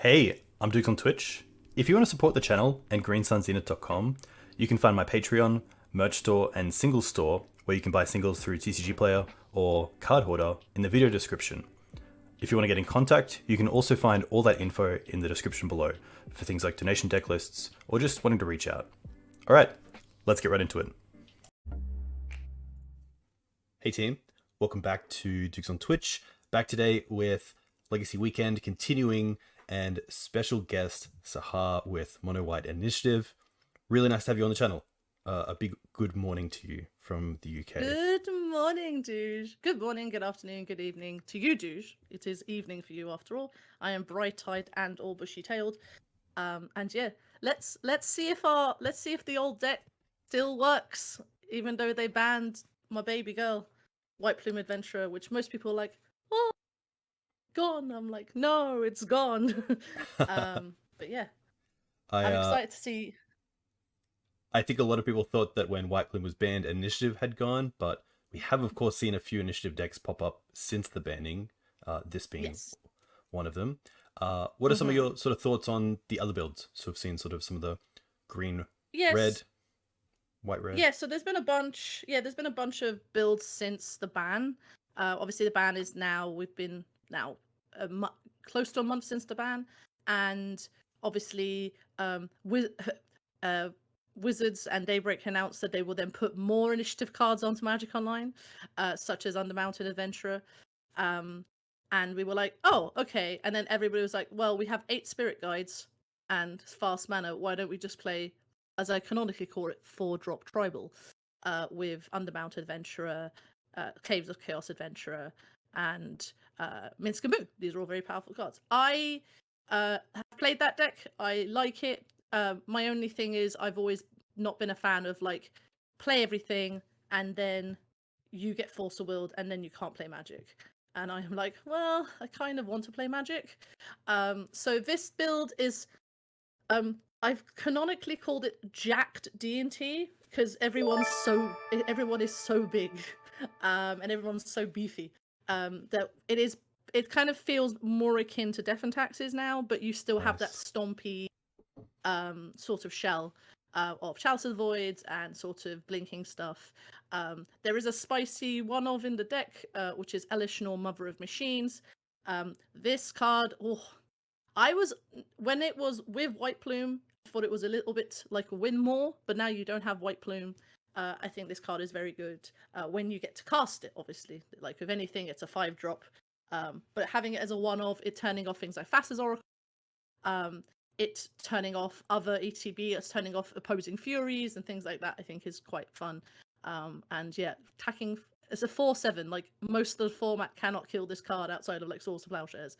Hey, I'm Duke on Twitch. If you want to support the channel and greensunzenith.com, you can find my Patreon, merch store, and singles store where you can buy singles through TCG Player or Card Hoarder in the video description. If you want to get in contact, you can also find all that info in the description below for things like donation deck lists or just wanting to reach out. Alright, let's get right into it. Hey team, welcome back to Dukes on Twitch. Back today with Legacy Weekend continuing and special guest Sahar with Mono White Initiative. Really nice to have you on the channel. A big good morning to you from the UK. Good morning, Douche. Good morning, good afternoon, good evening to you, Douche. It is evening for you after all. I am bright-eyed and all bushy-tailed. And yeah, let's see if the old deck still works, even though they banned my baby girl, White Plume Adventurer, which most people are like, oh, gone. I'm like, no, it's gone. But yeah, I'm excited to see. I think a lot of people thought that when White Plume was banned, Initiative had gone, but we have, of course, seen a few Initiative decks pop up since the banning, this being one of them. What are some of your sort of thoughts on the other builds? So we've seen sort of some of the green, red, white, red. Yeah, so there's been a bunch. Yeah, there's been a bunch of builds since the ban. Obviously, the ban is now. We've been now close to a month since the ban, and obviously, Wizards and Daybreak announced that they will then put more initiative cards onto Magic Online, such as Undermounted Adventurer. And we were like, oh, okay. And then everybody was like, well, we have 8 Spirit Guides and fast mana. Why don't we just play, as I canonically call it, 4-drop Tribal with Undermounted Adventurer, Caves of Chaos Adventurer, and Minsk and Boo. These are all very powerful cards. I have played that deck. I like it. My only thing is I've always not been a fan of like play everything and then you get Force of Willed and then you can't play Magic. And I'm like, well, I kind of want to play Magic. So this build is, I've canonically called it Jacked D&T because everyone is so big, and everyone's so beefy, that it kind of feels more akin to Death and Taxes now, but you still have that stompy sort of shell of Chalice of the Void and sort of blinking stuff. There is a spicy one of in the deck, which is Elishnor, Mother of Machines. This card, when it was with White Plume, I thought it was a little bit like a win more, but now you don't have White Plume. I think this card is very good when you get to cast it, obviously. Like, if anything, it's a 5-drop. But having it as a one-of, it turning off things like Fass's Oracle, it turning off other ETB, it's turning off opposing Furies and things like that, I think is quite fun. And yeah, attacking, it's a 4/7, like most of the format cannot kill this card outside of like Swords to Plowshares.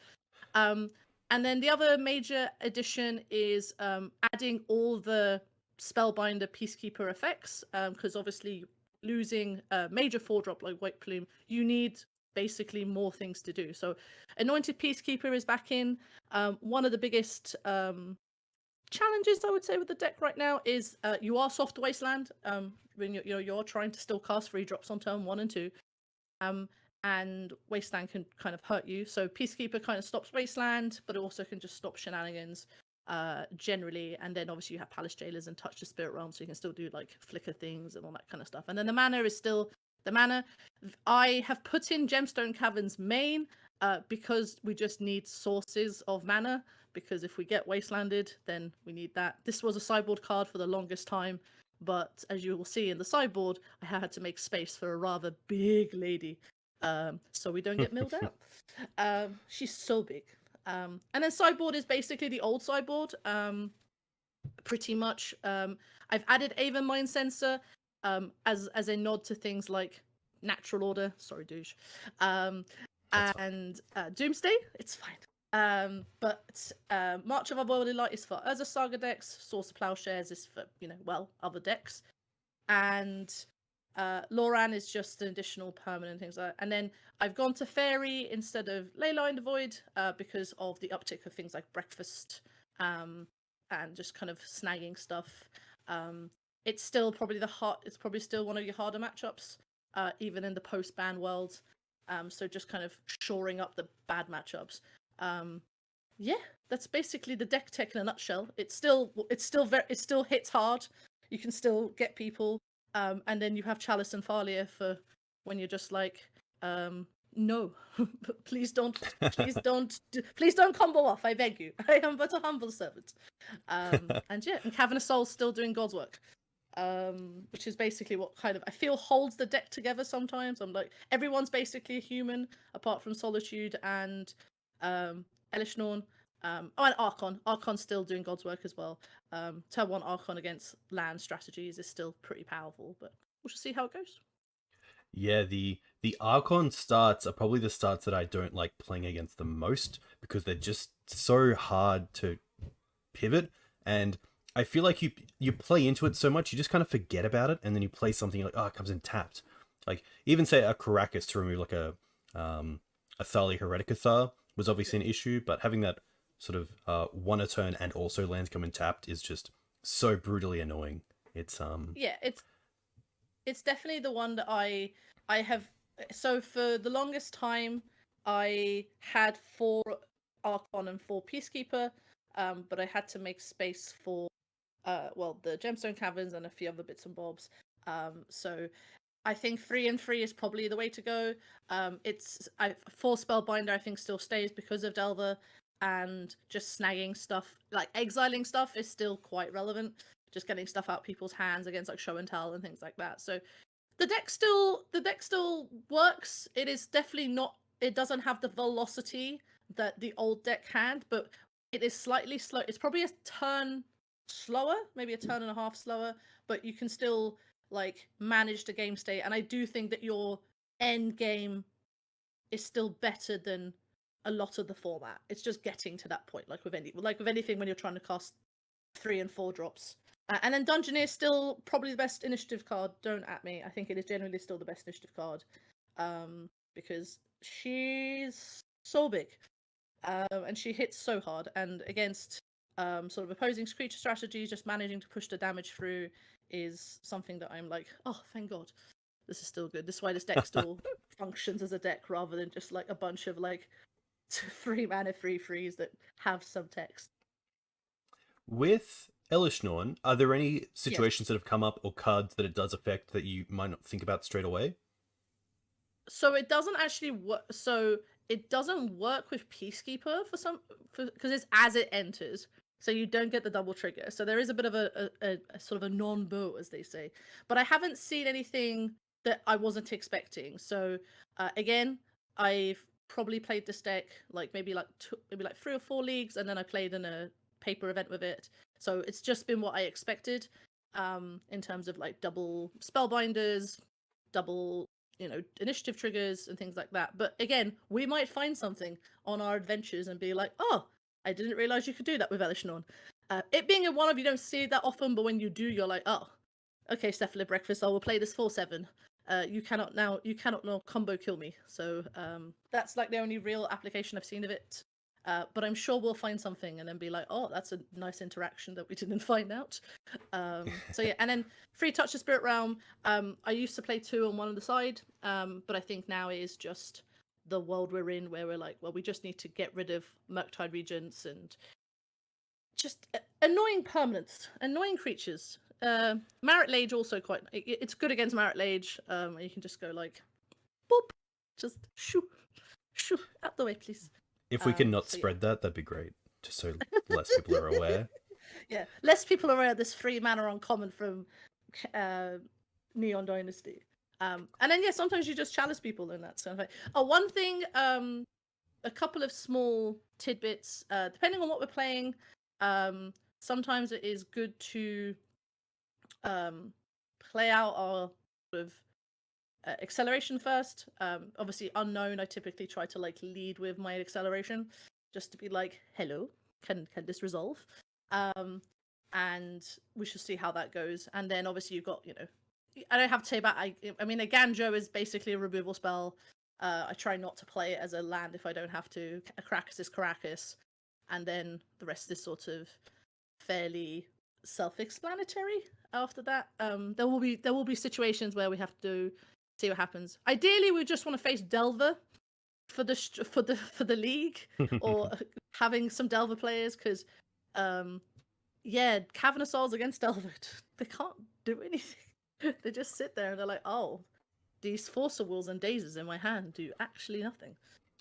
And then the other major addition is adding all the Spellbinder Peacekeeper effects, because obviously losing a major 4-drop like White Plume, you need basically more things to do. So Anointed Peacekeeper is back in. One of the biggest challenges I would say with the deck right now is you are soft Wasteland when you're trying to still cast 3-drops on turn 1 and 2, and Wasteland can kind of hurt you. So Peacekeeper kind of stops Wasteland, but it also can just stop shenanigans generally. And then obviously you have Palace Jailers and Touch the Spirit Realm, so you can still do like flicker things and all that kind of stuff. And then the mana is still the mana. I have put in Gemstone Caverns main because we just need sources of mana, because if we get Wastelanded, then we need that. This was a sideboard card for the longest time, but as you will see in the sideboard, I had to make space for a rather big lady, so we don't get milled out. She's so big. And then sideboard is basically the old sideboard, pretty much. I've added Aven Mind Sensor as a nod to things like Natural Order, sorry douche, and Doomsday. It's fine. But March of Unholy Light is for Urza Saga decks. Source of Plowshares is for other decks, and Loran is just an additional permanent things like that. And then I've gone to Fairy instead of Layla in the Void because of the uptick of things like Breakfast and just kind of snagging stuff. It's still probably it's probably still one of your harder matchups, even in the post-ban world. So just kind of shoring up the bad matchups. yeah, that's basically the deck tech in a nutshell. It's still it still hits hard. You can still get people, and then you have Chalice and Thalia for when you're just like, no, please don't, please don't combo off. I beg you. I am but a humble servant. And yeah, and Cavern of Souls still doing God's work. Which is basically what kind of I feel holds the deck together sometimes. I'm like, everyone's basically a human apart from Solitude and Elish Norn. And Archon. Archon's still doing God's work as well. Turn 1 Archon against land strategies is still pretty powerful, but we'll just see how it goes. Yeah, the Archon starts are probably the starts that I don't like playing against the most because they're just so hard to pivot, and I feel like you play into it so much you just kind of forget about it, and then you play something like, oh, it comes in tapped. Like even say a Caracas to remove like a Thalia Hereticathar was obviously an issue, but having that sort of one a turn and also lands come in tapped is just so brutally annoying. It's Yeah, it's definitely the one that I have. So for the longest time, I had 4 Archon and 4 Peacekeeper, but I had to make space for the Gemstone Caverns and a few other bits and bobs. So I think 3 and 3 is probably the way to go. 4 Spellbinder I think still stays because of Delver, and just snagging stuff, like exiling stuff, is still quite relevant. Just getting stuff out people's hands against like show and tell and things like that. So the deck still works. It is definitely not. It doesn't have the velocity that the old deck had, but it is slightly slow. It's probably a turn slower, maybe a turn and a half slower, but you can still like manage the game state. And I do think that your end game is still better than a lot of the format. It's just getting to that point, like with anything when you're trying to cast 3 and 4 drops. And then Dungeoneer is still probably the best initiative card. Don't at me. I think it is generally still the best initiative card, because she's so big, and she hits so hard. And against sort of opposing creature strategies, just managing to push the damage through is something that I'm like, oh, thank God, this is still good. This is why this deck still functions as a deck rather than just like a bunch of like 3 mana 3/3s that have some text. with Elish Norn, are there any Yes. situations that have come up or cards that it does affect that you might not think about straight away? So it doesn't actually work. So it doesn't work with Peacekeeper because it's as it enters. So you don't get the double trigger. So there is a bit of a sort of a non-bow, as they say. But I haven't seen anything that I wasn't expecting. So again, I've probably played this deck like maybe like 3 or 4 leagues, and then I played in a paper event with it. So it's just been what I expected, in terms of like double spellbinders, double initiative triggers and things like that. But again, we might find something on our adventures and be like, oh, I didn't realize you could do that with Elish Norn. It being in 1 of, you don't see it that often, but when you do, you're like, oh, okay, Cephalid Breakfast, I will play this 4/7. You cannot now combo kill me. So that's like the only real application I've seen of it. But I'm sure we'll find something and then be like, oh, that's a nice interaction that we didn't find out. So yeah, and then free touch of Spirit Realm. I used to play 2 on 1 on the side, but I think now it is just the world we're in, where we're like, well, we just need to get rid of Murktide Regents and just annoying permanents, annoying creatures. Marit Lage also it's good against Marit Lage. You can just go like, boop, just shoo, shoo, out the way, please. If we can not spread that'd be great. Just so less people are aware. Yeah, less people are aware of this 3 mana uncommon from Neon Dynasty. And then yeah, sometimes you just chalice people in that sort of way. Oh, one thing, a couple of small tidbits. Depending on what we're playing, sometimes it is good to play out our sort of acceleration first. Obviously unknown, I typically try to like lead with my acceleration, just to be like, hello, can this resolve? And we should see how that goes. And then obviously you've got, I don't have to say about, I mean, a Ganjo is basically a removal spell. I try not to play it as a land if I don't have to. A Caracas is Caracas, and then the rest is sort of fairly self-explanatory after that. There will be situations where we have to see what happens. Ideally, we just want to face Delver for the league or having some Delver players because Cavern Souls against Delver, they can't do anything. They just sit there and they're like, oh, these Forcer Wheels and Dazes in my hand do actually nothing.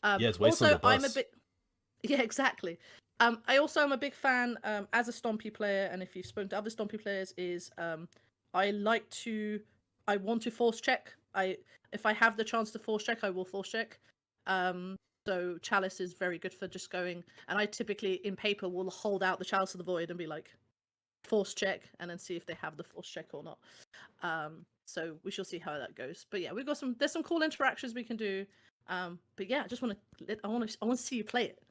Yeah, it's wasting Also, the bus. I'm a bit. Yeah, exactly. I also am a big fan as a Stompy player, and if you've spoken to other Stompy players, is I want to force check. If I have the chance to force check, I will force check. So Chalice is very good for just going, and I typically in paper will hold out the Chalice of the Void and be like, force check, and then see if they have the force check or not. So we shall see how that goes. But yeah, there's some cool interactions we can do. But yeah, I want to see you play it.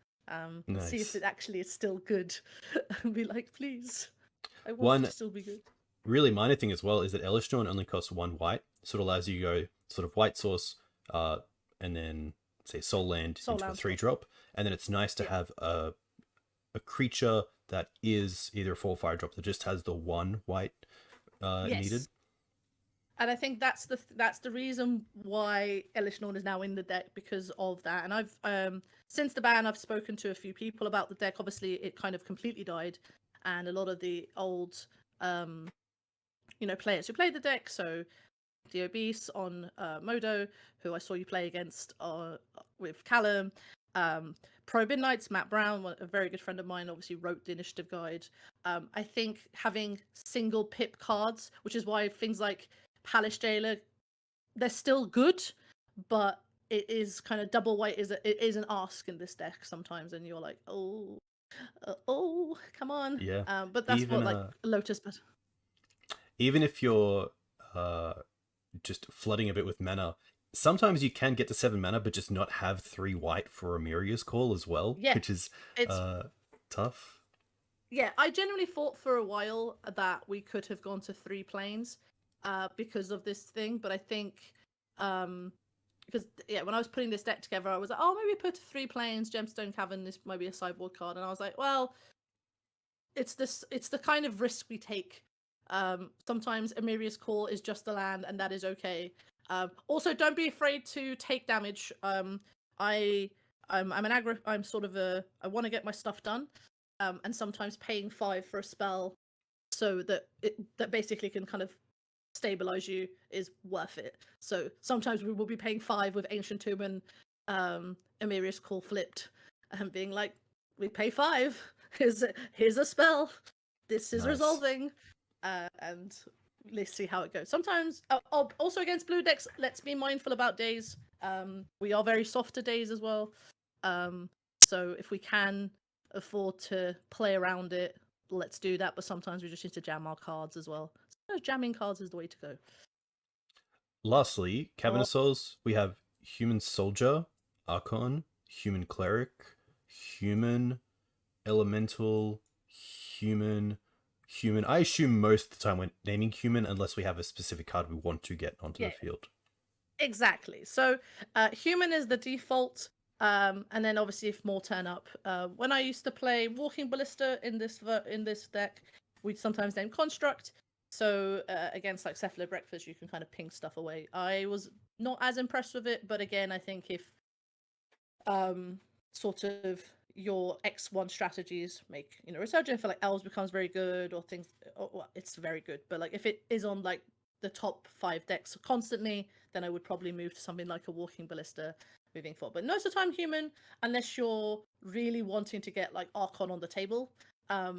Nice. See if it actually is still good. And be like, please, I want it to still be good. Really minor thing as well is that Elishnorn only costs 1 white, so it allows you to go sort of white source, and then say Soul Land into a 3-drop, and then it's nice to have a creature that is either a 4/5 drop that just has the 1 white needed. And I think that's the reason why Elishnorn is now in the deck, because of that. And I've since the ban, I've spoken to a few people about the deck. Obviously, it kind of completely died, and a lot of the old players who played the deck. So the Obese on Modo, who I saw you play against with Callum. Pro Midnight's Matt Brown, a very good friend of mine, obviously wrote the initiative guide. I think having single pip cards, which is why things like Palace Jailer, they're still good, but it is kind of double white. It is an ask in this deck sometimes, and you're like, oh, come on. Yeah. But that's even, what Lotus. But even if you're just flooding a bit with mana, sometimes you can get to 7 mana, but just not have 3 white for Amiria's Call as well, which is tough. Yeah, I genuinely thought for a while that we could have gone to 3 planes because of this thing, but I think because when I was putting this deck together, I was like, oh, maybe put 3 planes, Gemstone Cavern, this might be a sideboard card, and I was like, well, it's the kind of risk we take. Sometimes Amiria's Call is just a land, and that is okay. Also, don't be afraid to take damage. I'm an aggro. I'm sort of I want to get my stuff done, and sometimes paying 5 for a spell, so that basically can kind of stabilize you is worth it. So sometimes we will be paying 5 with Ancient Tomb and Amiria's Call flipped, and being like, we pay 5. Here's a spell. This is resolving, and let's see how it goes. Sometimes, also against blue decks, let's be mindful about days. We are very soft to days as well. So if we can afford to play around it, let's do that. But sometimes we just need to jam our cards as well. So jamming cards is the way to go. Lastly, Cavern of Souls, we have Human Soldier, Archon, Human Cleric, Human, Elemental, Human. I assume most of the time we're naming human unless we have a specific card we want to get onto the field. Exactly. So human is the default, and then obviously if more turn up. When I used to play Walking Ballista in this deck, we'd sometimes name Construct. So against like Cephalo Breakfast, you can kind of ping stuff away. I was not as impressed with it, but again, I think if sort of your X1 strategies make resurgent for like Elves becomes very good, or things, well, it's very good, but like if it is on like the top 5 decks constantly, then I would probably move to something like a Walking Ballista moving forward. But most of the time human, unless you're really wanting to get like Archon on the table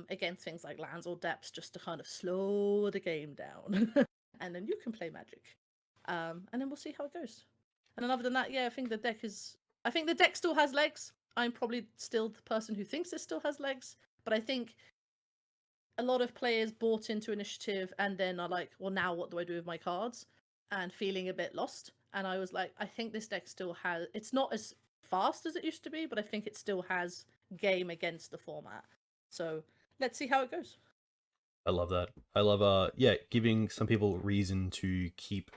against things like lands or depths, just to kind of slow the game down. And then you can play Magic, and then we'll see how it goes. And then other than that, I think the deck still has legs. I'm probably still the person who thinks it still has legs, but I think a lot of players bought into initiative and then are like, well, now what do I do with my cards? And feeling a bit lost. And I was like, I think this deck still has, it's not as fast as it used to be, but I think it still has game against the format. So let's see how it goes. I love that. I love, giving some people reason to keep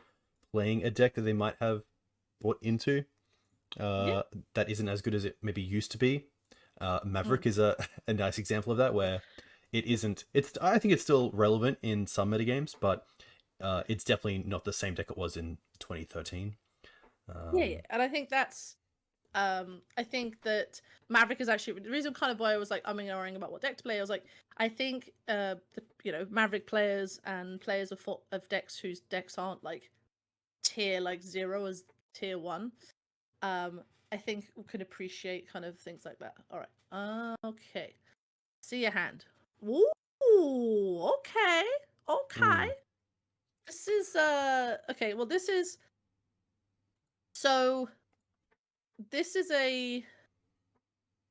playing a deck that they might have bought into. That isn't as good as it maybe used to be. Maverick is a nice example of that, where it isn't. I think it's still relevant in some metagames, but it's definitely not the same deck it was in 2013. And I think that's I think that Maverick is actually the reason kind of why I was like umming and ahhing about what deck to play. I was like, I think Maverick players and players of decks whose decks aren't like tier like 0 as tier 1, I think we could appreciate kind of things like that. All right. Okay. See your hand. Ooh. Okay. Okay. This is okay. Well, this is so. This is a.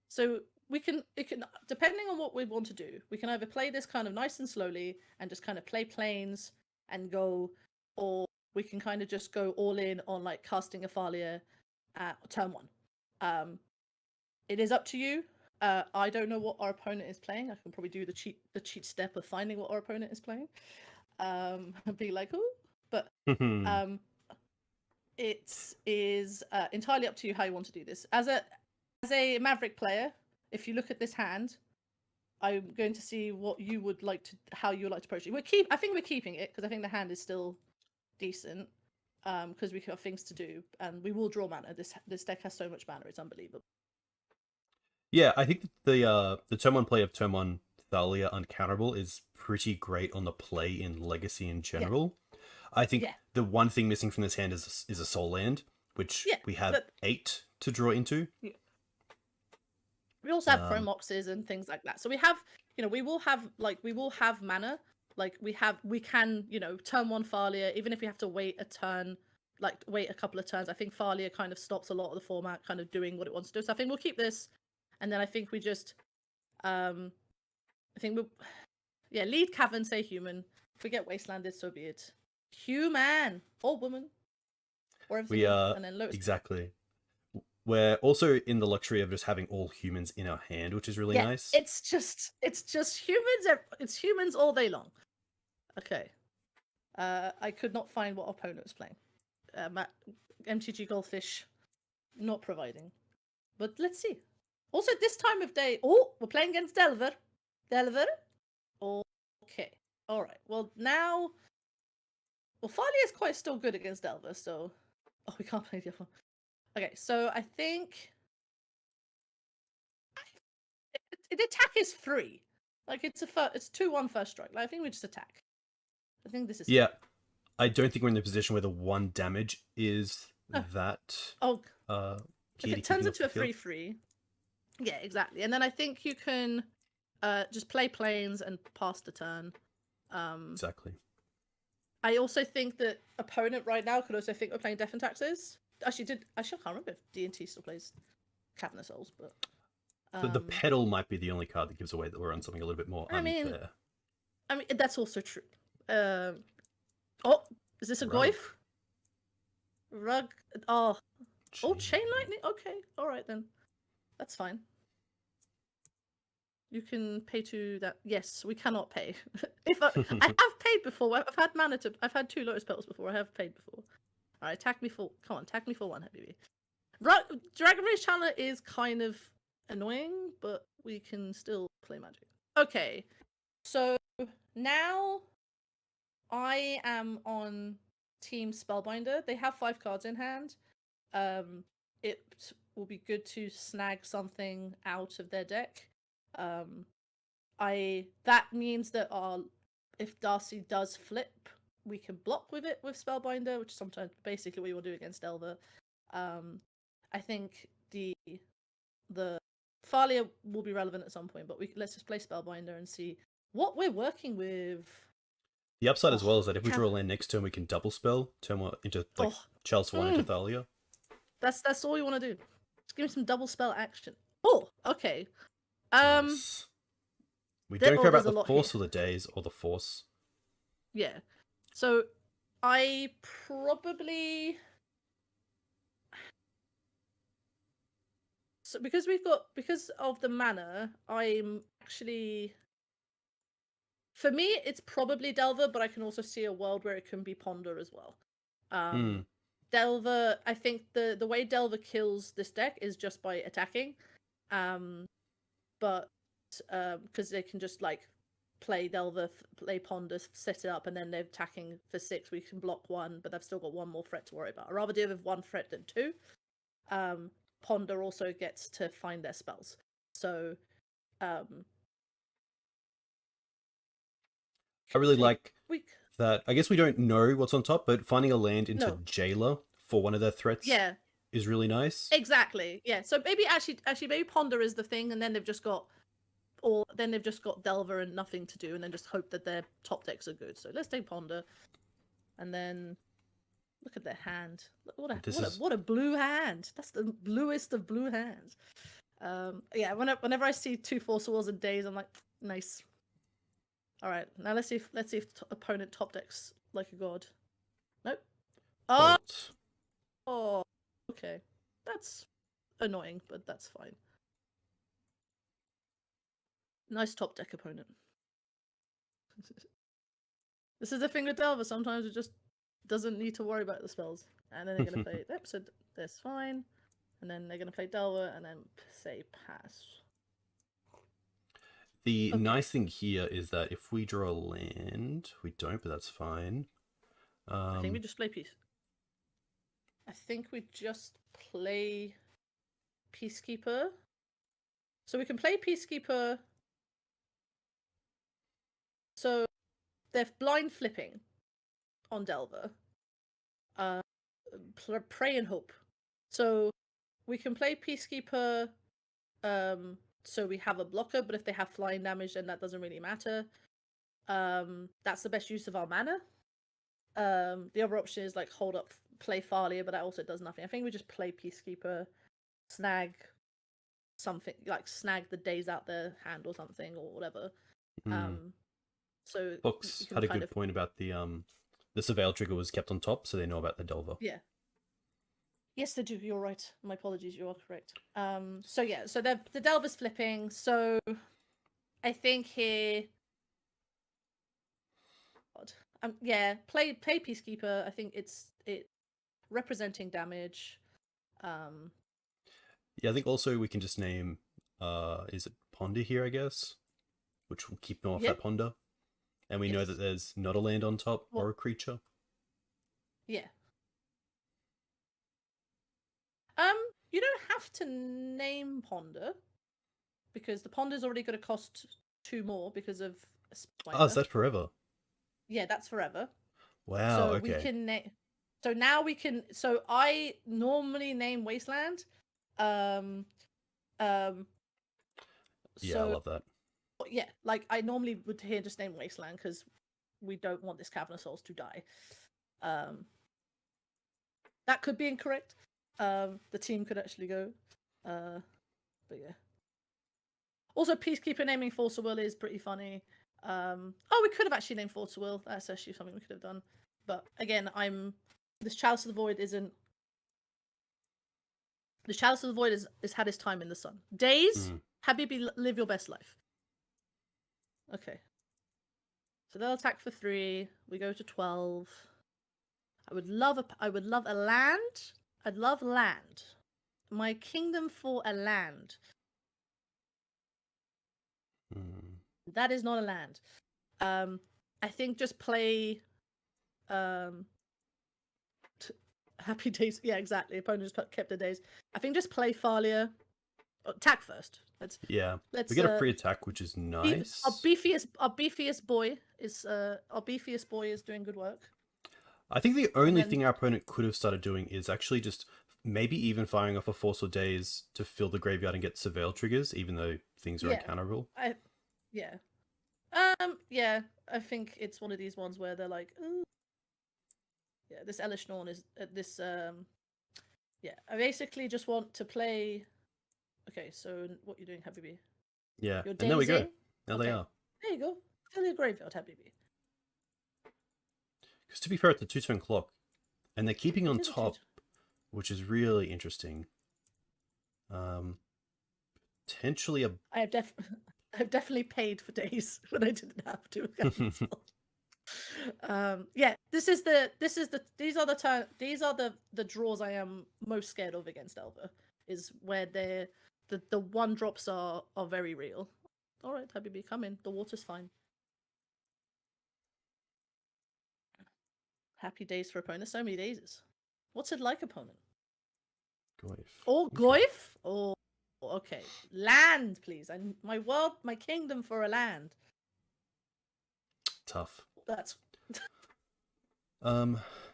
So it can depending on what we want to do, we can either play this kind of nice and slowly and just kind of play planes and go, or we can kind of just go all in on like casting a Thalia at turn 1. It is up to you. I don't know what our opponent is playing. I can probably do the cheat step of finding what our opponent is playing. And be like, oh, but it is entirely up to you how you want to do this. As a Maverick player, if you look at this hand, I'm going to see what you would like to, how you would like to approach it. I think we're keeping it because I think the hand is still decent. Because we have things to do, and we will draw mana. This deck has so much mana; it's unbelievable. Yeah, I think the turn 1 play of turn 1 Thalia uncounterable is pretty great on the play in Legacy in general. Yeah. I think the one thing missing from this hand is a soul land, which we have 8 to draw into. Yeah. We also have Chromoxes and things like that. So we have, we will have mana. Like we can, turn 1 Thalia, even if we have to wait a turn, wait a couple of turns. I think Thalia kind of stops a lot of the format kind of doing what it wants to do. So I think we'll keep this. And then I think we just, lead Cavern, say human. If we get wastelanded, so be it. Human or woman, or everything. And then Lotus. Exactly. We're also in the luxury of just having all humans in our hand, which is really nice. It's just humans. It's humans all day long. Okay. I could not find what opponent was playing. MTG Goldfish, not providing. But let's see. Also, this time of day... Oh, we're playing against Delver. Delver? Okay. All right. Well, now... Well, Thalia is quite still good against Delver, so... Oh, we can't play the other one. Okay, so I think... The attack is 3. Like, it's 2-1 first strike. Like, I think we just attack. I think this is... Yeah. I don't think we're in the position where the 1 damage is that... if it turns into a 3-3... Yeah, exactly. And then I think you can just play planes and pass the turn. Exactly. I also think that opponent right now could also think we're playing Death and Taxes. I can't remember if D&T still plays Cavern of Souls, but... the pedal might be the only card that gives away that we're on something a little bit more unfair. I mean, that's also true. Is this a Goyf? Rug. Chain Lightning? Okay, alright then. That's fine. You can pay to that. Yes, we cannot pay. I have paid before. I've had mana to. I've had 2 Lotus Petals before. I have paid before. All right, attack me for. Come on, attack me for 1, Habibi. Dragon Rage Channeler is kind of annoying, but we can still play Magic. Okay, so now I am on Team Spellbinder. They have 5 cards in hand. It will be good to snag something out of their deck. That means that if Darcy does flip, we can block with it with Spellbinder, which is sometimes basically what you will do against Elver. I think the Thalia will be relevant at some point, but let's just play Spellbinder and see what we're working with. The upside as well is that if we draw a land next turn, we can double spell, turn 1 into Charles Swan into Thalia. That's all you want to do. Just give me some double spell action. Oh, okay. Nice. We don't care about the Force or the Days or the Force. Yeah. So I probably... So because of the mana, I'm actually... For me, it's probably Delver, but I can also see a world where it can be Ponder as well. Delver, I think the way Delver kills this deck is just by attacking. But because they can just play Delver, play Ponder, set it up, and then they're attacking for 6. We can block 1, but they've still got 1 more threat to worry about. I'd rather deal with 1 threat than 2. Ponder also gets to find their spells. So, I really like that. I guess we don't know what's on top, but finding a land into Jailer for one of their threats is really nice. Exactly. Yeah. So maybe actually maybe Ponder is the thing, and then they've just got Delver and nothing to do, and then just hope that their top decks are good. So let's take Ponder, and then look at their hand. What a blue hand. That's the bluest of blue hands. Yeah. Whenever I see 2 Force Walls in Days, I'm like, nice. All right. Now let's see if opponent top decks like a god. Nope. Oh. Oh. Okay. That's annoying, but that's fine. Nice top deck opponent. This is the thing with Delver. Sometimes it just doesn't need to worry about the spells. And then they're going to play... Yep, so that's fine. And then they're going to play Delver and then say pass. The nice thing here is that if we draw a land... We don't, but that's fine. I think we just play Peace. I think we just play Peacekeeper. So we can play Peacekeeper... So they're blind flipping on Delver. Pray and hope. So we can play Peacekeeper, so we have a blocker, but if they have flying damage, then that doesn't really matter. That's the best use of our mana. The other option is like hold up, play Thalia, but that also does nothing. I think we just play Peacekeeper, snag something, like snag the days out their hand or something or whatever. So Fox had a good point about the surveil trigger was kept on top, so they know about the Delver. Yeah. Yes, they do. You're right. My apologies. You are correct. So yeah, so the Delver's flipping. So I think here, yeah, play Peacekeeper. I think it's representing damage. Yeah, I think also we can just name is it Ponder here, I guess, which will keep them off that Ponder, and we know that there's not a land on top or a creature. Yeah. You don't have to name Ponder because the Ponder's already going to cost 2 more because of. Oh, is that forever? Yeah, that's forever. Wow. So okay. we can name. So now we can. So I normally name Wasteland. Yeah, I love that. Yeah, like I normally would here just name Wasteland because we don't want this Cavern of Souls to die. That could be incorrect. The team could actually go. But yeah. Also, Peacekeeper naming Force of Will is pretty funny. We could have actually named Force of Will. That's actually something we could have done. But again, this Chalice of the Void isn't. The Chalice of the Void has had its time in the sun. Days, Habibi, live your best life. Okay. So they'll attack for 3. We go to 12. I would love a land. I'd love land. My kingdom for a land. That is not a land. I think just play Happy Days. Yeah, exactly. Opponent just kept their days. I think just play Thalia. Attack first. Let's we get a free attack, which is nice. Our beefiest boy is doing good work. I think the only thing our opponent could have started doing is actually just maybe even firing off a Force of Days to fill the graveyard and get surveil triggers, even though things are uncounterable. Yeah, I think it's one of these ones where they're like, ooh. Yeah, this Elish Norn is this. Yeah, I basically just want to play. Okay, so what you're doing, Habibi? Yeah, and there we go. Now they are. There you go. Fill your graveyard, Habibi. Because to be fair, it's a 2-turn clock, and they're keeping on top, which is really interesting. Potentially I've definitely paid for days when I didn't have to. Yeah, these are the draws I am most scared of against Elver, is where the 1-drops are very real. All right, Habibi, come in. The water's fine. Happy days for opponent. So many days. What's it like, opponent? Goif. Or Okay. Goif? Or okay. Land, please. My kingdom for a land. Tough. That's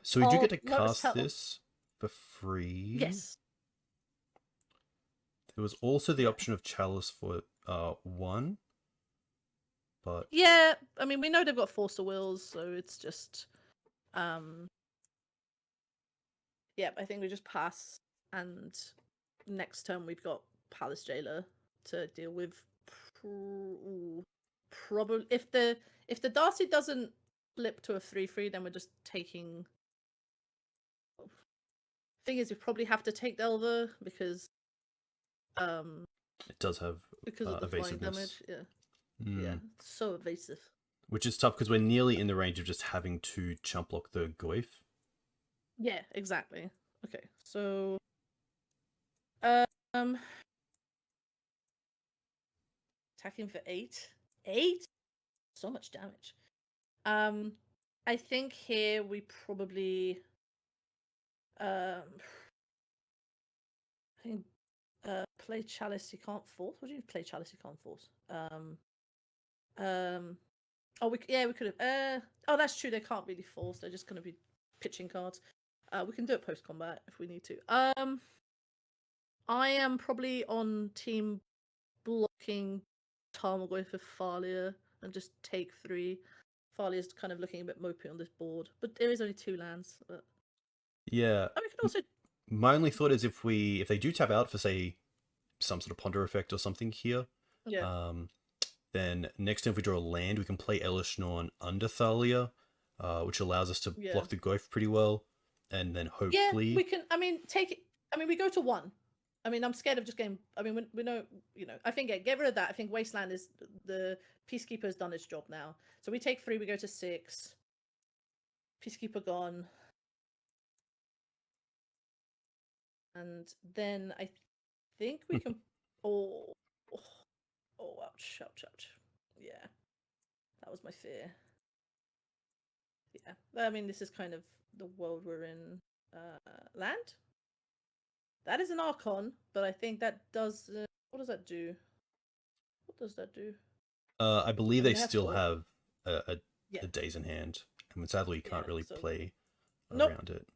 So we do get to no, it's cast this for free. Yes. There was also the Yeah. option of Chalice for 1. But Yeah, I mean we know they've got Force of Wills, so it's just yeah, I think we just pass, and next turn we've got Palace Jailer to deal with. Probably if the Darcy doesn't flip to a 3/3, then we're just taking. Thing is, we probably have to take Delver because it does have of the flying evasiveness. damage. Yeah, yeah, it's so evasive. Which is tough because we're nearly in the range of just having to chump block the Goif. Yeah, exactly. Okay, so attacking for 8. 8? So much damage. I think here we probably I think play Chalice you can't force. What do you play Chalice you can't force? Oh, we could have. Oh, that's true. They can't really force. They're just going to be pitching cards. We can do it post combat if we need to. I am probably on team blocking Tarmogoyf with Thalia and just take 3. Thalia's kind of looking a bit mopey on this board, but there is only 2 lands. But... Yeah. Oh, we can also. My only thought is if they do tap out for say some sort of ponder effect or something here, then next time if we draw a land, we can play Elishnorn under Thalia, which allows us to block the Goif pretty well, and then hopefully... Yeah, we can, take it... we go to 1. I'm scared of just getting... we know, I think, get rid of that. I think Wasteland is... The Peacekeeper has done its job now. So we take 3, we go to 6. Peacekeeper gone. And then I think we can... Oh, ouch. Yeah. That was my fear. Yeah. This is kind of the world we're in. Land? That is an Archon, but I think that does... what does that do? I believe they still 4. have a days in hand. And sadly, you can't really play around it.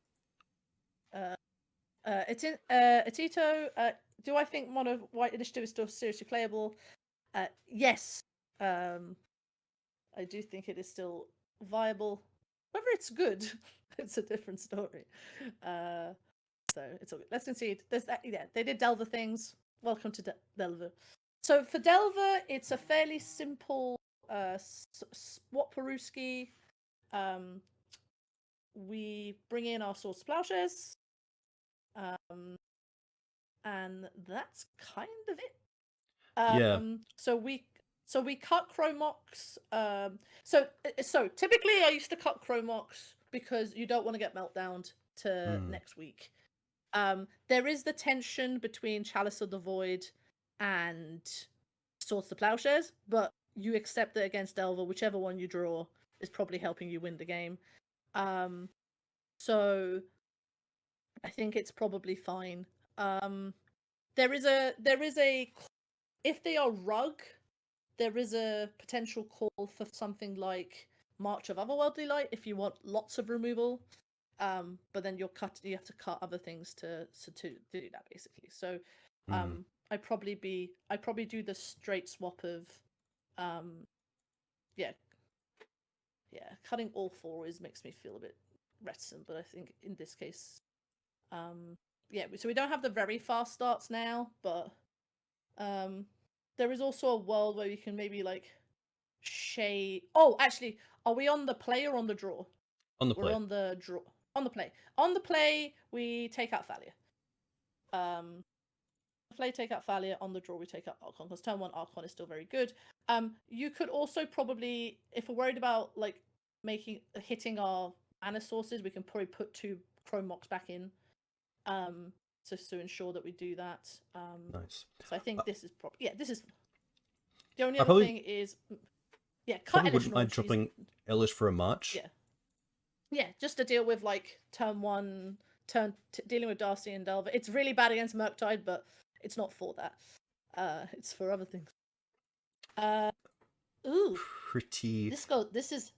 Atito, do I think Mono White Initiative is still seriously playable? Yes. I do think it is still viable. Whether it's good, it's a different story. So it's all good. Let's concede. There's that. Yeah, they did Delver things. Welcome to Delver. So for Delver, it's a fairly simple swap Peruski. We bring in our Swords to Plowshares. And that's kind of it. So we cut Chromox. So typically I used to cut Chromox because you don't want to get meltdowned to next week. There is the tension between Chalice of the Void and Swords to Plowshares, but you accept it against Delver. Whichever one you draw is probably helping you win the game. So I think it's probably fine. There is a if they are rug, there is a potential call for something like March of Otherworldly Light if you want lots of removal. But then you have to cut other things to do that basically. So I probably do the straight swap of cutting all 4 always makes me feel a bit reticent, but I think in this case so we don't have the very fast starts now, but there is also a world where you can maybe like shade. Oh, actually, are we on the play or on the draw? On the play. We're on the draw. On the play. On the play, we take out Thalia. Play take out Thalia. On the draw, we take out Archon because turn 1 Archon is still very good. You could also probably, if we're worried about like hitting our mana sources, we can probably put 2 Chromox back in. Just to ensure that we do that. Nice. So I think this is this is the only other thing is cut Elish. Wouldn't mind dropping Elish for a March. Yeah, just to deal with like turn 1 dealing with Darcy and Delver. It's really bad against Murktide, but it's not for that. It's for other things. Ooh, Pretty. This is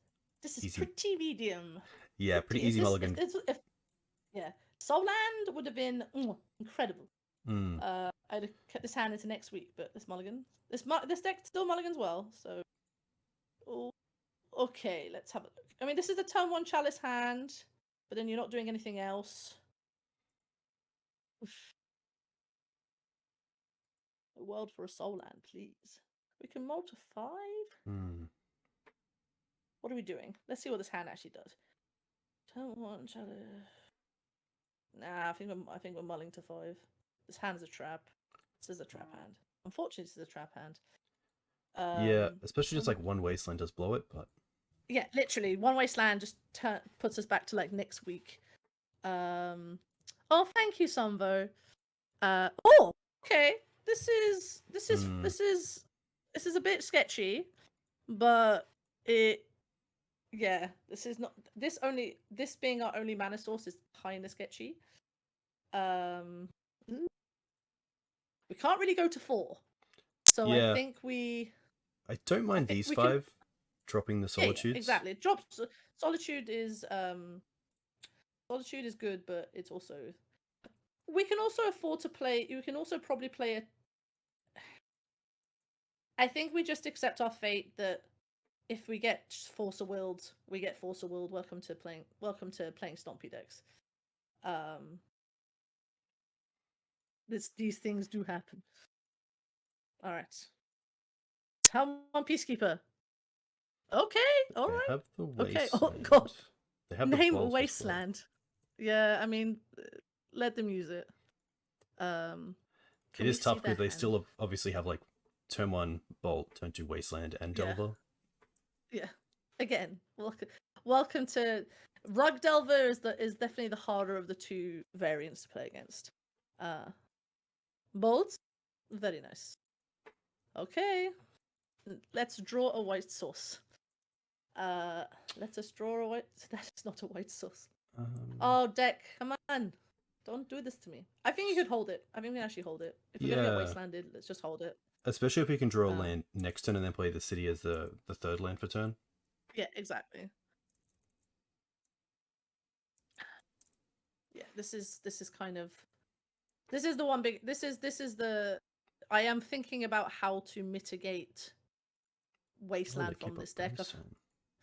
easy. pretty medium. Yeah, pretty easy mulligan. Yeah, Soul Land would have been incredible. Mm. I'd have kept this hand into next week, but this mulligan, this deck still mulligans well. So, okay, let's have a look. I mean, this is the turn 1 Chalice hand, but then you're not doing anything else. Oof. A world for a Soul Land, please. We can mull to 5. What are we doing? Let's see what this hand actually does. Turn 1 Chalice. Nah, I think we're mulling to 5. This hand's a trap. This is a trap hand. Unfortunately, this is a trap hand. Yeah, especially just like one wasteland does blow it, but yeah, literally one wasteland just puts us back to like next week. Oh, thank you, Samvo. Oh, okay. This is a bit sketchy, but this is not this being our only mana source is kind of sketchy. We can't really go to 4, so yeah. I think I don't mind these 5 dropping the Solitudes. Yeah, exactly. It drops. Solitude is good, but it's also we can also afford to play. You can also probably play I think we just accept our fate that if we get Force of Willed, we get Force of Willed. Welcome to playing Stompy decks. These things do happen. All right. Turn 1 Peacekeeper. Okay, all right. They have the wasteland. Okay. Oh god. They have Name the wasteland. Yeah, I mean, let them use it. It is tough because they still obviously have like turn 1 Bolt, turn 2 Wasteland, and Delver. Yeah. Again, welcome to Rug Delver is definitely the harder of the 2 variants to play against. Bolt, very nice. Okay, let's draw a white source. Let us draw a white. That is not a white source. Oh, deck, come on. Don't do this to me. I think you could hold it. I think we can actually hold it. If we're gonna get wastelanded, let's just hold it. Especially if we can draw a land next turn and then play the city as the 3rd land for turn. Yeah, exactly. Yeah, this is kind of the one big. This is the. I am thinking about how to mitigate wasteland from this deck. I've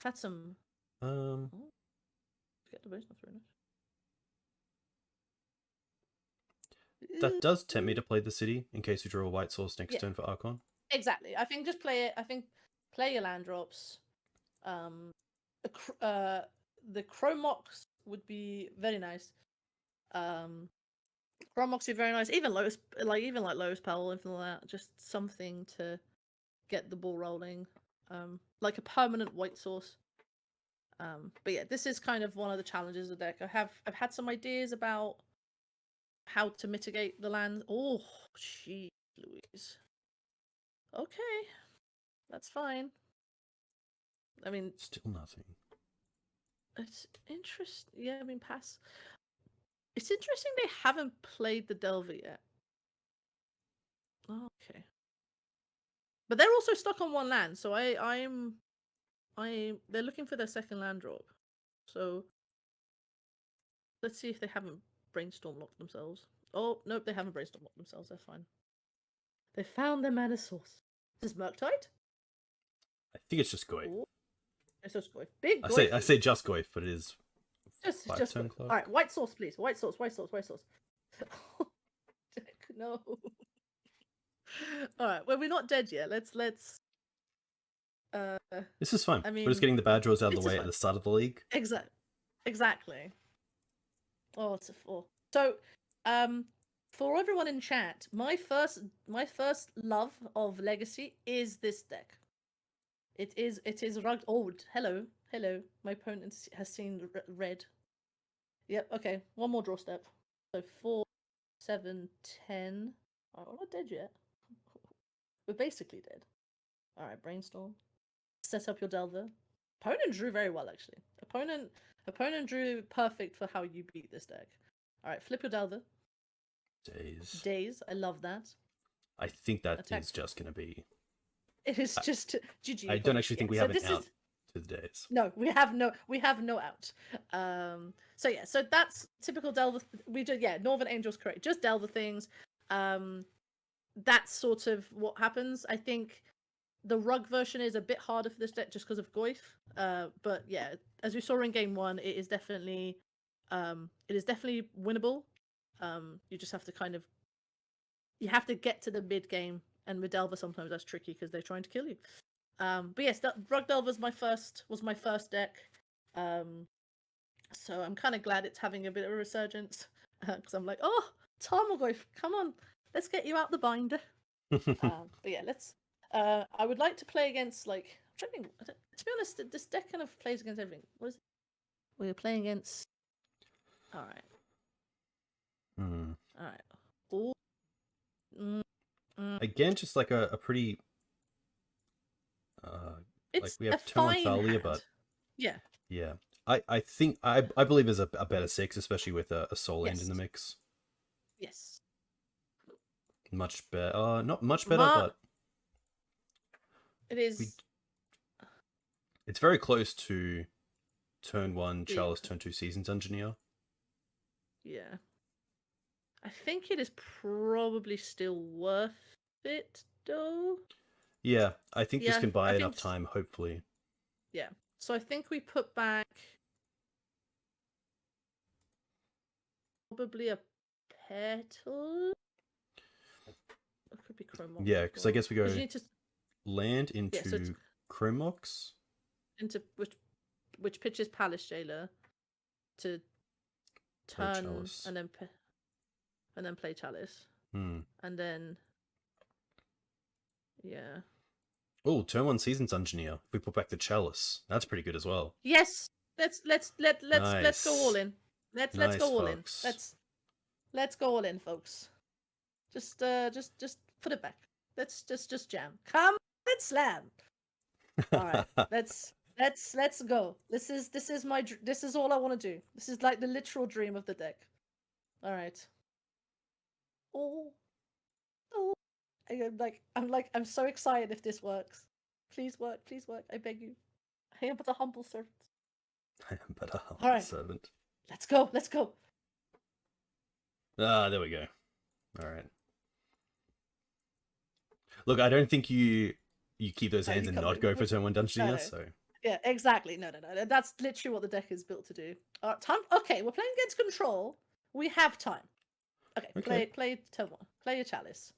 had some. Get the base not through. That does tempt me to play the city in case we draw a white source next turn for Archon. Exactly. I think just play it. I think play your land drops. The Chromox would be very nice. Chromox would be very nice. Even Lotus Powell, anything like that. Just something to get the ball rolling. Like a permanent white source. But yeah, this is kind of one of the challenges of the deck. I've had some ideas about how to mitigate the land. Oh, jeez, Louise. Okay, that's fine. I mean, still nothing. It's interesting. Yeah, I mean, pass. It's interesting they haven't played the Delver yet. Okay, but they're also stuck on 1 land, so they're looking for their 2nd land drop. So let's see if they haven't brainstorm locked themselves. Oh nope, they haven't brainstorm locked themselves. They're fine. They found their mana source. Is this Murktide? I think it's just Goyf. Oh, it's just Goyf. Big Goyf. I say just Goyf, but it is just turn clock. All right, white source, please. White source. No. All right. Well, we're not dead yet. Let's. This is fine. I mean, we're just getting the bad draws out of the way at the start of the league. Exactly. Oh, it's a 4. So, for everyone in chat, my first love of Legacy is this deck. It is rugged. Oh, hello. My opponent has seen red. Yep. Okay. One more draw step. So 4, 7, 10. Oh, we're not dead yet. We're basically dead. All right. Brainstorm. Set up your Delver. Opponent drew very well, actually. Opponent drew perfect for how you beat this deck. All right, flip your Delver. Days. Days. I love that. I think that Attack. is just going to be... It is just GG. I don't actually think we so have an this out is... to the days. No, we have no out. So yeah, so that's typical Delver. We do, yeah, Northern Angel's correct. Just Delver things. That's sort of what happens. I think the rug version is a bit harder for this deck just because of Goyf. But yeah, as we saw in game one, it is definitely winnable. You just have to you have to get to the mid game, and with Delver sometimes that's tricky because they're trying to kill you. But yes, Rug Delver was my first deck. So I'm kind of glad it's having a bit of a resurgence because I'm like, oh, Tarmogoyf, come on, let's get you out the binder. But yeah, let's. I would like to play against to be honest, this deck kind of plays against everything. What is it? We're playing against. All right. All right. Ooh. Again, just like a pretty. It's we have a turn one fine Thalia, hand. but yeah. I think I believe there's a better 6, especially with a soul end in the mix. Yes. Much better. Not much better, but it is. It's very close to turn 1 Chalice, turn 2 Seasons Engineer. Yeah. I think it is probably still worth it, though. Yeah, I think this can buy enough time, hopefully. Yeah. So I think we put back probably a petal. It could be Chrome Mox. Yeah, because I guess we go to... land into Chrome Mox. Into which pitches Palace Jailer to turn and then play Chalice. And then Oh, turn 1 Seasons Engineer. If we put back the Chalice, that's pretty good as well. Yes, let's go all in. Let's go all in. Let's go all in, folks. Just put it back. Let's just jam. Come, let's slam. All right, let's go. This is all I want to do. This is like the literal dream of the deck. All right. Oh. I'm so excited if this works. Please work. I beg you. I am but a humble servant. I am but a humble servant. Let's go. Ah, there we go. All right. Look, I don't think you keep those hands and not go for turn 1 Dungeoneer, so... Yeah, exactly. No. That's literally what the deck is built to do. Okay, we're playing against Control. We have time. Okay. Play turn 1. Play your Chalice.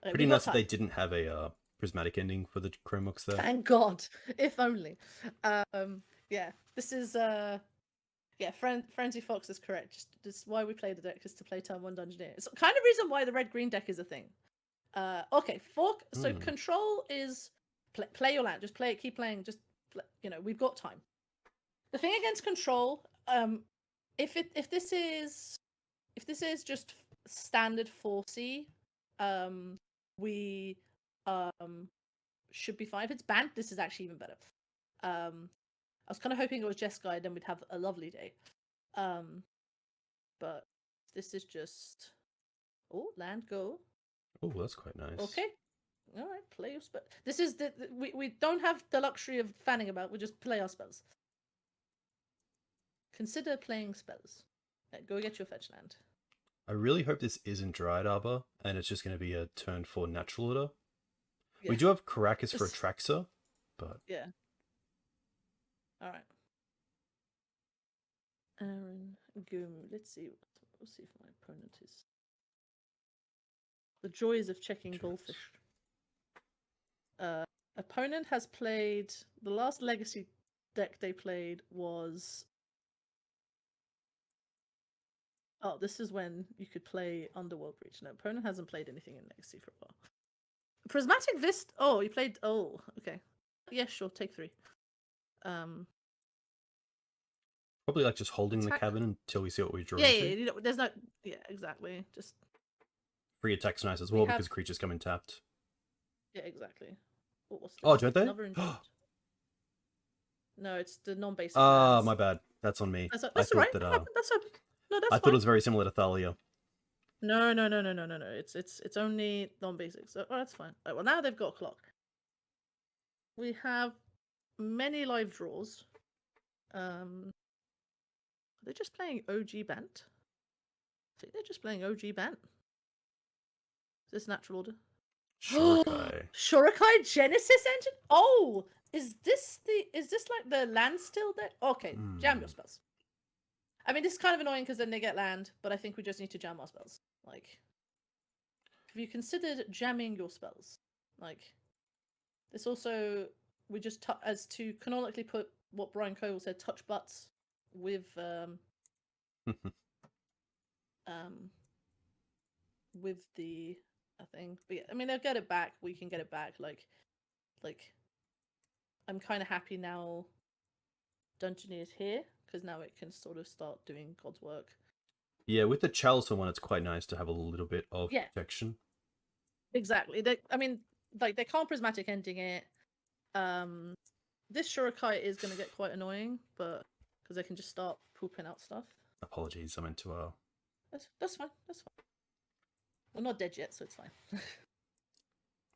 Okay, pretty nuts that they didn't have a prismatic ending for the Chrome Mox there. Thank God. If only. Yeah, this is... Frenzy Fox is correct. Just why we play the deck is to play turn 1 Dungeoneer. It's kind of reason why the red-green deck is a thing. Okay, fork. So Control is play your land. Just play it. Keep playing. Just we've got time. The thing against Control, if this is just standard 4C, we should be fine. If it's BANT, this is actually even better. I was kind of hoping it was Jess Guide, then we'd have a lovely day. But this is just land go. Oh, that's quite nice. Okay. All right, play your spell. This is we don't have the luxury of fanning about. We just play our spells. Consider playing spells. Go get your fetch land. I really hope this isn't Dryad Arbor, and it's just going to be a turn 4 natural order. Yeah. We do have Caracas for Atraxa, but... Yeah. Alright. Aaron, Goom. Let's see. We'll see if my opponent is... The joys of checking Goldfish. Opponent has played... The last Legacy deck they played was... Oh, this is when you could play Underworld Breach. No, opponent hasn't played anything in Legacy for a while. Prismatic Vista. Oh, you played. Oh, okay. Yeah, sure. Take 3. Probably like just holding the cavern until we see what we draw. Yeah. There's no. Yeah, exactly. Just free attack's nice as well because creatures come in tapped. Yeah, exactly. Oh, don't they? No, it's the non-basic. Ah, my bad. That's on me. That's all right. That, that's No, that's I fine. thought it was very similar to Thalia. No. It's only non-basic. So that's fine. Right, well, now they've got a clock. We have many live draws. Are they just playing OG BANT? I think they're just playing OG BANT. Is this natural order? Shurikai. Shurikai Genesis engine? Oh, is this like the land still deck? Okay, jam your spells. I mean, this is kind of annoying because then they get land, but I think we just need to jam our spells. Like, have you considered jamming your spells? Like, this also, we just as to canonically put what Brian Cole said, touch butts with with the thing. But yeah, I mean, they'll get it back. We can get it back. Like, I'm kind of happy now. Dungeon is here because now it can sort of start doing God's work. Yeah, with the Chalice one, it's quite nice to have a little bit of protection. Exactly. I mean, like they can't prismatic ending it. This Shurikai is going to get quite annoying, but because they can just start pooping out stuff. Apologies, I meant to. That's fine. That's fine. We're not dead yet, so it's fine.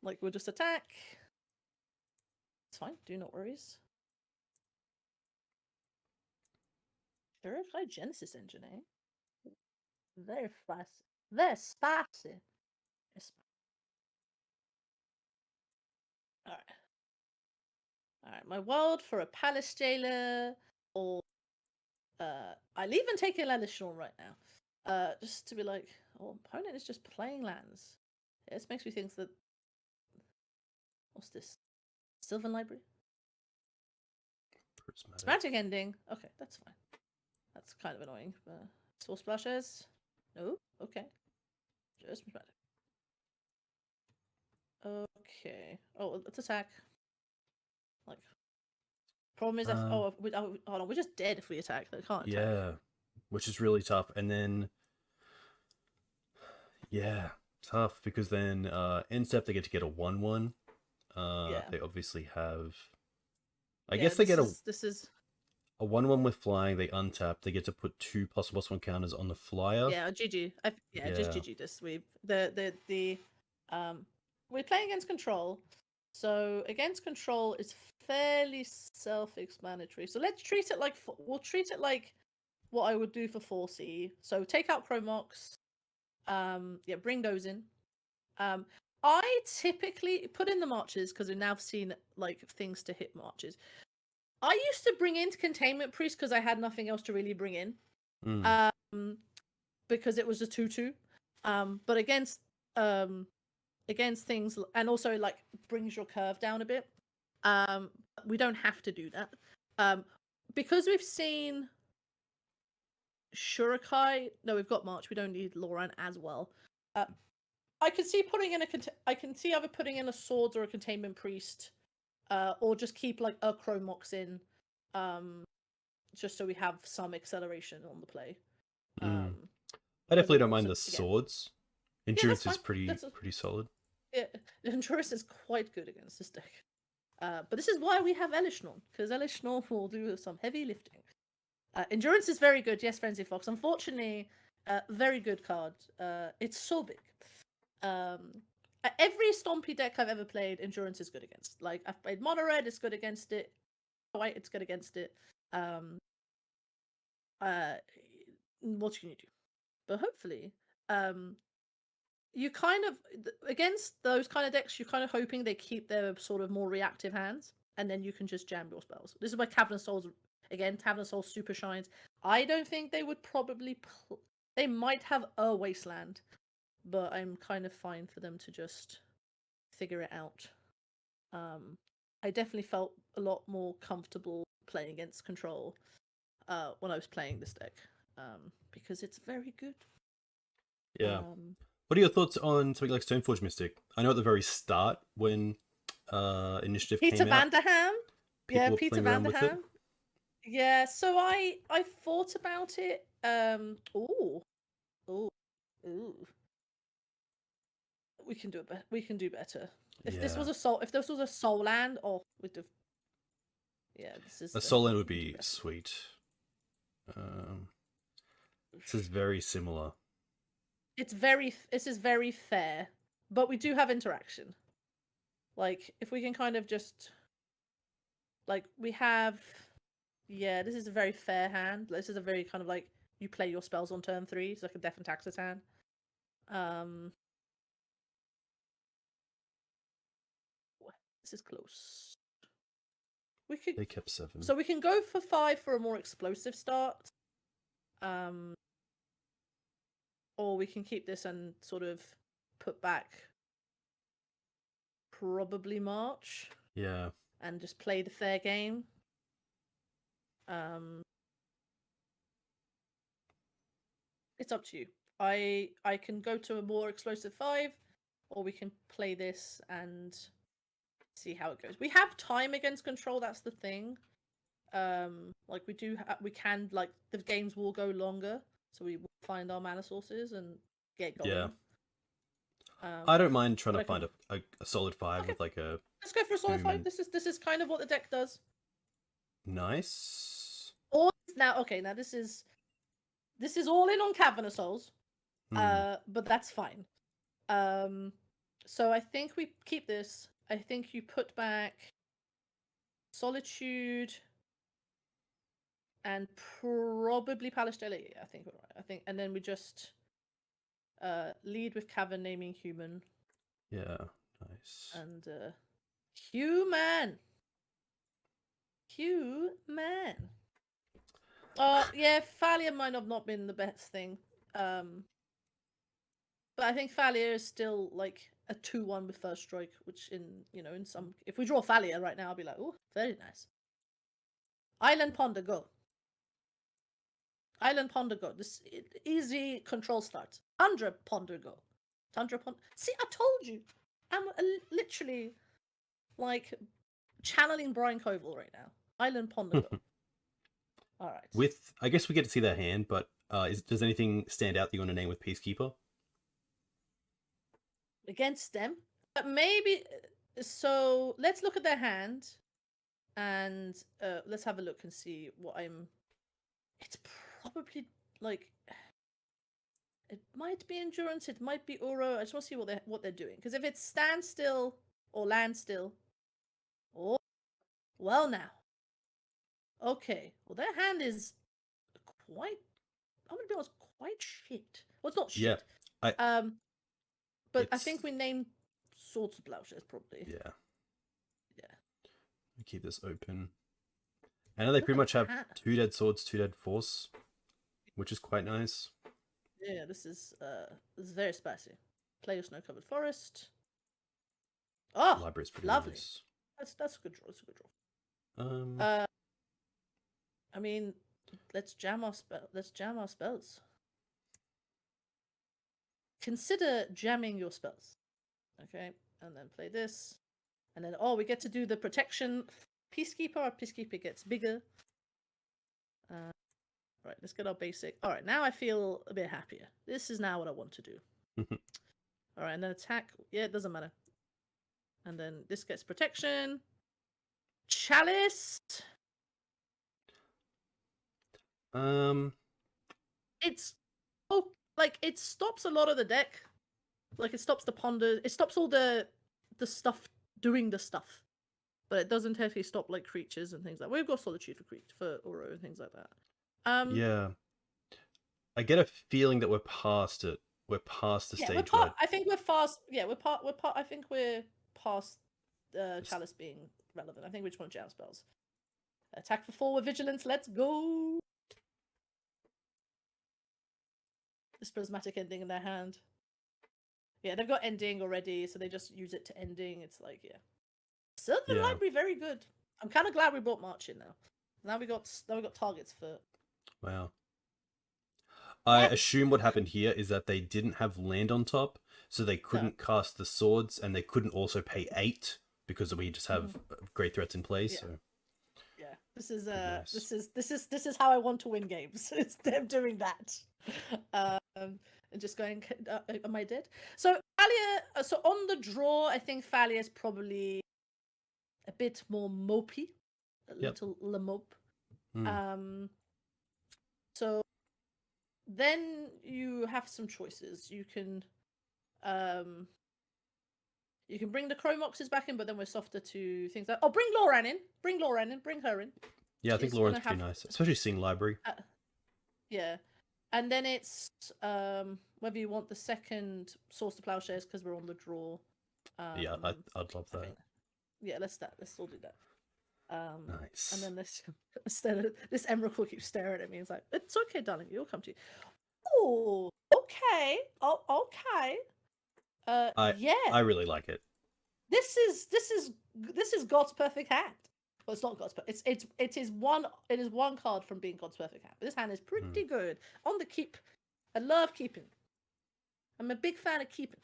Like we'll just attack. It's fine. Do not worries. Shurikai Genesis engine, eh? Very fast. Very spicy. Alright. Alright, my world for a Palace Jailer, or I'll even take a Landishorn right now. Just to be like, oh, opponent is just playing lands. Yeah, this makes me think that. What's this? Sylvan Library? Prismatic ending. Okay, that's fine. That's kind of annoying, but Soul Splashes? No? Okay. Just prismatic. Okay. Oh, let's attack. Like, problem is, hold on, we're just dead if we attack. They can't attack. Yeah, which is really tough. And then, yeah, tough because then end step they get to get a 1/1. They obviously have. I guess they get this is a 1/1 with flying. They untap. They get to put 2 possible +1 counters on the flyer. Yeah, GG. Just GG this week. We're playing against control, so against control is fairly self-explanatory. So let's treat it like we'll treat it like what I would do for 4C. So take out Chromox. Bring those in. I typically put in the marches because we've now seen like things to hit marches. I used to bring in Containment Priest because I had nothing else to really bring in. Because it was a 2/2. But against things, and also like brings your curve down a bit. We don't have to do that. Because we've seen Shurikai. No, we've got March. We don't need Loran as well. I can see putting in I can see either putting in a Swords or a Containment Priest, or just keep like a Chromox in, just so we have some acceleration on the play. I definitely don't mind the Swords. Endurance is pretty solid. Yeah, Endurance is quite good against this deck. But this is why we have Elishnorn, because Elishnorn will do some heavy lifting. Endurance is very good, yes, Frenzy Fox. Unfortunately, very good card. It's so big. Every Stompy deck I've ever played, Endurance is good against. Like, I've played Mono Red, it's good against it. White, it's good against it. What can you do? But hopefully, you kind of, against those kind of decks, you're kind of hoping they keep their sort of more reactive hands, and then you can just jam your spells. This is why Cavern Souls, again, Cavern Souls super shines. I don't think they would probably, they might have a Wasteland, but I'm kind of fine for them to just figure it out. I definitely felt a lot more comfortable playing against Control when I was playing this deck, because it's very good. Yeah. What are your thoughts on something like Stoneforge Mystic? I know at the very start when Initiative Peter came out, Vanderham. people were playing around with it. Yeah, so I thought about it. Ooh. We can do it better. We can do better. If this was a soul land, we'd have. Yeah, this is a soul land would be sweet. This is very similar. This is very fair, but we do have interaction. Like, if we can kind of just, like, we have, yeah, this is a very fair hand. This is a very kind of like, you play your spells on turn 3. It's like a Death and Taxes hand. This is close. We could. They kept 7. So we can go for 5 for a more explosive start. Or we can keep this and sort of put back probably March. Yeah. And just play the fair game. It's up to you. I can go to a more explosive 5, or we can play this and see how it goes. We have time against control. That's the thing. Like we can, like, the games will go longer, so we will find our mana sources and get going. Yeah. I don't mind trying to find a solid 5 Okay. with like a. Let's go for a solid 5. This is kind of what the deck does. Nice. Or now, okay, now this is all in on Cavern of Souls, but that's fine. So I think we keep this. I think you put back Solitude and probably Palace Jelly. I think we're right. I think, and then we just lead with Cavern naming human. Yeah, nice. And human. Yeah, Thalia might have not been the best thing. But I think Thalia is still like a 2-1 with first strike, which in some, if we draw Thalia right now, I'll be like, oh, very nice. Island Ponder, go. Island Ponder, go. This easy control start. Tundra Ponder, go. Tundra Ponder. See, I told you. I'm literally like channeling Brian Koval right now. Island Ponder, go. All right. I guess we get to see their hand, but does anything stand out that you want to name with Peacekeeper? Against them, but maybe. So let's look at their hand, and let's have a look and see what I'm. It's probably like. It might be endurance. It might be Uro. I just want to see what they're doing, because if it's stand still or land still, oh, well now. Okay, well their hand is quite. I'm gonna be honest, quite shit. Well, it's not shit. Yeah, but I think we named Swords of Plowshares probably. Yeah. Yeah. Keep this open. I know they pretty much have 2 dead swords, 2 dead force, which is quite nice. Yeah, this is very spicy. Play your snow-covered forest. Oh, Library's pretty lovely. Nice. That's a good draw. That's a good draw. I mean, let's jam our spells. Consider jamming your spells. Okay, and then play this, and then we get to do the protection Peacekeeper. Our Peacekeeper gets bigger. Right, let's get our basic. All right, now I feel a bit happier. This is now what I want to do. All right, and then attack. Yeah, it doesn't matter. And then this gets protection. Chalice. It's it stops a lot of the deck. Like, it stops the ponder. It stops all the stuff doing the stuff, but it doesn't actually stop like creatures and things like. We've got Solitude for Uro and things like that. Yeah, I get a feeling that we're past it. We're past the stage. I think we're fast. Yeah, we're part. I think we're past Chalice being relevant. I think we just want jam spells. Attack for 4 with vigilance. Let's go. This prismatic ending in their hand. Yeah, they've got ending already, so they just use it to ending. It's like, yeah. Sylvan Library, very good. I'm kind of glad we brought March in now. Now we got targets for. Wow. I assume what happened here is that they didn't have land on top, so they couldn't cast the swords, and they couldn't also pay 8 because we just have great threats in place. Yeah. So. Yeah, this is how I want to win games. It's them doing that, and just going. Am I dead? So Thalia. So on the draw, I think Thalia is probably a bit more mopey, little lamope. So then you have some choices. You can bring the Chromoxes back in, but then we're softer to things like bring Loran in, bring her in. Yeah, I think Lauren's pretty nice, especially seeing library. Yeah, and then it's whether you want the second Source to Plowshares because we're on the draw. Yeah, I'd love that. Yeah, let's all do that. Nice. And then this Emerald keeps staring at me. It's like, it's okay, darling. You'll come to you. Oh, okay. Oh, okay. Yeah. I really like it. This is God's perfect hand. Well, it's not God's perfect. It is one card from being God's perfect hand. But this hand is pretty good on the keep. I love keeping. I'm a big fan of keeping.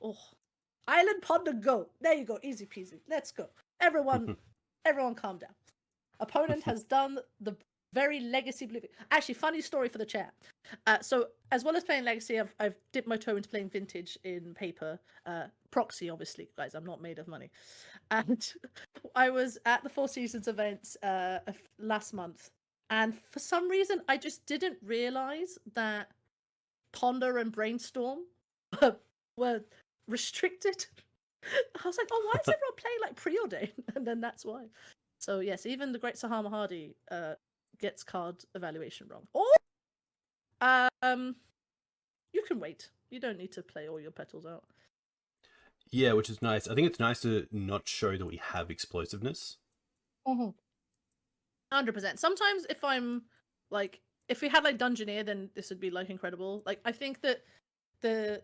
Oh, Island Ponder, go. There you go. Easy peasy. Let's go. Everyone calm down. Opponent has done the very legacy believing. Actually, funny story for the chat. So as well as playing legacy, I've dipped my toe into playing vintage in paper. Proxy, obviously, guys. I'm not made of money. And I was at the Four Seasons event last month, and for some reason, I just didn't realize that Ponder and Brainstorm were restricted. I was like, oh, why is everyone playing like preordain? And then that's why. So yes, even the great Sahar Mirhadi gets card evaluation wrong. Or you can wait. You don't need to play all your petals out. Yeah, which is nice. I think it's nice to not show that we have explosiveness. 100%. Sometimes if I'm like, if we had like Dungeoneer, then this would be like incredible. Like I think that the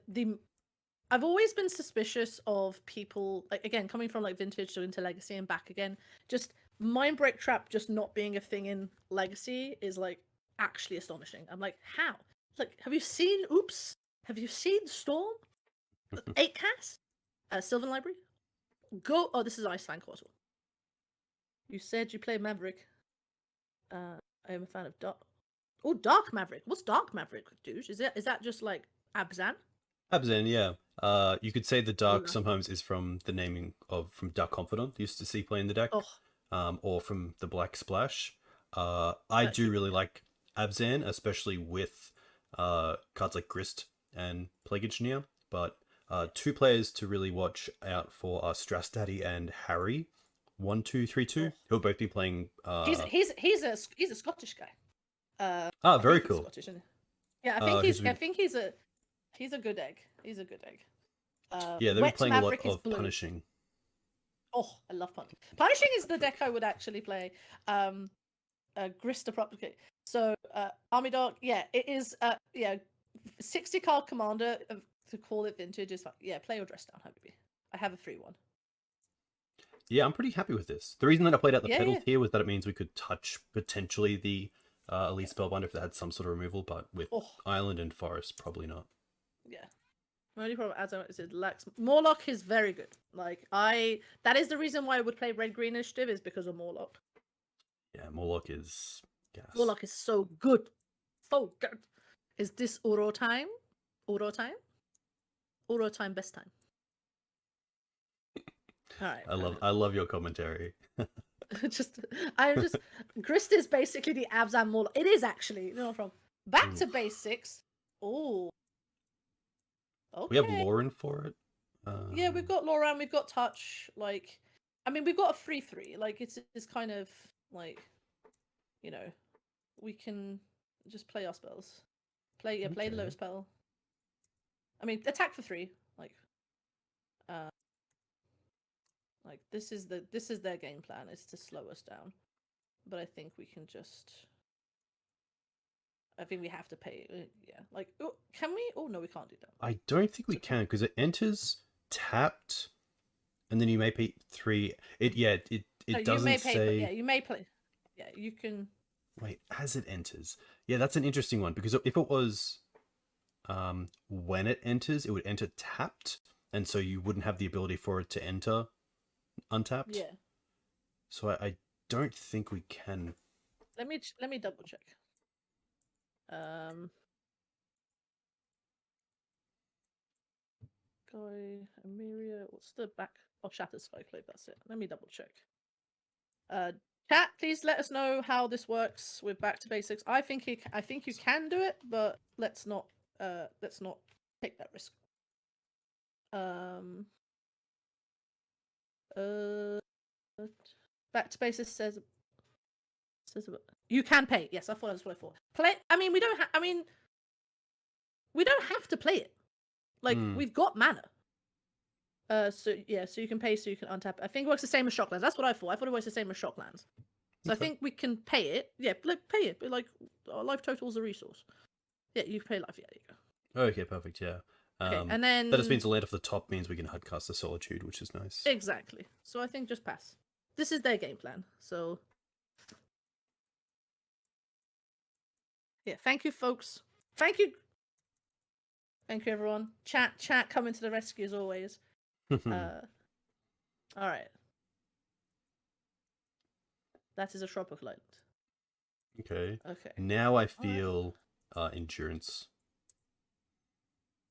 I've always been suspicious of people, like again, coming from like vintage to into legacy and back again. Just Mindbreak Trap just not being a thing in legacy is like actually astonishing. I'm like, how? Like, have you seen Oops? Have you seen Storm? 8 cast? Sylvan Library? Go. Oh, this is Iceland Quartal. You said you play Maverick. I am a fan of Dark. Oh, Dark Maverick. What's Dark Maverick, douche? Is that just like Abzan? Abzan, yeah. You could say the dark sometimes is from the naming from Dark Confidant. Used to see play in the deck, or from the Black Splash. I do really like Abzan, especially with cards like Grist and Plague Engineer. But 2 players to really watch out for are Strass Daddy and Harry. 1-2-3-2. Who'll both be playing. He's a Scottish guy. Very cool. Scottish, isn't he? Yeah, I think he's a good egg. He's a good egg. Yeah, they'll be playing Maverick a lot of punishing. Oh, I love punishing. Punishing is the deck I would actually play. Grista Propagate. So Army Dog, yeah, it is 60 card commander to call it vintage is fine. Yeah, play or dress down, Habibi. I have a 3/1. Yeah, I'm pretty happy with this. The reason that I played out the pedals here was that it means we could touch potentially the Elite Spellbinder if they had some sort of removal, but with Island and Forest, probably not. Yeah. My only problem is it lacks Morlock is very good. Like that is the reason why I would play Red Green Initiative is because of Morlock. Yeah, Morlock is gas. Morlock is so good. So good. Is this Uro time? Uro time? Uro time best time. All right. I love your commentary. Grist is basically the Abzan Morlock. It is actually, from back to basics. Oh. Okay. We have Lauren for it. Yeah, we've got Lauren, we've got Touch. Like, I mean, we've got a 3/3. Like, it's kind of like, we can just play our spells. Play the low spell. I mean, attack for 3. Like this is their game plan is to slow us down, but I think we can just. I think we have to pay. Yeah, like can we? Oh no, we can't do that. I don't think we can because it enters tapped, and then you may pay 3. It doesn't say. Yeah, you may play. Yeah, you can. Wait, as it enters. Yeah, that's an interesting one because if it was, when it enters, it would enter tapped, and so you wouldn't have the ability for it to enter untapped. Yeah. So I don't think we can. Let me double check. Guy Emiria. What's the back? Oh, Shattered Skyclave. That's it. Let me double check. Cat, please let us know how this works with back to basics. I think you can do it, but let's not take that risk. Back to basics says you can pay. Yes, I thought that's what I thought. Play. I mean, we don't. We don't have to play it. Like we've got mana. So you can pay, so you can untap. I think it works the same as Shocklands. That's what I thought. I thought it works the same as Shocklands. So I think we can pay it. Yeah, pay it. But like, life total is a resource. Yeah, you pay life. Yeah, there you go. Okay, perfect. Yeah. Okay, and then that just means the land off the top means we can hardcast the Solitude, which is nice. Exactly. So I think just pass. This is their game plan. So yeah, thank you, folks. Thank you, everyone. Chat, coming to the rescue as always. All right. That is a tropical island. Okay. Okay. Now I feel endurance.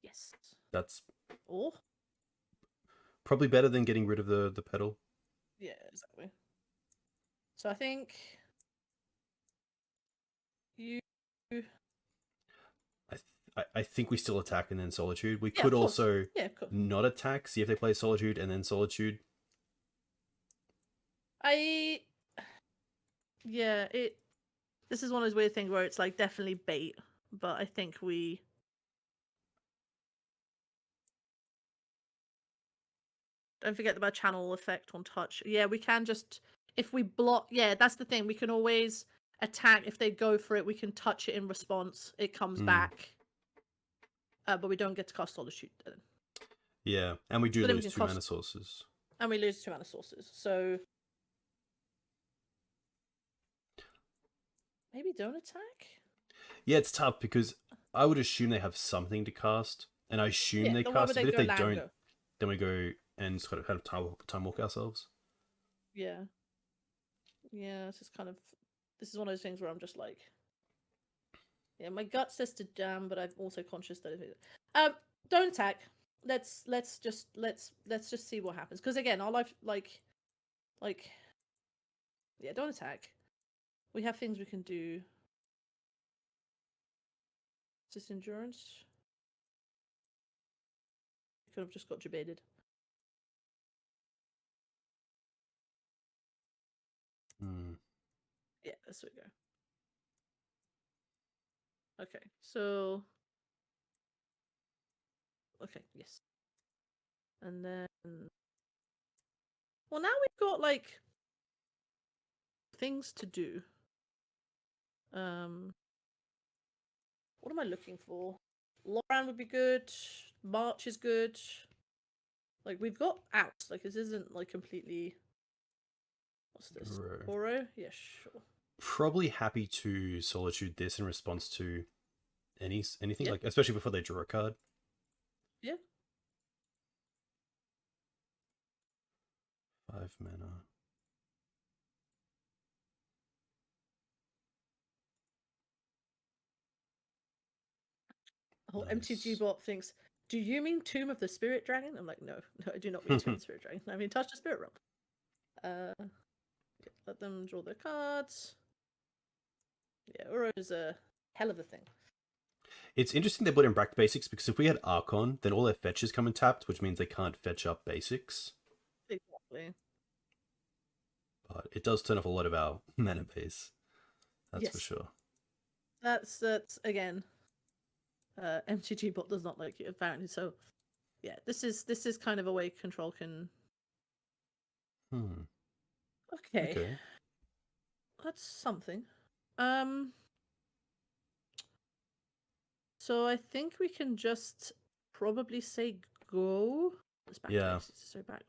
Yes. That's Oh. probably better than getting rid of the pedal. Yeah, exactly. So I think you. I think we still attack and then Solitude. We Yeah, could of course. also Yeah, cool. not attack, see if they play Solitude and then Solitude. Yeah, this is one of those weird things where it's like definitely bait, but I think we. Don't forget about channel effect on touch. Yeah, we can just, if we block, yeah, that's the thing. We can always attack. If they go for it, we can touch it in response. It comes back. But we don't get to cast Solitude then. Yeah, and we do lose 2 mana sources. And we lose 2 mana sources. So maybe don't attack? Yeah, it's tough because I would assume they have something to cast. And I assume they cast it, but if they don't, then we go and sort of time walk ourselves. Yeah. Yeah, this is one of those things where I'm just like, yeah, my gut says to jam, but I'm also conscious that don't attack. Let's just see what happens. Because again, our life yeah, don't attack. We have things we can do. Is this endurance? We could have just got debated. Yeah, that's where we go. Okay, so yes. And then well, now we've got like things to do. What am I looking for? Loran would be good. March is good. Like we've got outs. Like this isn't like completely. What's this? Oro? Yeah, sure. Probably happy to Solitude this in response to anything, like especially before they draw a card. Yeah. 5 mana. The whole MTG bot thinks, do you mean Tomb of the Spirit Dragon? I'm like, no, I do not mean Tomb of the Spirit Dragon. I mean Touch the Spirit Realm. Let them draw their cards. Yeah, Uro is a hell of a thing. It's interesting they put in Bracked Basics because if we had Archon, then all their fetches come in tapped, which means they can't fetch up basics. Exactly. But it does turn off a lot of our mana base. That's for sure. That's again. MTG bot does not like you apparently. So, yeah, this is kind of a way control can. Okay. That's something. So I think we can just probably say go. Let's back to so back.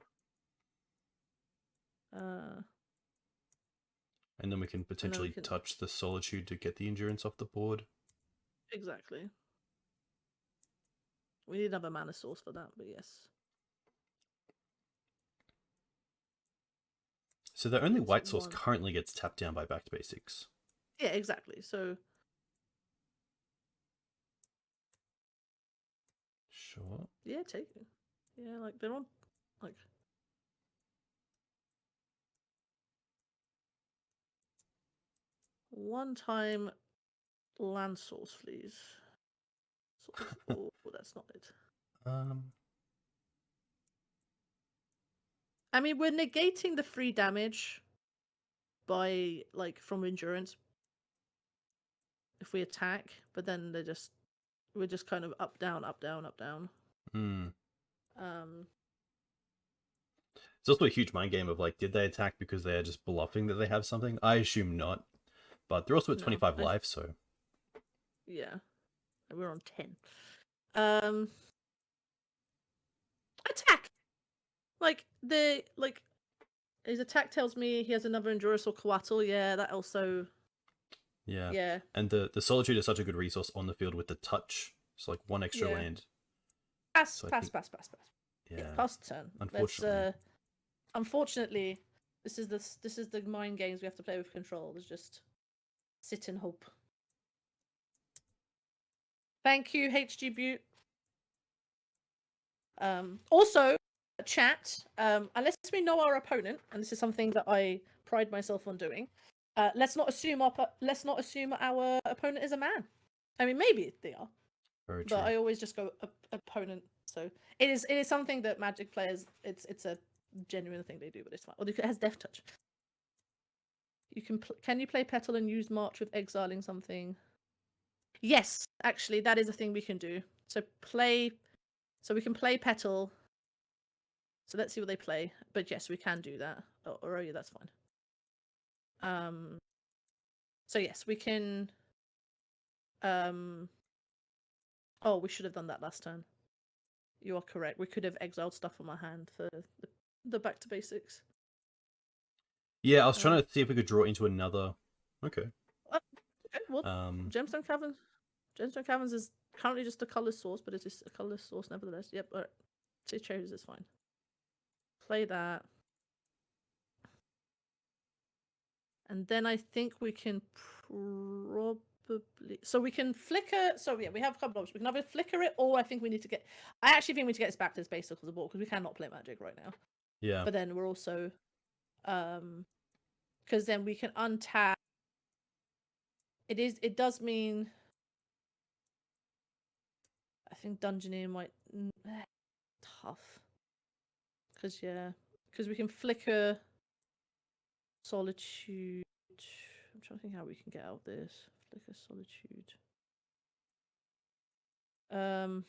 And then we can potentially touch the Solitude to get the endurance off the board. Exactly. We need another mana source for that, but yes. So the only white source currently gets tapped down by Back to Basics. Yeah, exactly. So. Sure. Yeah, take it. Yeah, like they're on, like. one-time land source, please. Oh, that's not it. I mean, we're negating the free damage by like from endurance if we attack, but then we're just kind of up down, up down, up down. It's also a huge mind game of like, did they attack because they're just bluffing that they have something? I assume not, but they're also at 25 life, so yeah, we're on 10. Attack. His attack tells me he has another endurance or coatl. Yeah, that also. Yeah. And the Solitude is such a good resource on the field with the touch. It's like one extra land. Pass. Yeah, pass the turn. Unfortunately, this is the mind games we have to play with control. There's just sit and hope. Thank you, HG Butte. Also, chat. Unless we know our opponent, and this is something that I pride myself on doing. Let's not assume our opponent is a man. I mean, maybe they are, but I always just go opponent. So it is something that Magic players. It's a genuine thing they do, but it's fine. Or it has Death Touch. You can you play Petal and use March with exiling something? Yes, actually, that is a thing we can do. So we can play Petal. So let's see what they play. But yes, we can do that. Oh yeah, that's fine. So yes, we can. Oh, we should have done that last turn. You are correct. We could have exiled stuff from our hand for the back to basics. Yeah, I was trying to see if we could draw into another. Okay. Okay. Well, Gemstone Caverns is currently just a colorless source, but it is a colorless source nevertheless. Yep. All right. Two cherries is fine. Play that. And then I think we can probably... So we can flicker... So yeah, we have a couple options. We can either flicker it, or I think we need to get... I actually think we need to get this back to its basic of the board, because we cannot play Magic right now. Yeah. But then we're also... Because then we can untap... It does mean... I think Dungeoneer might... Tough. Because we can flicker Solitude. I'm trying to think how we can get out of this. Flicker Solitude.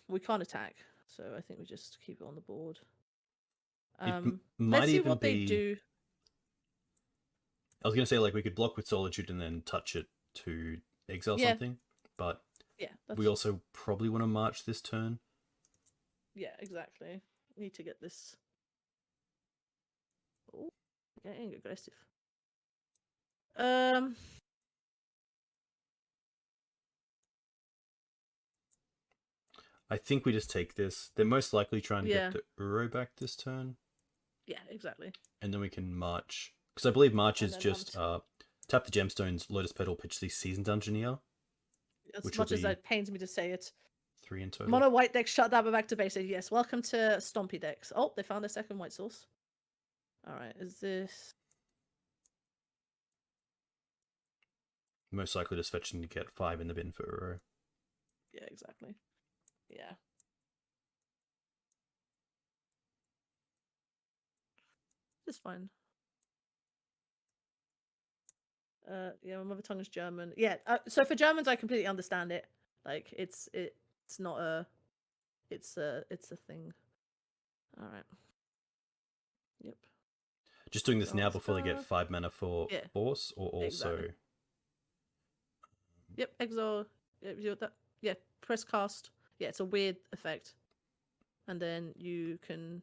We can't attack, so I think we just keep it on the board. Let's see what they do. I was gonna say, like, we could block with Solitude and then touch it to exile something, but we also probably want to march this turn. Yeah, exactly. Need to get this. Oh, getting aggressive. I think we just take this. They're most likely trying to get the Uro back this turn. Yeah, exactly. And then we can march. Because I believe march is just tap the gemstones, Lotus Petal, pitch the Seasoned Dungeoneer. As much as it pains me to say it. 3 in total. Mono white decks shut down back to basic. Yes, welcome to Stompy decks. Oh, they found their second white source. Alright, is this... Most likely just fetching to get 5 in the bin for Uro. Yeah, exactly. Yeah. It's fine. Yeah, my mother tongue is German. Yeah, so for Germans, I completely understand it. Like, it's not a... It's a thing. Alright. Yep. Just doing this now before they get 5 mana for Force, or also... Exactly. Yep, exile. Yeah, press cast. Yeah, it's a weird effect. And then you can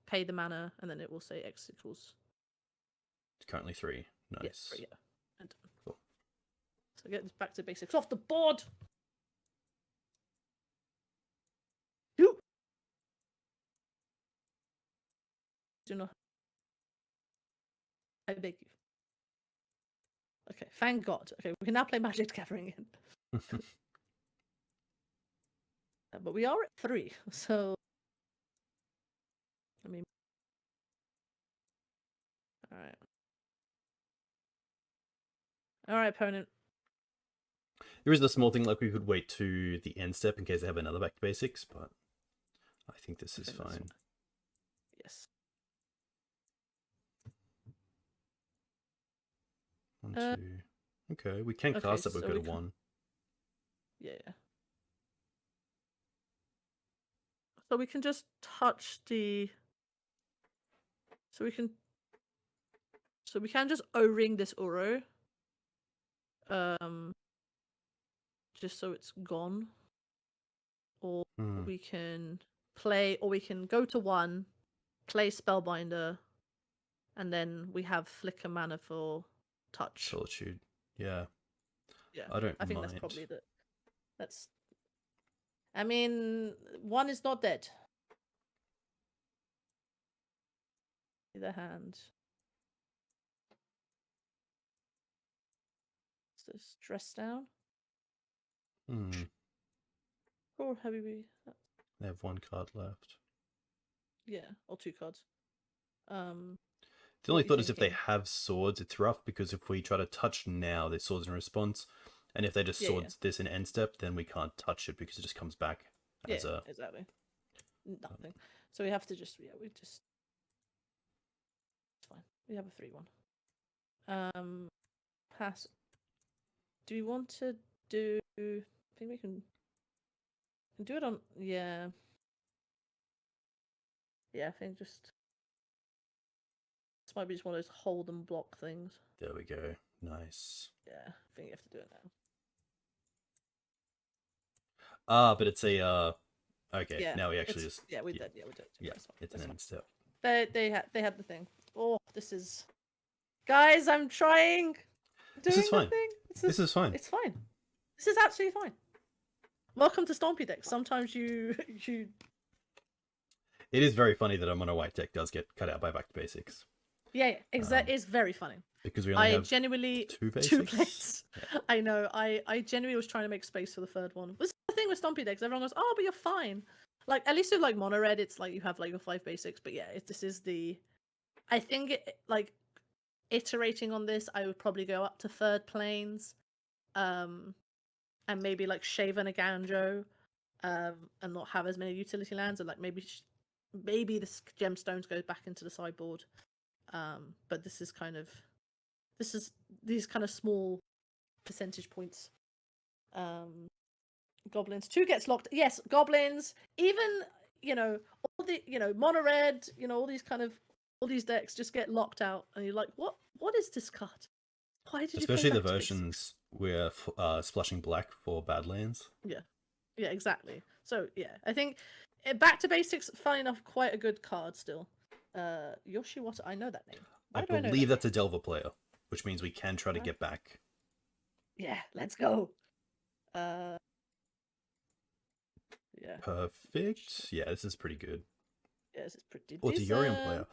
pay the mana, and then it will say X equals. It's currently 3. Nice. Yeah, and cool. So get this back to basics off the board. Do not. I beg you. Okay, thank God. Okay, we can now play Magic the Gathering again. But we are at 3, so... I mean... Alright. All right, opponent. There is the small thing like we could wait to the end step in case they have another back to basics, but I think this is fine. Yes. 1, 2. Okay, we can cast it, but so we've we got a 1. Yeah. So we can just touch the. So we can just O-ring this Uro. Just so it's gone. Or we can play, or we can go to 1, play Spellbinder, and then we have Flicker mana for touch. Solitude. Yeah. Yeah. I don't I think mind. that's probably the. That's. I mean, 1 is not dead. Either hand. Is this stress down? Or have we? They have 1 card left. Yeah, or 2 cards. The only thought is if they have swords, it's rough because if we try to touch now, their swords in response, and if they just swords this in end step, then we can't touch it because it just comes back as a exactly nothing. So we have to just we just it's fine. We have a 3/1. Pass. Do we want to do? I think we can do it on yeah. I think just this might be just one of those hold and block things. There we go. Nice. Yeah, I think you have to do it now. But it's a okay. Yeah, now we actually just we did. Yeah, we did. Yeah, it's an end step. They had the thing. Oh, this is guys. I'm trying. This is fine. This is fine. It's fine. This is absolutely fine. Welcome to Stompy Deck. Sometimes you. It is very funny that a mono white deck does get cut out by back to basics. Yeah, exactly. It's very funny. Because we only have genuinely 2 basics. 2 plates. Yeah. I know. I genuinely was trying to make space for the 3rd one. This is the thing with Stompy decks. Everyone goes, "Oh, but you're fine." Like at least with like mono red, it's like you have like your 5 basics. But yeah, this is the. I think like iterating on this, I would probably go up to 3rd planes, and maybe like shave and a Ganjo, and not have as many utility lands, and like maybe the gemstones go back into the sideboard. But this is these kind of small percentage points. Goblins 2 gets locked. Yes, goblins. Even all the mono red. All these decks just get locked out, and you're like, what is this card? Why did especially you play the versions where splashing black for badlands? Yeah, exactly. So yeah, I think back to basics. Funny enough, quite a good card still. Yoshiwata. I know that name. I believe that's a Delver player, which means we can try to get back. Yeah, let's go. Yeah. Perfect. Yeah, this is pretty good. Yeah, this is pretty Or decent. to Yorion player.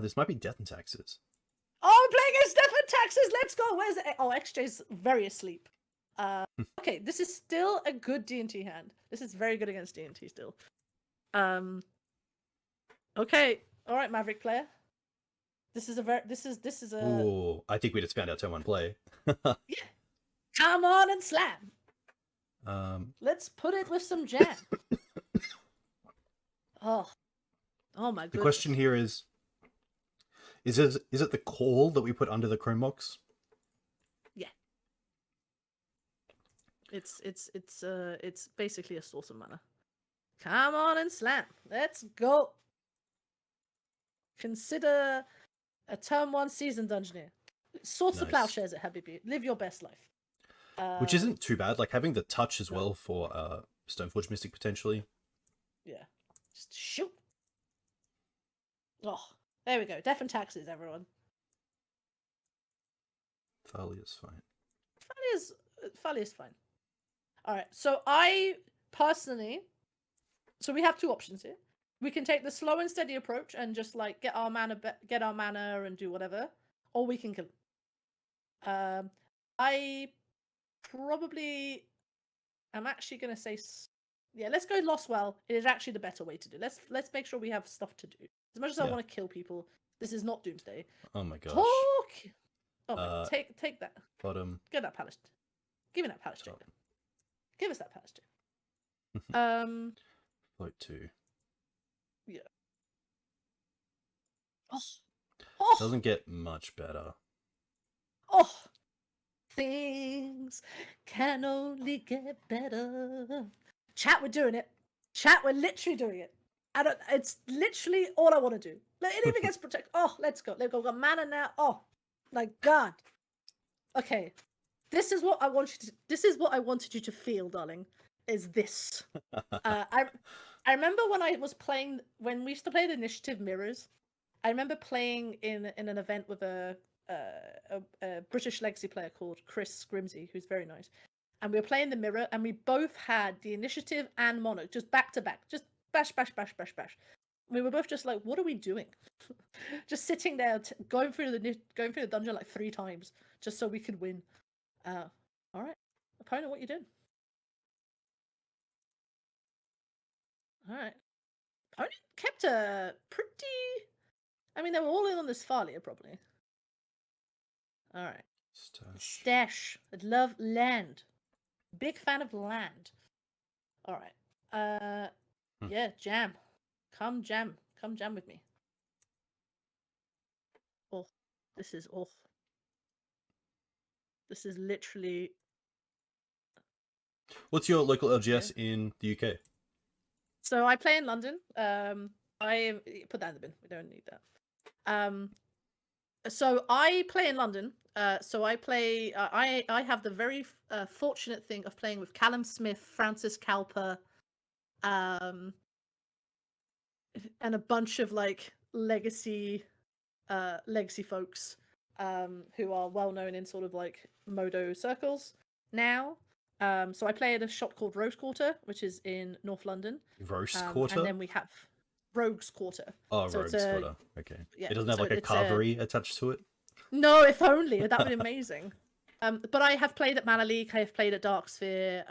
This might be Death and Taxes. Oh, I'm playing against Death and Taxes. Let's go. Where's XJ's very asleep. Okay, this is still a good D&T hand. This is very good against D&T still. Okay, all right, Maverick player. This is a. Ooh, I think we just found out turn 1 play. Yeah. Come on and slam. Let's put it with some jam. Oh my goodness. The question here is it the call that we put under the Chrome box? Yeah. It's basically a source of mana. Come on and slam. Let's go. Consider a turn 1 season dungeoneer. Swords to plowshares at Habibi. Live your best life. Which isn't too bad. Like having the touch as well for Stoneforge Mystic potentially. Yeah. Just shoot. Oh, there we go. Death and Taxes, everyone. Thalia's fine. Thalia's fine. All right. So I personally, we have 2 options here. We can take the slow and steady approach and just like get our mana and do whatever, or we can kill him. I probably am actually gonna say, yeah, let's go Lostwell. It is actually the better way to do. Let's make sure we have stuff to do. As much as I want to kill people, this is not Doomsday. Oh my gosh. Oh, man. Take that. Bottom. Get that palace. Give me that palace Top. Jailer. Give us that palace Jailer. Float 2. Yeah. Oh. Doesn't get much better. Oh. Things can only get better. Chat, we're doing it. Chat, we're literally doing it. It's literally all I want to do. Like, it even gets protect. Oh, let's go. Let's go. We've got mana now. Oh, my God. Okay. This is what I want you to. This is what I wanted you to feel, darling. Is this? I remember when I was playing when we used to play the Initiative Mirrors. I remember playing in an event with a British Legacy player called Chris Grimsey, who's very nice. And we were playing the mirror, and we both had the Initiative and Mono, just back to back, just bash, bash, bash, bash, bash. We were both just like, what are we doing? Just sitting there, going through the dungeon like 3 times, just so we could win. All right, opponent, what you doing? All right, opponent kept a pretty. I mean, they were all in on this Thalia, probably. All right. Stash. I love land. Big fan of land. All right. Yeah, jam. Come jam. Come jam with me. Oh, this is awful. This is literally. What's your local LGS in the UK? So I play in London. I put that in the bin. We don't need that. So I play in London. So I play. I have the very fortunate thing of playing with Callum Smith, Francis Calper, and a bunch of like legacy folks who are well known in sort of like Modo circles now. So I play at a shop called Rose Quarter, which is in North London. Roast Quarter? And then we have Rogues Quarter. Oh, so Rogues Quarter. Okay. Yeah, it doesn't have like a carvery attached to it? No, if only. That would be amazing. But I have played at Mana League. I have played at Dark Sphere,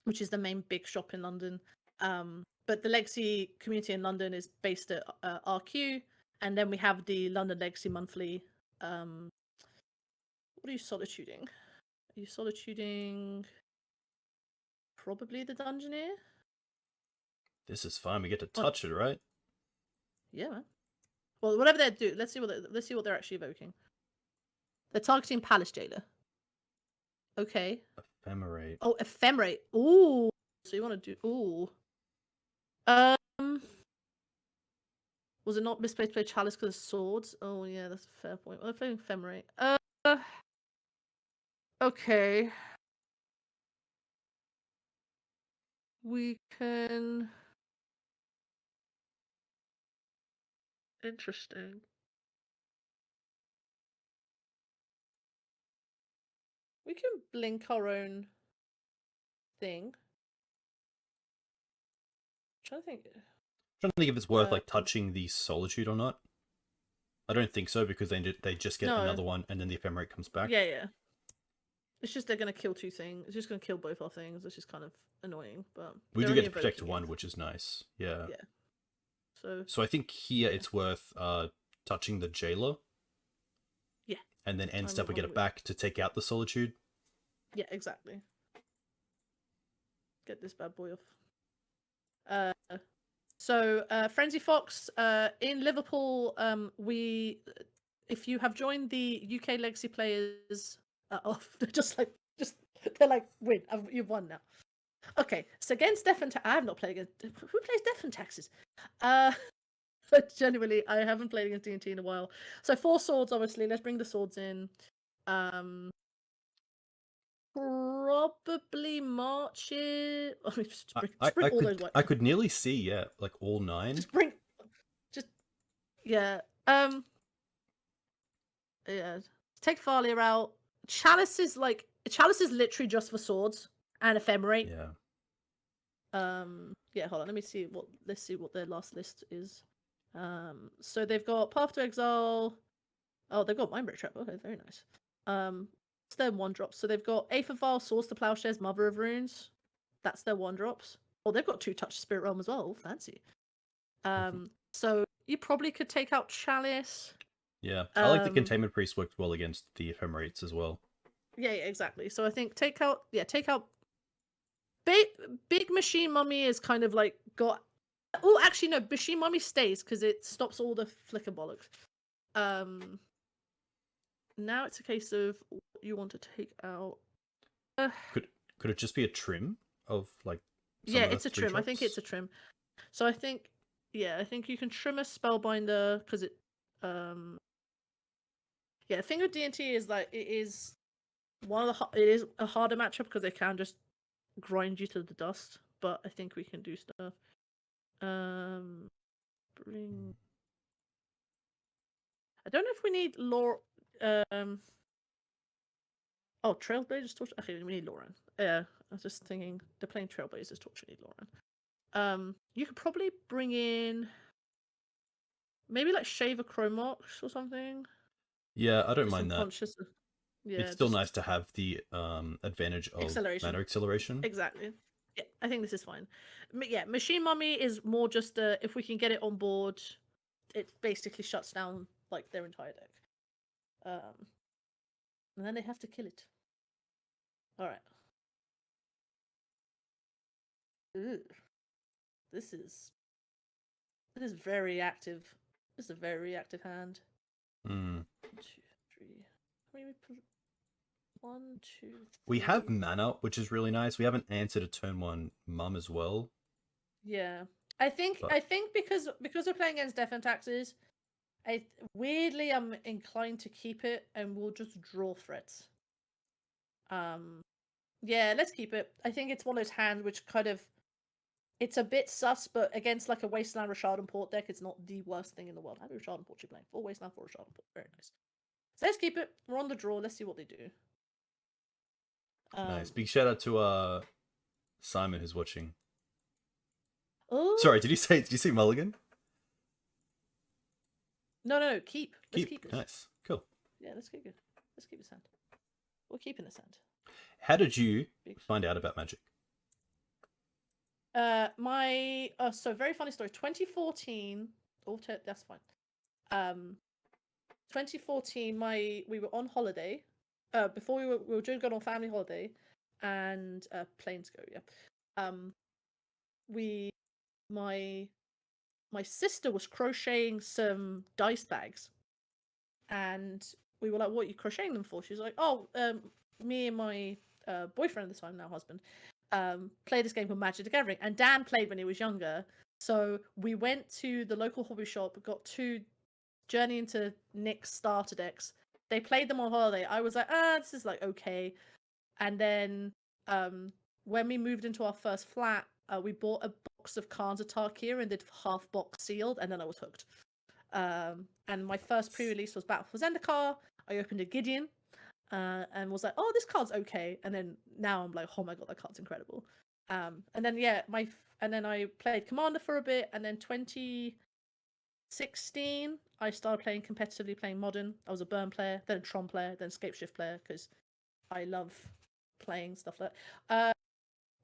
which is the main big shop in London. But the Legacy community in London is based at RQ. And then we have the London Legacy Monthly. What are you solituding? Are you solituding probably the Dungeoneer? This is fine. We get to touch it, right? Yeah, man. Well, whatever they do, let's see what they're actually evoking. They're targeting Palace Jailer. Okay. Ephemerate. Oh, Ephemerate. Ooh. So you want to do? Ooh. Was it not misplaced play Chalice because of swords? Oh yeah, that's a fair point. Well, they're playing Ephemerate. Okay. We can. Interesting. We can blink our own thing. I'm trying to think. I'm trying to think if it's worth like touching the Solitude or not. I don't think so because they just get another one and then the Ephemerate comes back. Yeah. It's just they're gonna kill 2 things. It's just gonna kill both our things, which is kind of annoying. But we do get to protect 1, which is nice. Yeah. Yeah. So I think here it's worth touching the Jailer. Yeah. And then end step we get it back to take out the Solitude. Yeah, exactly. Get this bad boy off. So Frenzy Fox in Liverpool. If you have joined the UK Legacy players, they're like win. You've won now. Okay, so against Death and I have not played against. Who plays Death and Taxes? But genuinely, I haven't played against D&T in a while. So 4 swords, obviously. Let's bring the swords in. Probably marches. I could nearly see, like all 9. Yeah. Take Thalia out. Chalice is literally just for swords and Ephemerate. Yeah. Yeah, hold on. Let's see what their last list is. So they've got Path to Exile. Oh, they've got Mindbreak Trap. Okay, very nice. It's their 1-drops. So they've got Aether Vial, Swords to Plowshares, Mother of Runes. That's their 1-drops. Oh, they've got 2 Touch Spirit Realm as well. Fancy. So you probably could take out Chalice. Yeah, I like the Um, Containment Priest worked well against the Ephemerates as well. yeah, exactly. So I think take out big big machine mummy is kind of like got. Oh, actually no, machine mummy stays because it stops all the flicker bollocks. Um, Now it's a case of what you want to take out. Uh, Could it just be a trim of like some yeah, of the it's a three trim. I think it's drops? a trim. So I think, yeah, I think you can trim a spellbinder because it. Um, yeah, the thing with D&T is like it is it is a harder matchup because they can just grind you to the dust. But I think we can do stuff. Um, bring. I don't know if we need lore. Um. Oh, Trailblazers torch. Okay, we need Lauren. Yeah, I was just thinking they're playing Trailblazers torch. We need Lauren. You could probably bring in maybe like Shaver Chromox or something. Yeah, I don't Just mind that. unconscious. It's Yeah, still just nice to have the advantage of acceleration. mana acceleration. Exactly. Yeah, I think this is fine. Yeah, Machine Mummy is more just if we can get it on board, it basically shuts down like their entire deck. And then they have to kill it. All right. Ooh, this is very active. This is a very active hand. Mm. 1, 2, 3. How many we put? 1, 2, We 3. have mana, which is really nice. We haven't answered a turn one mum as well. Yeah, I think But because we're playing against Death and Taxes, weirdly I'm inclined to keep it, and we'll just draw threats. Yeah, let's keep it. I think it's one of those hands which kind of it's a bit sus, but against like a Wasteland Rashad and Port deck, it's not the worst thing in the world. How many Rashad and Port you playing? 4 Wasteland, 4 Rashad and Port. Very nice. So let's keep it. We're on the draw. Let's see what they do. nice. Big shout out to Simon who's watching. Oh Sorry, did you say Mulligan? no, keep. Let's keep this. Nice. Cool. Yeah, let's keep it. Let's keep this hand. We're keeping this hand. How did you find out about Magic? So very funny story. 2014. Oh, that's fine. 2014. We were on holiday. Before we were just going on family holiday, and planes go. Yeah. We my sister was crocheting some dice bags, and we were like, "What are you crocheting them for?" She's like, "Oh, me and my boyfriend at the time, now husband, play this game called Magic the Gathering, and Dan played when he was younger. So we went to the local hobby shop, got 2 Journey into Nick's starter decks. They played them on holiday. I was like, this is like okay. And then when we moved into our first flat, we bought a box of Khans of Tarkir and did half box sealed, and then I was hooked. And my first pre-release was Battle for Zendikar. I opened a Gideon, and was like, "Oh, this card's okay." And then now I'm like, "Oh my god, that card's incredible." And then yeah, and then I played Commander for a bit, and then 2016 I started playing competitively, playing Modern. I was a Burn player, then a Tron player, then Scapeshift player because I love playing stuff like that.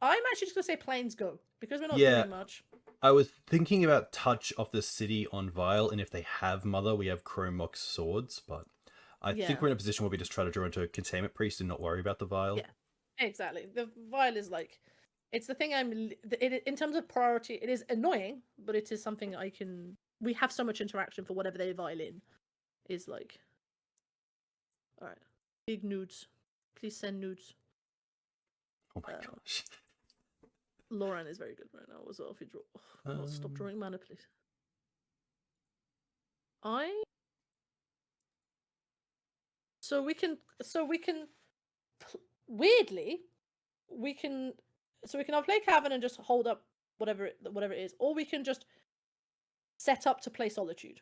I'm actually just gonna say Planes Go because we're not doing much. I was thinking about Touch of the City on Vile, and if they have Mother, we have Chrome Mox Swords, but I think we're in a position where we just try to draw into a Containment Priest and not worry about the Vile. Yeah, exactly. The Vile is like, it's the thing in terms of priority, it is annoying, but it is something we have so much interaction for whatever they Vile in is like. All right, big nudes. Please send nudes. Oh my gosh. Lauren is very good right now as well. If you draw, stop drawing mana, please. So we can weirdly we can either play Cavern and just hold up whatever it is, or we can just set up to play Solitude,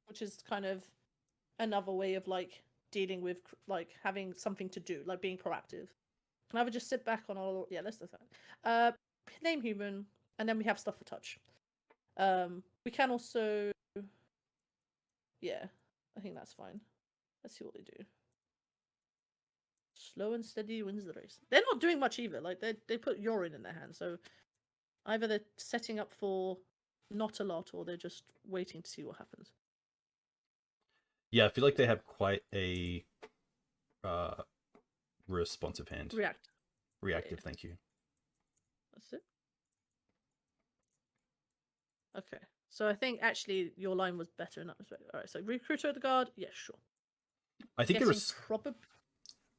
which is kind of another way of like dealing with like having something to do, like being proactive. Can I ever just sit back on all? Yeah, let's do that. Name human, and then we have stuff for touch. We can also, yeah, I think that's fine. Let's see what they do. Slow and steady wins the race. They're not doing much either. Like they put urine in their hand, so either they're setting up for not a lot, or they're just waiting to see what happens. Yeah, I feel like they have quite a uh, responsive hand. React. Reactive, Yeah. thank you. That's it. Okay. So I think actually your line was better in that respect. All right. So recruiter of the guard. Yeah, sure. I think the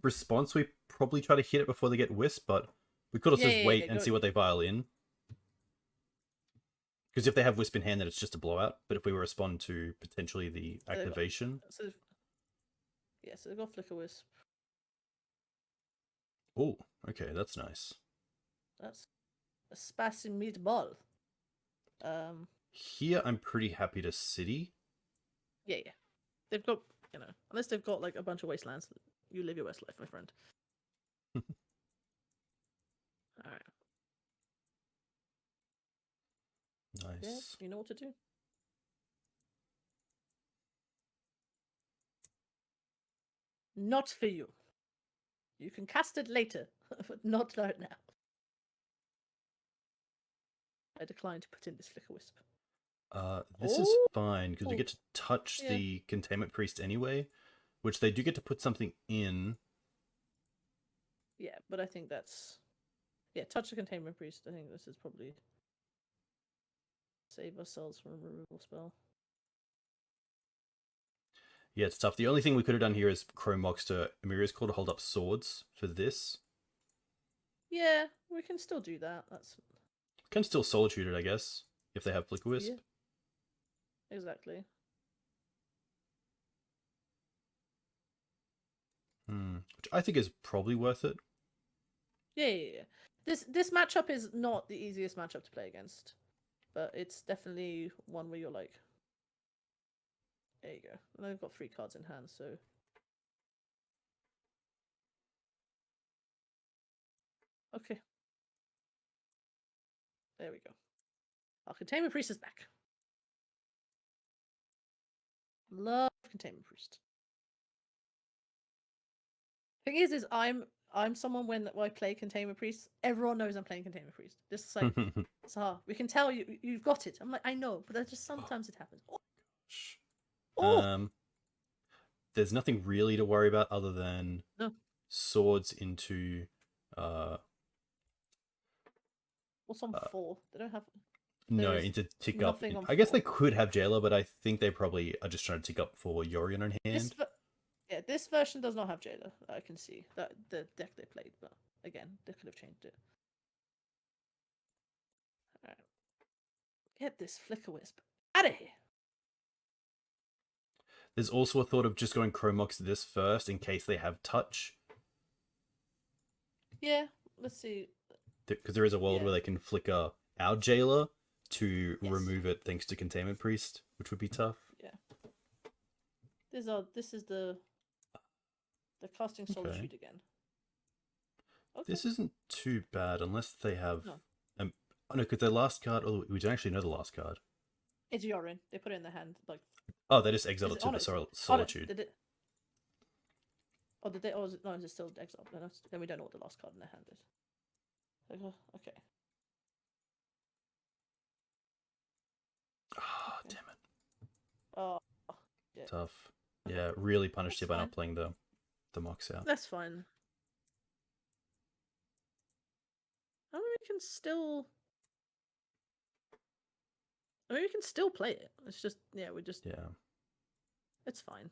response, we probably try to hit it before they get wisp, but we could also just wait and see what they file in. Because if they have wisp in hand, then it's just a blowout. But if we respond to potentially the activation... So they've got Flicker Wisp. Oh, okay, that's nice. That's a spicy meatball. Here, I'm pretty happy to city. Yeah. They've got, unless they've got like a bunch of wastelands, you live your best life, my friend. All right. Nice. Yeah, you know what to do. Not for you. You can cast it later, but not right now. I decline to put in this Flicker Wisp. This is fine, because we get to touch the Containment Priest anyway, which they do get to put something in. Yeah, but I think that's... Yeah, touch the Containment Priest. I think this is probably... Save ourselves from a removal spell. Yeah, it's tough. The only thing we could have done here is Chrome Mox to Emeria's Call to hold up swords for this. Yeah, we can still do that. That's... Can still Solitude it, I guess, if they have Flicker Wisp. Yeah. Exactly. Which I think is probably worth it. Yeah. This matchup is not the easiest matchup to play against, but it's definitely one where you're like, there you go. And I've got 3 cards in hand, so... Okay. There we go. Our Containment Priest is back. Love Containment Priest. Thing is I'm someone when I play Containment Priest, everyone knows I'm playing Containment Priest. Just like, Sahar, we can tell you've got it. I'm like, I know, but that's just sometimes it happens. There's nothing really to worry about other than swords into... What's on 4? They don't have... No, into tick up. I guess they could have Jailer, but I think they probably are just trying to tick up for Yorion on hand. This version does not have Jailer. I can see that the deck they played, but again, they could have changed it. All right. Get this Flicker Wisp out of here. There's also a thought of just going Chrome Mox this first in case they have touch. Yeah, let's see. Because there is a world where they can flicker our Jailer to remove it thanks to Containment Priest, which would be tough. Yeah. This is the casting Solitude again. Okay. This isn't too bad unless they have... No, because their last card... Oh, we don't actually know the last card. It's Yorin. They put it in their hand. Like... Oh, they just exiled it to the Solitude. Did they... Oh, is it still exiled? Then we don't know what the last card in their hand is. Okay. Oh, damn it. Oh, yeah. Tough. Yeah, really punished you by not playing the Mox out. That's fine. I mean, we can still play it. It's just, it's fine.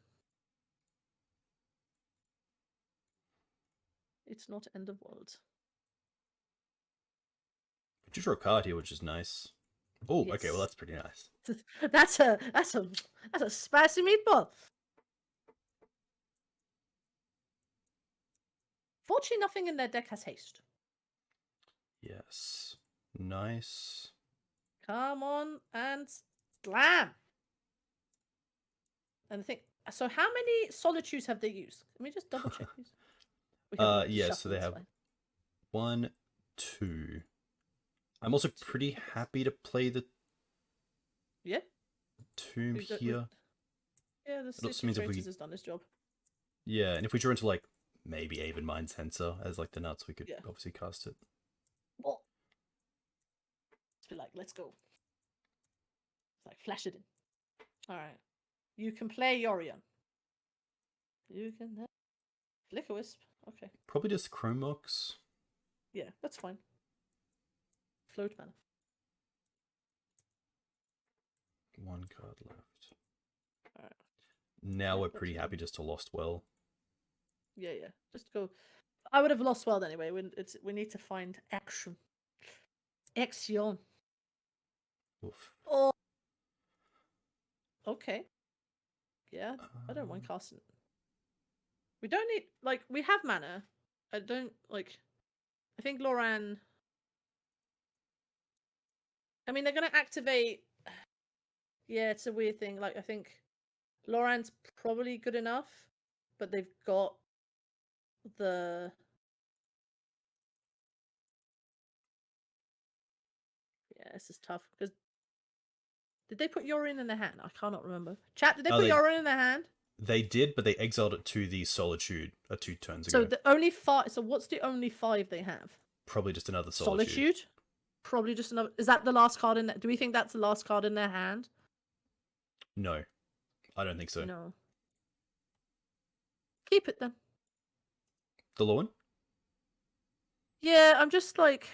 It's not end of world. Just draw a card here, which is nice. Oh, okay, well that's pretty nice. That's a spicy meatball. Fortunately, nothing in their deck has haste. Yes. Nice. Come on and slam. And I think, so how many Solitudes have they used? Let me just double check these. So they have 1, 2. I'm also pretty happy to play the Tomb here. Yeah, the City Traitors has done his job. Yeah, and if we drew into like maybe Aven Mind Sensor as like the nuts, we could obviously cast it. Well, let's be like, let's go. It's like flash it in. All right, you can play Yorion. You can have Flicker Wisp. Okay. Probably just Chrome Mox. Yeah, that's fine. Float mana. 1 card left. Alright. Now Yeah, we're that's pretty fine. happy just to Lost Well. Yeah. Just go. I would have lost well anyway. We need to find action. Action. Oof. Oh. Okay. Yeah, I don't mind casting. We don't need we have mana. I don't I think Loran. I mean, they're gonna activate. Yeah, it's a weird thing. I think Loran's probably good enough, but they've got the. Yeah, this is tough because did they put Yorin in their hand? I cannot remember. Chat, did they put Yorin in their hand? They did, but they exiled it to the Solitude 2 turns ago. So the only 5. So what's the only 5 they have? Probably just another Solitude. Solitude. Probably just another. Is that the last card in? Do we think that's the last card in their hand? No, I don't think so. No. Keep it then. The Lawn? Yeah, I'm just like.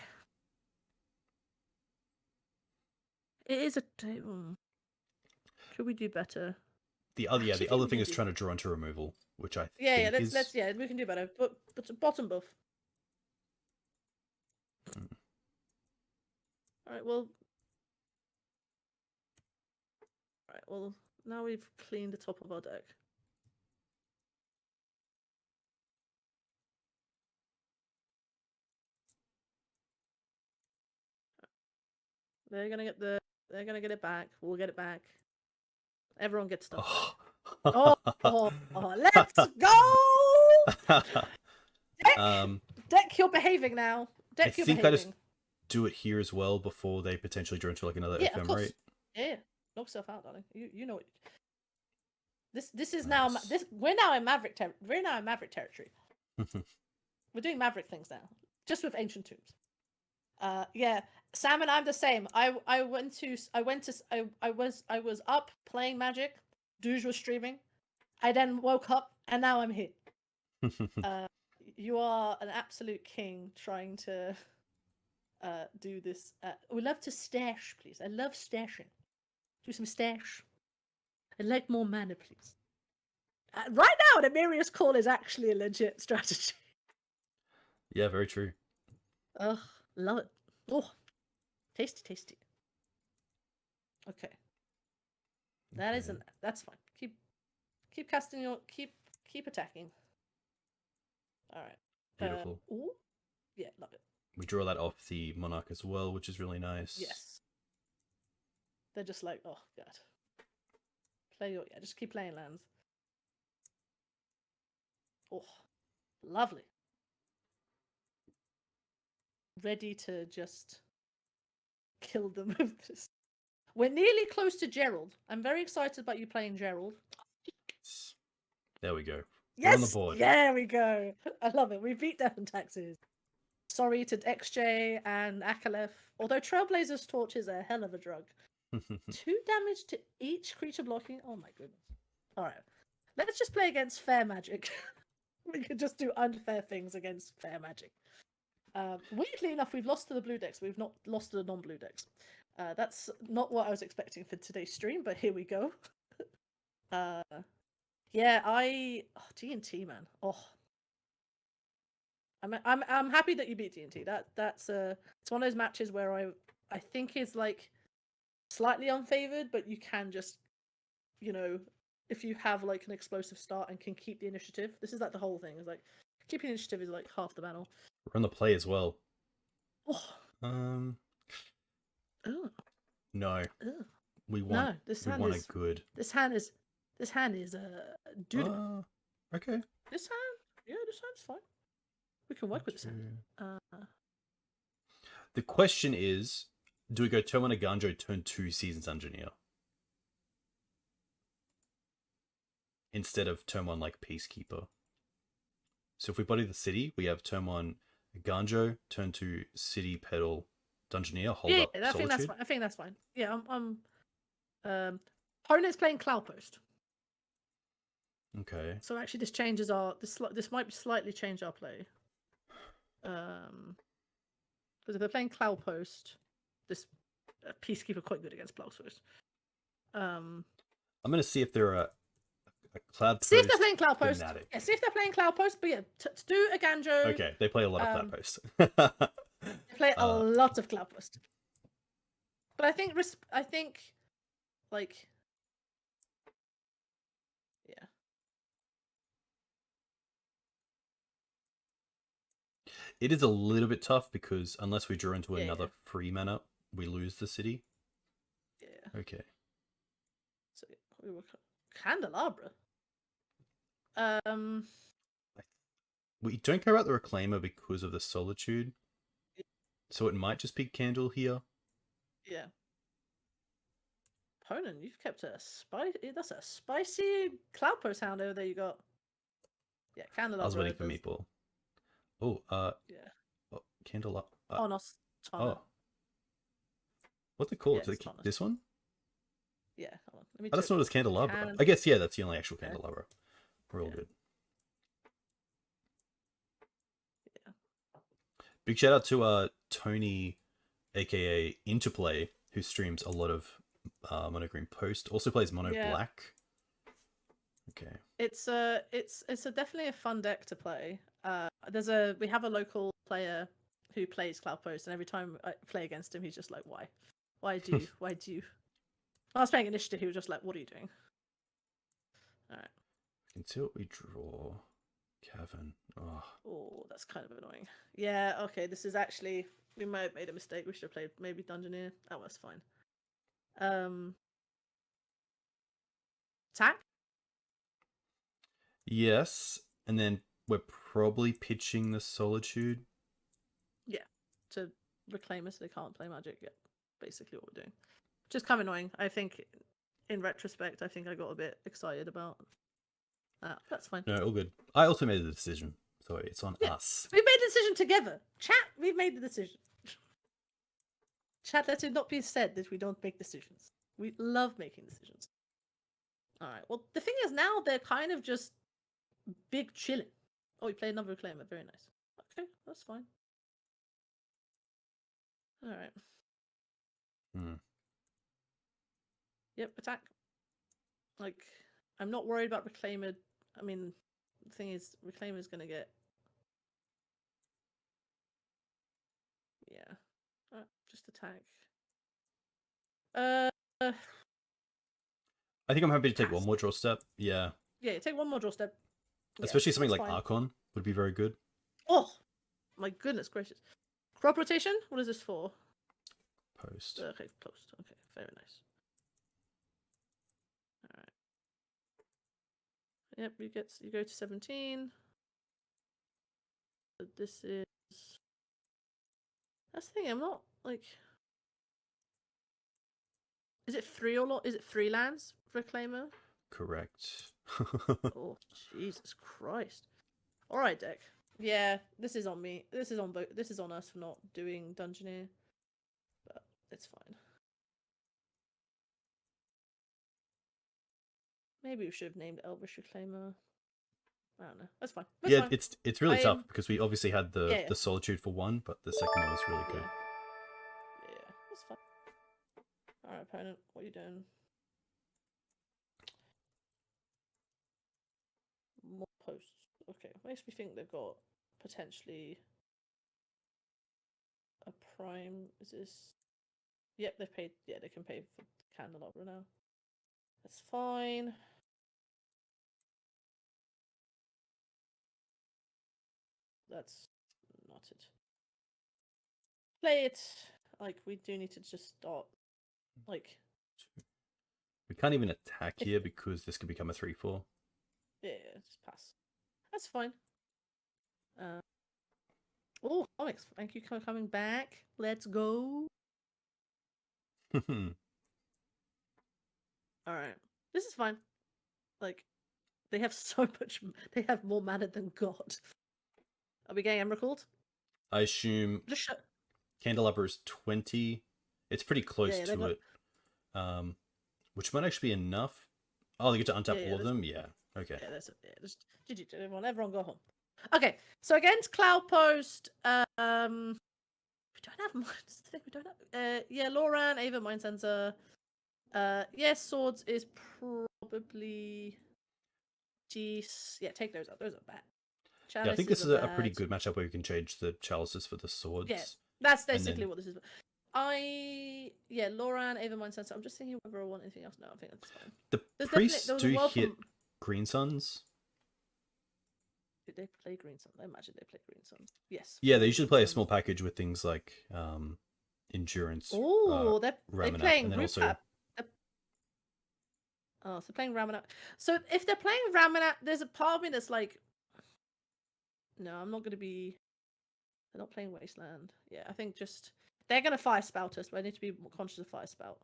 It is a. Could we do better? The other thing is trying to draw into removal, which I think is... let's we can do better. But bottom buff. Alright, well, now we've cleaned the top of our deck. They're gonna get it back. We'll get it back. Everyone gets stuff. Oh, let's go! Deck, you're behaving now. Deck, you're behaving. I just do it here as well before they potentially draw into another FM, right? Yeah, knock yourself out, darling. You know it. This is nice. We're now in Maverick territory. We're doing Maverick things now, just with Ancient Tombs. Yeah, Sam and I'm the same. I was up playing Magic. Douche was streaming. I then woke up and now I'm here. You are an absolute king trying to do this. We love to stash, please. I love stashing. Do some stash. I'd like more mana, please. Right now, an Amirius Call is actually a legit strategy. Yeah, very true. Ugh, love it. Oh, tasty. Okay. That's fine. Keep casting your keep attacking. All right. Beautiful. Ooh. Yeah, love it. We draw that off the Monarch as well, which is really nice. Yes. They're just like, oh god. Just keep playing lands. Oh, lovely. Ready to just kill them with this. We're nearly close to Gerald. I'm very excited about you playing Gerald. There we go. Yes! We're on the board. There we go. I love it. We beat Death and Taxes. Sorry to XJ and Akalef. Although Trailblazer's Torch is a hell of a drug. 2 damage to each creature blocking. Oh my goodness. Alright. Let's just play against fair magic. We could just do unfair things against fair magic. Weirdly enough, we've lost to the blue decks. We've not lost to the non-blue decks. That's not what I was expecting for today's stream, but here we go. Yeah, D&T, man. Oh, I'm happy that you beat D&T. It's one of those matches where I think is like slightly unfavored, but you can just, if you have like an explosive start and can keep the initiative. This is like the whole thing. Is like keeping initiative is like half the battle. We're on the play as well. Oh. No. Ugh. We want. This we hand want is a good. This hand is dude. Okay. This hand's fine. We can work with this hand. The question is, do we go turn 1 Ganjo, turn 2 Seasons Engineer? Instead of turn 1 like Peacekeeper. So if we body the city, we have turn 1 Ganjo, turn 2 City Pedal Dungeoneer, hold up I think that's Solitude. fine. I think that's fine. Yeah, opponent's playing Cloudpost. Okay. So actually, this changes our this might slightly change our play. Because if they're playing Cloudpost, this Peacekeeper quite good against Cloudpost. I'm gonna see if they're a Cloudpost. See if they're playing Cloudpost. fanatic. Yeah, see if they're playing Cloudpost. But yeah, to do a Ganjo. Okay, they play a lot of Cloudpost. They play a lot of Cloudpost. But I think like, yeah. It is a little bit tough because unless we draw into Yeah, another yeah. free mana, we lose the city. Yeah. Okay. So we were Candelabra. We don't care about the Reclaimer because of the Solitude. So it might just be Candle here. Yeah. Ponan, you've kept that's a spicy Cloudpost hound over there you got. Yeah, Candelabra. I was waiting for Meatball. Oh, yeah. Oh, Candelabra. Tonos. Oh. What's it called? Yeah, Is it this one? Yeah, hold on. Let me that's not as Candelabra. I guess, yeah, that's the only actual Candelabra. We're all good. Yeah. Big shout out to Tony, aka Interplay, who streams a lot of Mono Green Post. Also plays Mono Black. Okay. It's definitely a fun deck to play. We have a local player who plays Cloudpost, and every time I play against him, he's just like, why do you? When I was playing Initiative, he was just like, what are you doing? All right. Until we draw Cavern. Oh, that's kind of annoying. Yeah, okay, this is actually, we might have made a mistake. We should have played maybe Dungeoneer. Oh, that's fine. Attack? Yes, and then we're probably pitching the Solitude. Yeah, to reclaim us. They can't play Magic yet. Basically what we're doing. Just kind of annoying. I think, in retrospect, I think I got a bit excited about that. That's fine. No, all good. I also made the decision, so it's on us. We made the decision together. Chat, we've made the decision. Chat, let it not be said that we don't make decisions. We love making decisions. Alright, well, the thing is now they're kind of just big chilling. Oh, we played another Reclaimer. Very nice. Okay, that's fine. Alright. Yep, attack. Like, I'm not worried about Reclaimer. I mean, the thing is, Reclaimer's gonna get... Yeah. Just attack. I think I'm happy to take one more draw step. Yeah. Yeah, take one more draw step. Especially something like Archon would be very good. Oh, my goodness gracious. Crop rotation? What is this for? Post. Okay, post. Okay, very nice. Alright. Yep, you go to 17. But this is... That's the thing, I'm not, like... Is it 3 or lot? Is it 3 lands, Reclaimer? Correct. Oh, Jesus Christ. Alright, deck. Yeah, this is on me. This is on us for not doing Dungeoneer. But it's fine. Maybe we should have named Elvish Reclaimer. I don't know. That's fine. That's fine. It's really tough because we obviously had the Solitude for one, but the second one was really good. Yeah, that's fine. Alright, opponent, what are you doing? More posts. Okay, makes me think they've got potentially a prime. Is this? Yep, they've paid. Yeah, they can pay for Candelabra now. That's fine. That's not it. Play it. Like, we do need to just start. Like, we can't even attack here because this could become a 3/4. Yeah, just pass. That's fine. Oh, comics! Thank you for coming back. Let's go. All right, this is fine. Like, they have so much. They have more mana than God. Are we getting Emerald? I assume Candelabra is 20. It's pretty close to it. Which might actually be enough. Oh, they get to untap all of them? Yeah. Okay. Yeah, just GG. Everyone go home. Okay, so against Cloudpost, we don't have minds. We don't have. Yeah, Loran, Ava, Mind Sensor. Yes, swords is probably. Jeez, yeah, take those out. Those are bad. Yeah, I think Chalices this are is a pretty bad. good matchup where you can change the chalices for the Yeah, swords. that's And basically then what this is. Loran, Ava, Mind Sensor. I'm just thinking whether I want anything else. No, I think that's fine. the There's priests there was a do world hit Green Suns. Did they play Green Sun? I imagine they play Green Sun. Yes. Yeah, they probably usually Green play a Suns. small package with things like endurance, Oh, they're Ramanap, playing and then also Rupap. Oh, so playing Ramanap. So if they're playing Ramanap, there's a part of me that's like, no, I'm not going to be. They're not playing Wasteland. Yeah, I think just they're going to fire spout us, but I need to be more conscious of fire spout.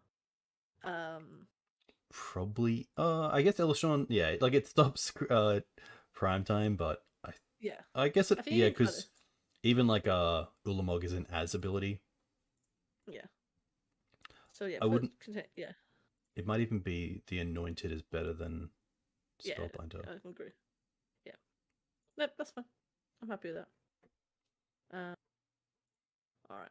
probably I guess Elishon, yeah, like it stops prime time, but Yeah, I guess it, I think yeah, you can because even like Ulamog isn't as ability. yeah. So yeah, I wouldn't. yeah, It might even be the Anointed is better than yeah. Spellbinder. I can agree. Yeah, no, that's fine. I'm happy with that. All right.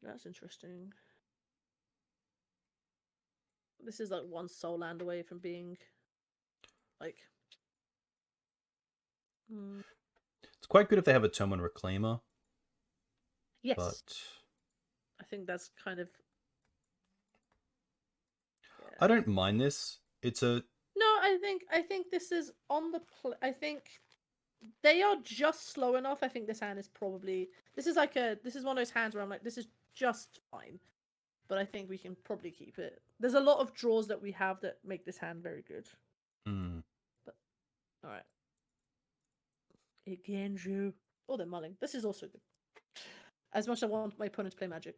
That's interesting. This is like one soul land away from being like. It's quite good if they have a Toman Reclaimer. Yes. But I think that's kind of. Yeah. I don't mind this. It's a. No, I think this is on the. I think they are just slow enough. I think this hand is probably. This is one of those hands where I'm like, this is just fine. But I think we can probably keep it. There's a lot of draws that we have that make this hand very good. But all right. Again, Drew. Oh, they're mulling. This is also good. As much as I want my opponent to play Magic.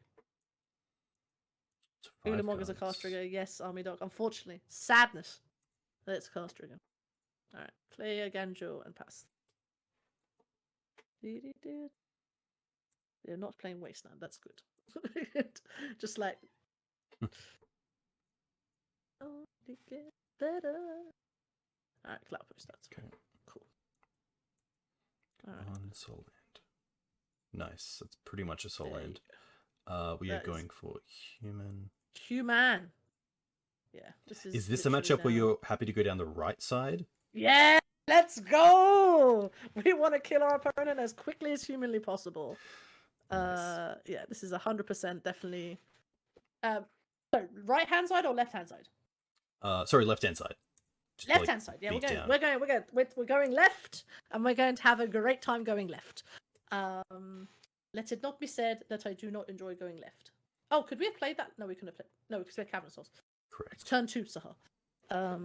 Ulamog is a cast trigger. Yes, Army Dog. Unfortunately, sadness. Let's cast trigger. All right. Play a Ganjo and pass. They're not playing Wasteland. That's good. Just like. Only get better. All right, Cloudpost. That's okay. Cool. All right. On soul land. Nice. That's pretty much a soul land. We are going for human. Human. Yeah. Is this a matchup where you're happy to go down the right side? Yeah. Let's go. We want to kill our opponent as quickly as humanly possible. Nice. Yeah. This is 100% definitely. So right hand side or left hand side? Sorry, left hand side. Left hand side. Yeah, we're going left, and we're going to have a great time going left. Let it not be said that I do not enjoy going left. Oh, could we have played that? No, we couldn't have played. No, because we're Cabinet Souls. Correct. It's turn 2, Sahar. All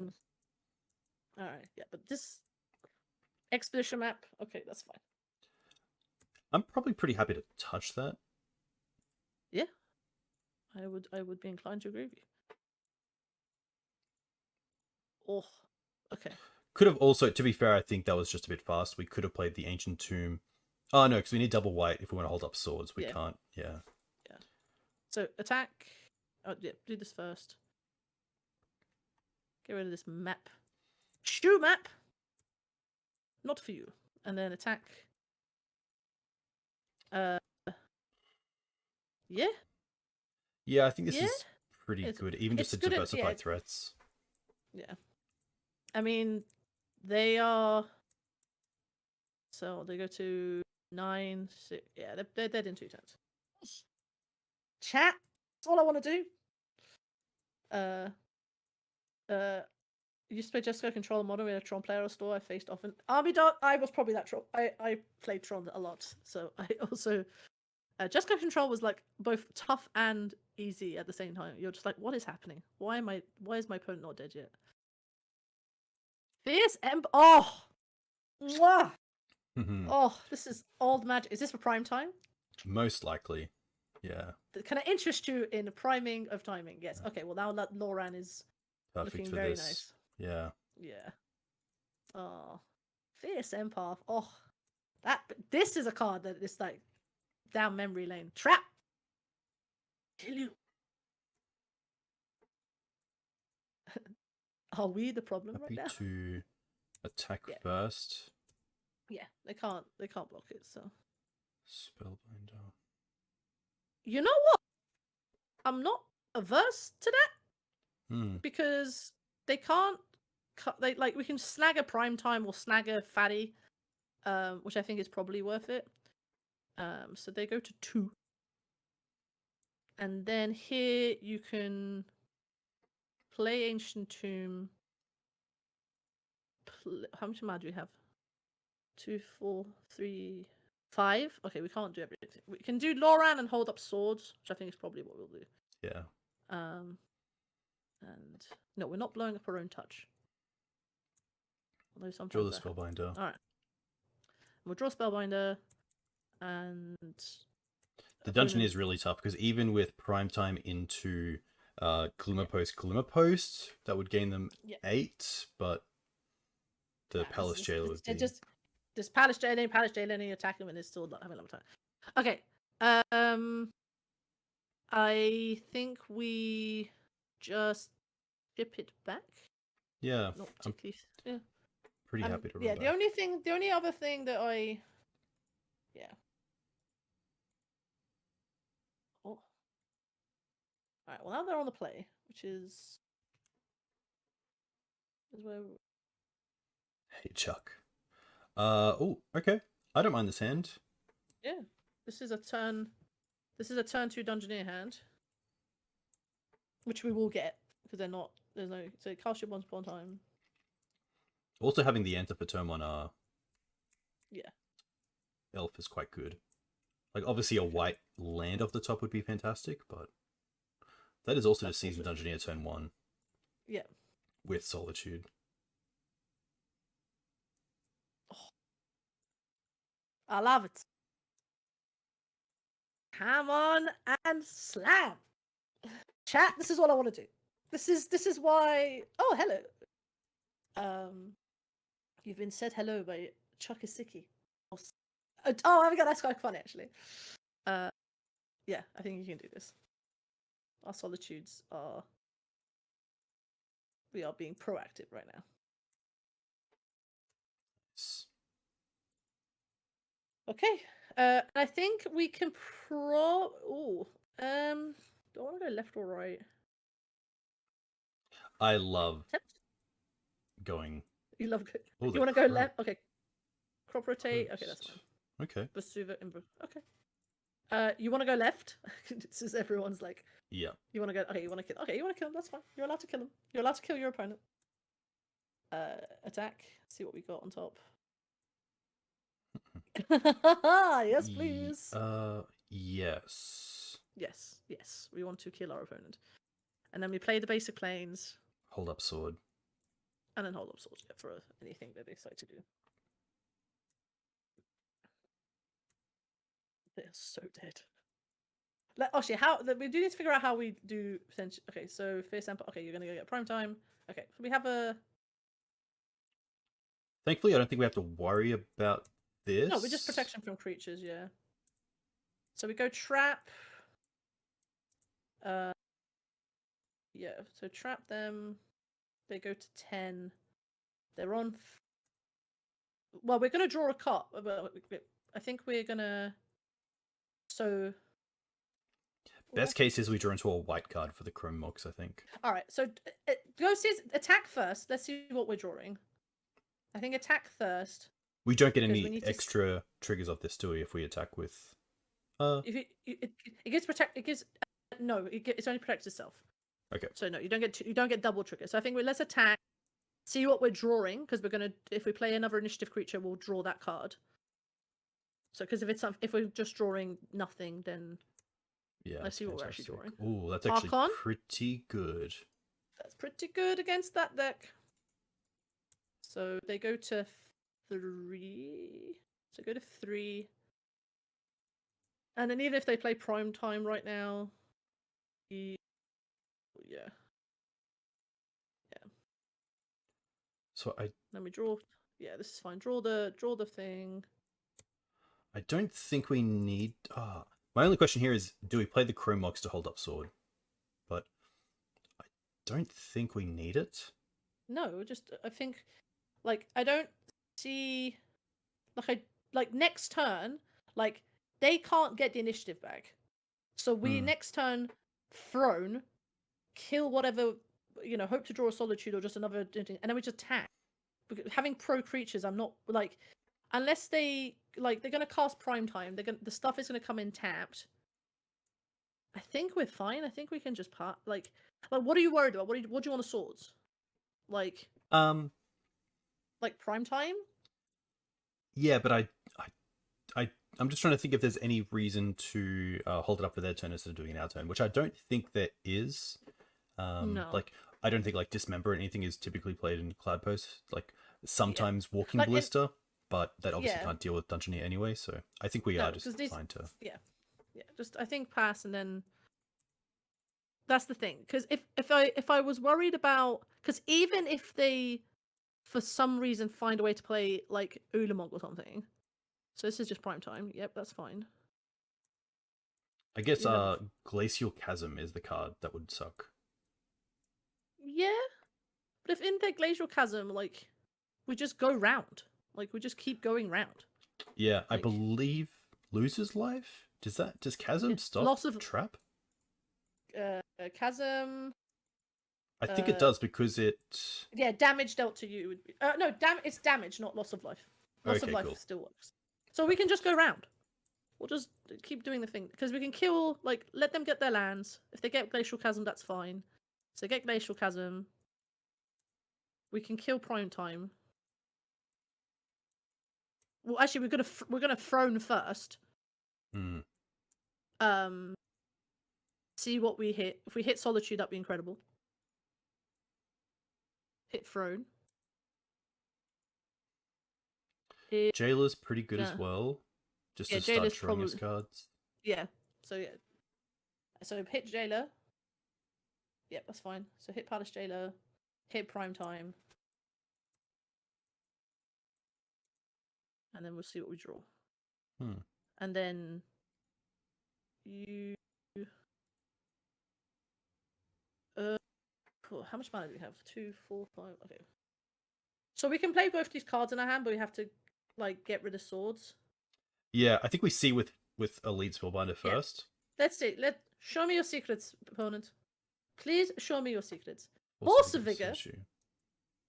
right, yeah, but this expedition map, okay, that's fine. I'm probably pretty happy to touch that. Yeah, I would be inclined to agree with you. Oh, okay. Could have also, to be fair, I think that was just a bit fast. We could have played the Ancient Tomb. Oh no, because we need double white if we want to hold up swords. We can't. Yeah. Yeah. So attack. Oh yeah, do this first. Get rid of this map. Shoe map. Not for you. And then attack. Yeah. Yeah, I think this is pretty good, even just to diversify threats. Yeah. I mean, they are. So they go to 9, 6. Yeah, they're dead in 2 turns. Chat. That's all I want to do. Used to play Jessica Control Modern with a Tron player or store I faced often. Army Dog, I was probably that Tron. I played Tron a lot, so I also Jessica Control was like both tough and easy at the same time. You're just like, what is happening? Why is my opponent not dead yet? Fierce Emp. Oh, mwah! Oh, this is old magic. Is this for prime time? Most likely, yeah. Can I interest you in the priming of timing? Yes. Okay. Well, now that Loran is perfect looking for very this. nice. Yeah. Yeah. Oh, Fierce Empath. Oh, this is a card that is like down memory lane. Trap. Kill you. Are we the problem Happy right now? to attack Yeah. first. Yeah, they can't block it. So Spellbinder. you know what? I'm not averse to that Hmm. because they can't. They like we can snag a prime time or snag a fatty, which I think is probably worth it. So they go to 2, and then here you can play Ancient Tomb. How much mana do we have? 2, 4, 3, 5. Okay, we can't do everything. We can do Loran and hold up swords, which I think is probably what we'll do. Yeah. And no, we're not blowing up our own touch. Although Draw the sometimes Spellbinder. all right, we'll draw Spellbinder, and The dungeon is really tough because even with prime time into Glimmer Post, that would gain them 8, but the Palace Jailer would be... Just Palace Jailer, attack him, and it's still not having a long time. Okay. I think we just ship it back. Yeah. Not particularly. Yeah. Pretty happy to run yeah, back. the only other thing that I... Yeah. Oh. Alright, well now they're on the play, which is where... Hey, Chuck. Oh, okay. I don't mind this hand. Yeah. This is a turn 2 Dungeoneer hand. Which we will get, because there's no... So cast your once upon a time. Also having the Enter for turn 1 Yeah. Elf is quite good. Like, obviously a white land off the top would be fantastic, but that is also the Seasoned Dungeoneer turn 1. Yeah. With Solitude. Oh. I love it. Come on and slam. Chat, this is what I want to do. This is why... Oh, hello. You've been said hello by Chuckasiki. Oh, my god, that's quite funny, actually. Yeah, I think you can do this. Our solitudes are... We are being proactive right now. Okay. I think we can do I want to go left or right? I love going... You love... You want to go left? Okay. Crop rotate? Okay, that's fine. Okay. Okay. You want to go left? This is everyone's like... Yeah. You want to go... Okay, you want to kill... Okay, you want to kill him. That's fine. You're allowed to kill him. You're allowed to kill your opponent. Attack. See what we got on top. Yes, please. Yes. Yes. We want to kill our opponent. And then we play the basic planes. Hold up sword. And then hold up swords for anything that they decide to do. They're so dead. Actually, we do need to figure out how we do potential. Okay, so first sample. Okay, you're gonna go get prime time. Okay, so we have a... Thankfully, I don't think we have to worry about this. No, we're just protection from creatures, yeah. So we go trap. Yeah, so trap them. They go to 10. They're on... Well, we're going to draw a card. I think we're going to... So... Best case is we draw into a white card for the Chrome Mox, I think. Alright, so go see attack first. Let's see what we're drawing. I think attack first. We don't get any extra triggers off this, do we, if we attack with... If it gives protect... It gives... No, it only protects itself. Okay. So no, you don't get double triggers. So I think let's attack, see what we're drawing, because we're gonna... If we play another initiative creature, we'll draw that card. So because if we're just drawing nothing, then... Yeah, let's see what we're actually drawing. Oh, that's actually pretty good. That's pretty good against that deck. So they go to 3. So go to 3. And then even if they play prime time right now, yeah. So let me draw. Yeah, this is fine. Draw the thing. I don't think we need... my only question here is, do we play the Chrome Mox to hold up sword? But I don't think we need it. No, just I think like I don't see like next turn, like they can't get the initiative back. So we next turn throne, kill whatever, hope to draw a solitude or just another thing, and then we just attack. Because having pro creatures, I'm not like unless they're gonna cast prime time, the stuff is gonna come in tapped. I think we're fine. I think we can just part like what are you worried about? What do you want to swords? Like prime time? Yeah, but I'm just trying to think if there's any reason to hold it up for their turn instead of doing it our turn, which I don't think there is. No. Like I don't think like Dismember or anything is typically played in Cloudpost. Like sometimes Walking Like, Ballista, but that obviously can't deal with Dungeoneer anyway. So I think we are just fine to. Yeah. Just I think pass, and then that's the thing. Because if I was worried about, because even if they for some reason find a way to play like Ulamog or something, so this is just prime time. Yep, that's fine. I guess Glacial Chasm is the card that would suck. Yeah, but if in their Glacial Chasm, like we just go round, like we just keep going round. Yeah, I believe loses life. Does Chasm stop loss of trap? Chasm. I think it does because it. Yeah, damage dealt to you would be no it's damage, not loss of life. Loss of life still works. So we can just go round. We'll just keep doing the thing because we can kill let them get their lands. If they get Glacial Chasm, that's fine. So get Glacial Chasm. We can kill Prime Time. Well, actually, we're gonna throne first. See what we hit. If we hit Solitude, that'd be incredible. Hit throne. Jailer's pretty good as well. Just to start drawing his cards. Yeah. So hit Jailer. Yep, that's fine. So hit Palace Jailer. Hit Prime Time. And then we'll see what we draw. And then you. How much mana do we have? 2, 4, 5. Okay. So we can play both these cards in our hand, but we have to get rid of swords. Yeah, I think we see with Elite Spellbinder first. Yeah. Let's see. Show me your secrets, opponent. Please show me your secrets. Horse of Vigor.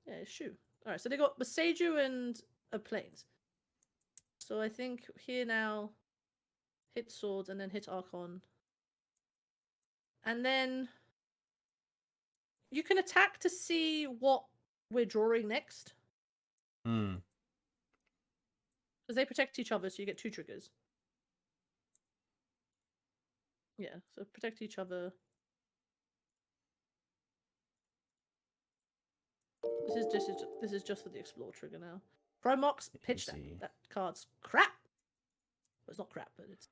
Yeah, Shu. Alright, so they got Beseiju and a Plains. So I think here now, hit swords and then hit Archon. And then you can attack to see what we're drawing next. Because they protect each other, so you get 2 triggers. Yeah, so protect each other. This is just for the explore trigger now. Promox, pitch that. That card's crap. Well, it's not crap, but it's.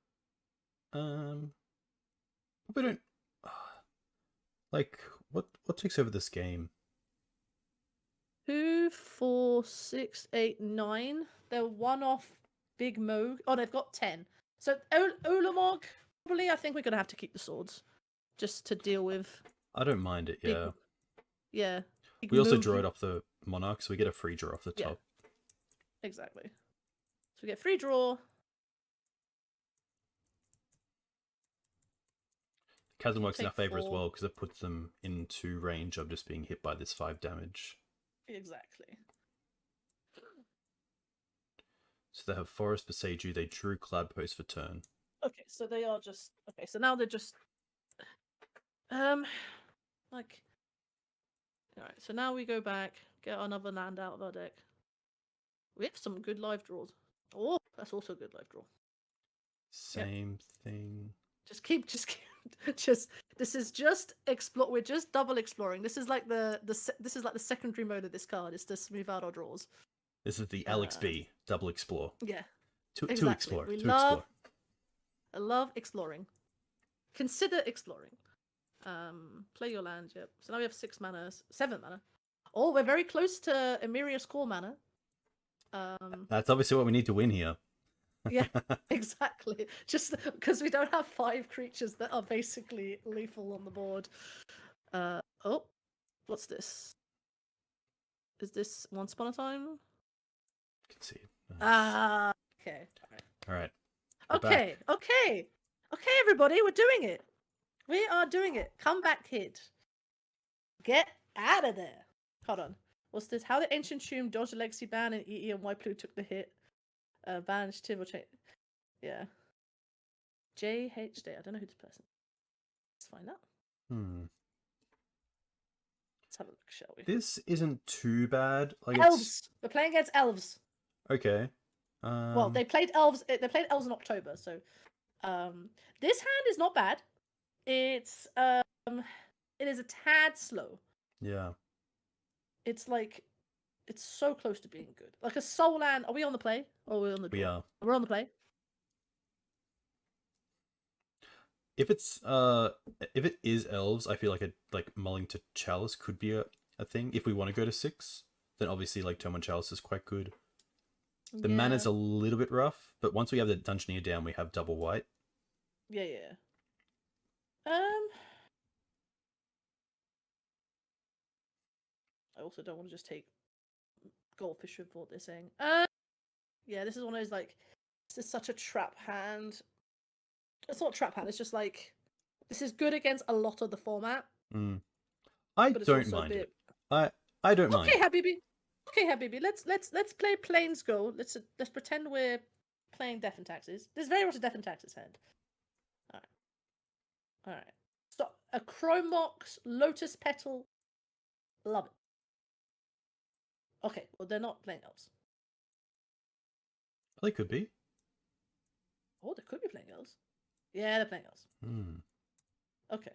We don't. What takes over this game? 2, 4, 6, 8, 9. They're one off Big Moog. Oh, they've got 10. So Ulamog, probably. I think we're gonna have to keep the swords, just to deal with. I don't mind it. Yeah. Yeah. We also draw it off the Monarch, so we get a free draw off the top. Exactly. So we get free draw. Chasm works in our favor as well because it puts them into range of just being hit by this 5 damage. Exactly. So they have Forest Beseiju. They drew Cloudpost for turn. Okay, so they are just okay. So now they're just All right, so now we go back, get another land out of our deck. We have some good live draws. Oh, that's also a good live draw. Same thing. This is just explore. We're just double exploring. This is like the secondary mode of this card is to smooth out our draws. This is the Alex B double explore. Yeah. To explore. I love exploring. Consider exploring. Play your land, yep. So now we have 6 mana, 7 mana. Oh, we're very close to Emiria's core mana. That's obviously what we need to win here. Yeah, exactly. Just because we don't have 5 creatures that are basically lethal on the board. Oh, what's this? Is this Once Upon a Time? Can see it. Nice. Okay. All right. Okay. Everybody, we're doing it. We are doing it. Come back, kid. Get out of there. Hold on. What's this? How the Ancient Tomb dodged a legacy ban and EE and White took the hit. Ban initiative or change. Yeah. JHD. I don't know who this person is. Let's find out. Let's have a look, shall we? This isn't too bad. Like Elves. We're playing against Elves. Okay. Well, they played Elves. They played Elves in October, so this hand is not bad. It's it is a tad slow. Yeah. It's like it's so close to being good. Like a soul land. Are we on the play? Or are we on the draw? We are. We're on the play. If it is Elves, I feel like mulling to Chalice could be a thing. If we want to go to 6, then obviously like turn 1 Chalice is quite good. The mana's a little bit rough, but once we have the Dungeoneer down, we have double white. Yeah. I also don't want to just take Goldfish with what they're saying. Yeah, this is one of those like this is such a trap hand. It's not a trap hand. It's just like this is good against a lot of the format. I don't mind it. I don't mind. Okay, Habibi. Okay, Habibi. Let's play Plains Go. Let's pretend we're playing Death and Taxes. This is very much a Death and Taxes hand. All right. Stop. A Chromox Lotus Petal. Love it. Okay, well they're not playing Elves. They could be. Oh, they could be playing Elves. Yeah, they're playing Elves. Okay.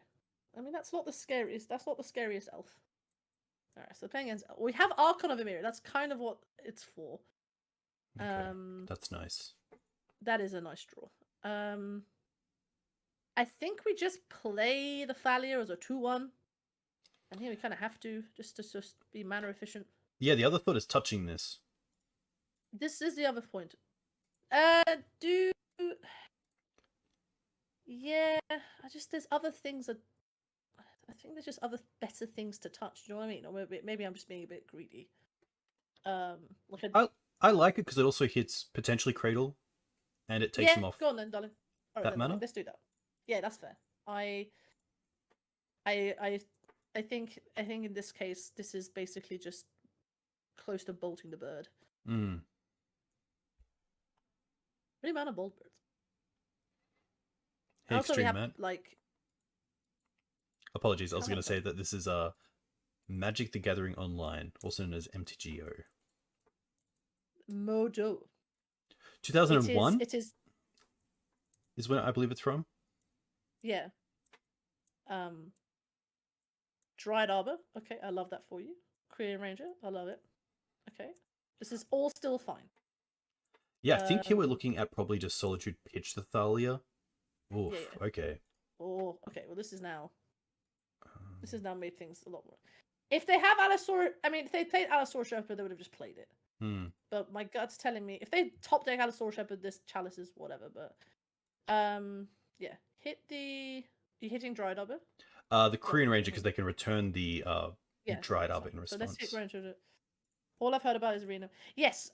I mean, that's not the scariest. That's not the scariest elf. All right, so they're playing against. We have Archon of Emir. That's kind of what it's for. Okay. That's nice. That is a nice draw. I think we just play the Thalia as a 2-1. And here we kind of have to just be mana efficient. Yeah, the other thought is touching this. This is the other point. Yeah, there's other things that I think there's just other better things to touch. Do you know what I mean? Or maybe I'm just being a bit greedy. I like it because it also hits potentially Cradle, and it takes him off. Go on then, darling. All right, mana. Let's do that. Yeah, that's fair. I think in this case this is basically just close to bolting the bird. Really mana bolt birds. Hey, also, we have Matt. like. Apologies, I was going to say that this is Magic the Gathering Online, also known as MTGO. Mojo. 2001? It is. Is when I believe it's from? Yeah. Dried Arbor. Okay, I love that for you. Korean Ranger. I love it. Okay. This is all still fine. Yeah, I think here we're looking at probably just Solitude Pitch the Thalia. Oof, yeah. Okay. Oh, okay. Well, this has now made things a lot more. If they have Allosaurus, I mean, if they played Allosaurus Shepherd, they would have just played it. But my gut's telling me if they top deck Allosaurus Shepherd, this Chalice is whatever. But yeah, you're hitting Dried Arbor. The Korean Ranger because they can return the Dried Arbor in response. So let's hit Ranger. All I've heard about is Arena. Yes,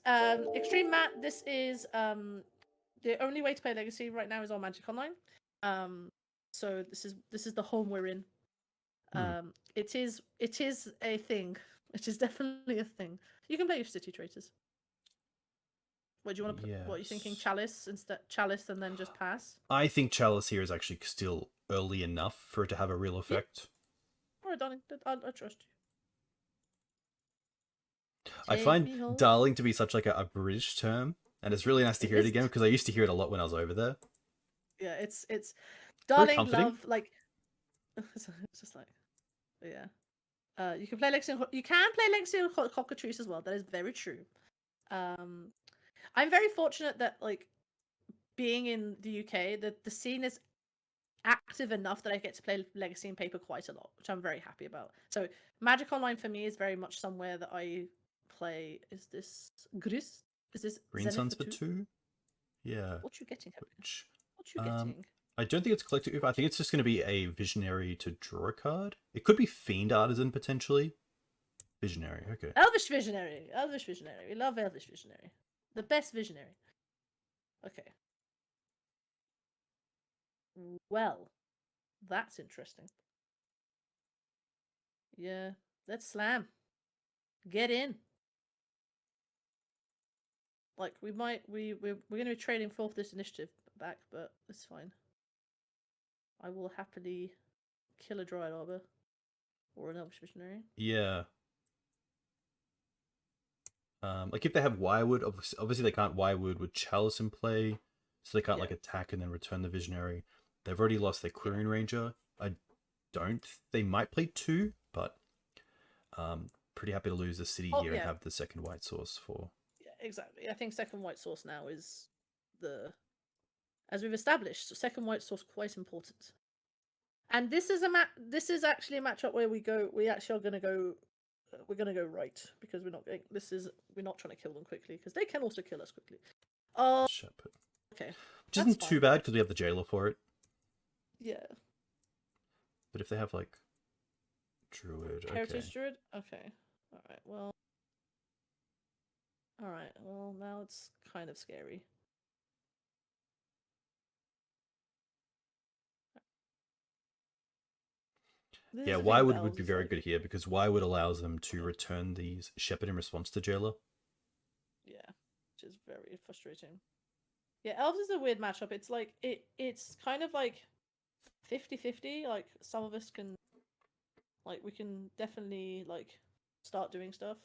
Extreme Matt. This is the only way to play Legacy right now is on Magic Online. So this is the home we're in. It is a thing. It is definitely a thing. You can play your City Traitors. What do you want to put? Yes. What are you thinking? Chalice and then just pass? I think Chalice here is actually still early enough for it to have a real effect. Yeah. Alright, darling. I trust you. I find darling to be such like a British term, and it's really nice to hear it again because I used to hear it a lot when I was over there. Yeah, it's darling, love, like it's just like, you can play Legacy. You can play Legacy and Cockatrice as well. That is very true. I'm very fortunate that like being in the UK, that the scene is active enough that I get to play Legacy and Paper quite a lot, which I'm very happy about. So Magic Online for me is very much somewhere that I play. Is this Gris? Is this Green Suns for 2? Yeah. What you getting? What you getting? I don't think it's collective. I think it's just going to be a Visionary to draw a card. It could be Fiend Artisan potentially, Visionary. Okay. Elvish Visionary. Elvish Visionary. We love Elvish Visionary. The best Visionary. Okay. Well, that's interesting. Yeah, let's slam. Get in. Like we're gonna be trading forth this initiative back, but it's fine. I will happily kill a Dryad Arbor or an Elvish Visionary. Yeah. Like if they have Wirewood, obviously they can't Wirewood with Chalice in play, so they can't like attack and then return the Visionary. They've already lost their Quirion Ranger. They might play 2, but pretty happy to lose the city here and have the second white source for. Yeah, exactly. I think second white source now is as we've established, so second white source quite important. And this is actually a matchup where we actually are going to go. We're going to go right because we're not trying to kill them quickly because they can also kill us quickly. Shepherd. Okay. Which isn't too bad because we have the Jailer for it. Yeah. But if they have like Druid, Heritage Druid? Okay. Alright, well now it's kind of scary. Yeah, Wirewood would be very good here because Wirewood allows them to return these Shepherd in response to Jailer. Yeah, which is very frustrating. Yeah, Elves is a weird matchup. It's like it's kind of like 50-50. Like some of us can, like we can definitely like start doing stuff.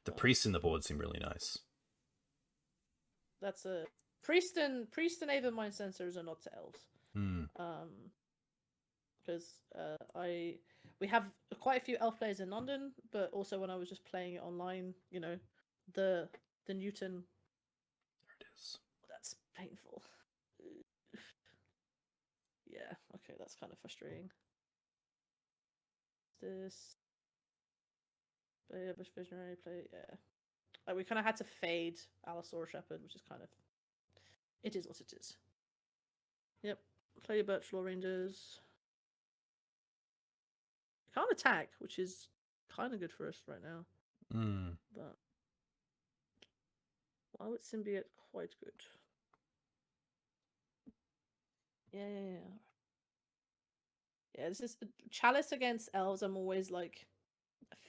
The priests in the board seem really nice. That's a priest and Aven Mind Sensors are not to Elves. Because we have quite a few elf players in London, but also when I was just playing it online, you know, the Newton. There it is. That's painful. Yeah, okay, that's kind of frustrating. This play a Bush Visionary play, yeah. Like we kind of had to fade Allosaur Shepherd, which is kind of it is what it is. Yep, play your Birch Law Rangers. Can't attack, which is kind of good for us right now. But Wild Symbiote quite good. Yeah. Yeah, this is Chalice against Elves. I'm always like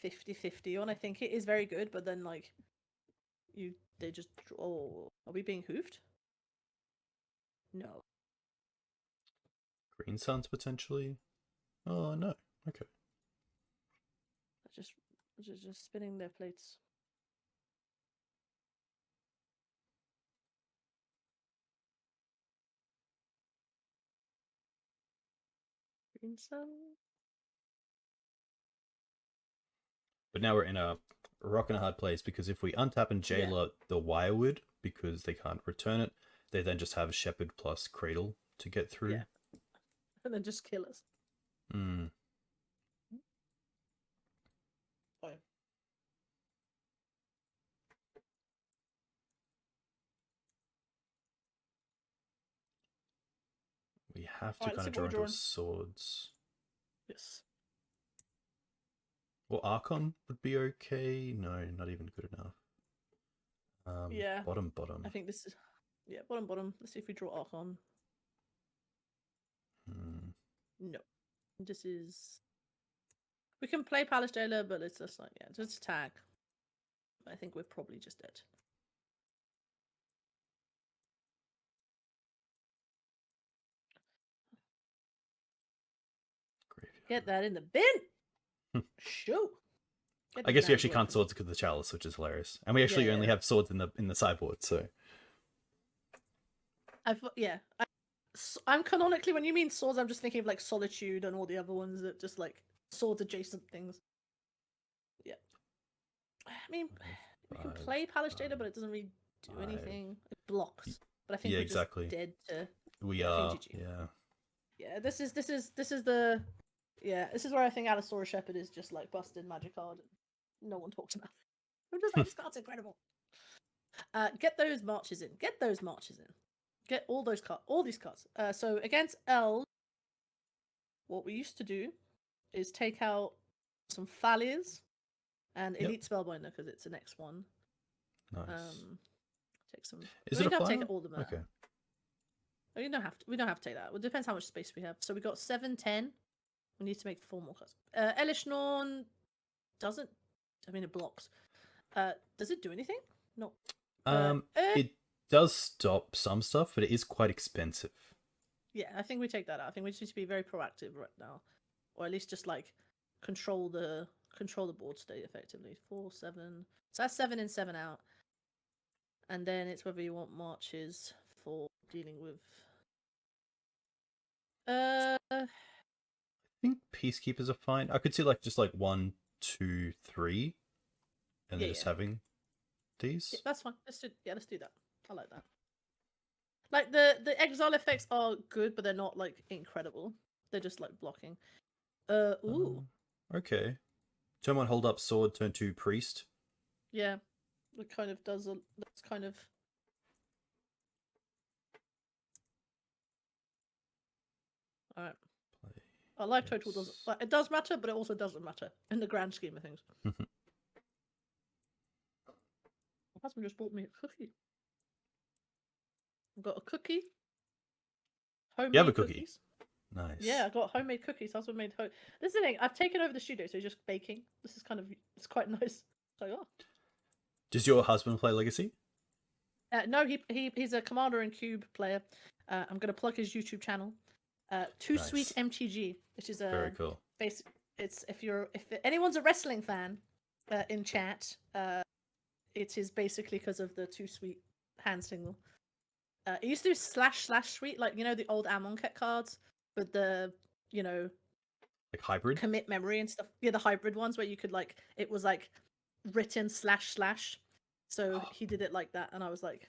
50-50 on. I think it is very good, but then like they just are we being hoofed? No. Green Suns potentially. Oh no. Okay. Just spinning their plates. Green Sun. But now we're in a rock and a hard place because if we untap and Jailer the Wirewood because they can't return it, they then just have a Shepherd plus Cradle to get through. Yeah. And then just kill us. Fine. We have to kind of draw into swords. Yes. Well, Archon would be okay. No, not even good enough. Bottom. I think this is bottom. Let's see if we draw Archon. No. This is we can play Palace Jailer, but it's just like just attack. I think we're probably just dead. Graveyard. Get that in the bin. Shoot. I guess we actually can't swords because of the Chalice, which is hilarious. And we actually only have swords in the sideboard, so. I'm canonically, when you mean swords, I'm just thinking of like Solitude and all the other ones that just like swords adjacent things. Yeah. I mean, we can play Palace Jailer, but it doesn't really do anything. It blocks. But I think we're exactly. just dead to. We are. GG. Yeah. This is where I think Allosaurus Shepherd is just like busted magic card. No one talks about it. I'm just like, this card's incredible. Get those marches in. Get all those cards. All these cards. So against Elves, what we used to do is take out some Thalias and Yep. Elite Spellbinder because it's an X1. Nice. Take some. Is we it a don't have to flyer? take all of them. Okay. Oh, you don't have to. We don't have to take that. Well, it depends how much space we have. So we got 7, 10. We need to make 4 more cards. Elish Norn doesn't. I mean, it blocks. Does it do anything? No. It does stop some stuff, but it is quite expensive. Yeah, I think we take that out. I think we just need to be very proactive right now, or at least just like control the board state effectively. 4, 7. So that's 7 in, 7 out, and then it's whether you want marches for dealing with. I think peacekeepers are fine. I could see like just like 1, 2, 3, and then just having these. Yeah, that's fine. Let's do that. I like that. Like the exile effects are good, but they're not like incredible. They're just like blocking. Ooh. Okay. Turn 1 hold up sword, turn 2 priest. Yeah. It kind of does that's kind of alright. Our life total doesn't it does matter, but it also doesn't matter in the grand scheme of things. My husband just bought me a cookie. I've got a cookie. Homemade You have a cookie. cookies. Nice. Yeah, I got homemade cookies. Husband made This is the thing. I've taken over the studio, so he's just baking. This is it's quite nice. So yeah. Does your husband play Legacy? No, he's a Commander and Cube player. I'm gonna plug his YouTube channel. Too Nice. Sweet MTG, which is a very cool. It's if anyone's a wrestling fan in chat, it is basically because of the Too Sweet hand signal. It used to do //sweet, like the old Amonkhet cards with the like hybrid commit memory and stuff. Yeah, the hybrid ones where you could it was like written //. So he did it like that, and I was like,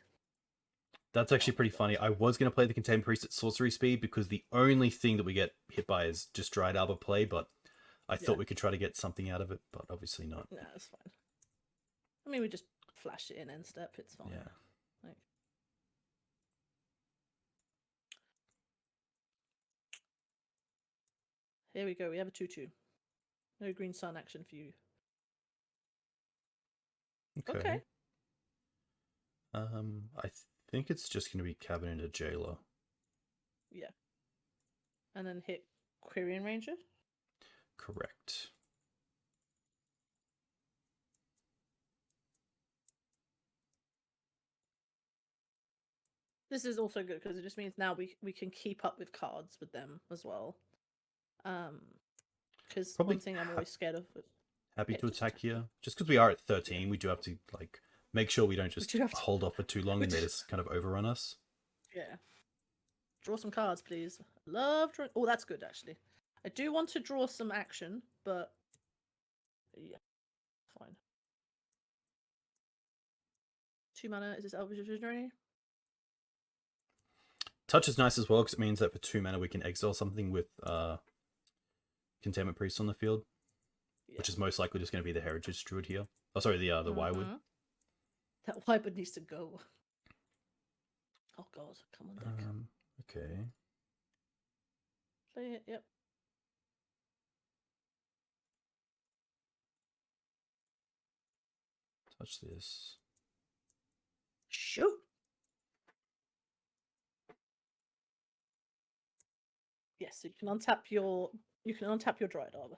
that's actually pretty funny. I was going to play the Contained Priest at sorcery speed because the only thing that we get hit by is just Dried Arbor play, but I thought we could try to get something out of it, but obviously not. No, it's fine. I mean, we just flash it in end step. It's fine. Yeah. Here we go. We have a 2/2. No green sun action for you. Okay. I think it's just going to be cabin into jailer. Yeah. And then hit Quirion Ranger? Correct. This is also good because it just means now we can keep up with cards with them as well. Because one thing I'm always scared of. Happy to attack here. Just because we are at 13, we do have to make sure we don't just hold off for too long and they just kind of overrun us. Yeah. Draw some cards, please. Love drawing. Oh, that's good actually. I do want to draw some action, but yeah, fine. 2 mana. Is this Elvish Visionary? Touch is nice as well because it means that for 2 mana we can exile something with Containment Priest on the field, which is most likely just going to be the Heritage Druid here. Oh, sorry, the Wirewood. That Wirewood needs to go. Oh god, come on, deck. Okay. Play it. Yep. Touch this. Shoot. Yes, so you can untap your Dried Arbor.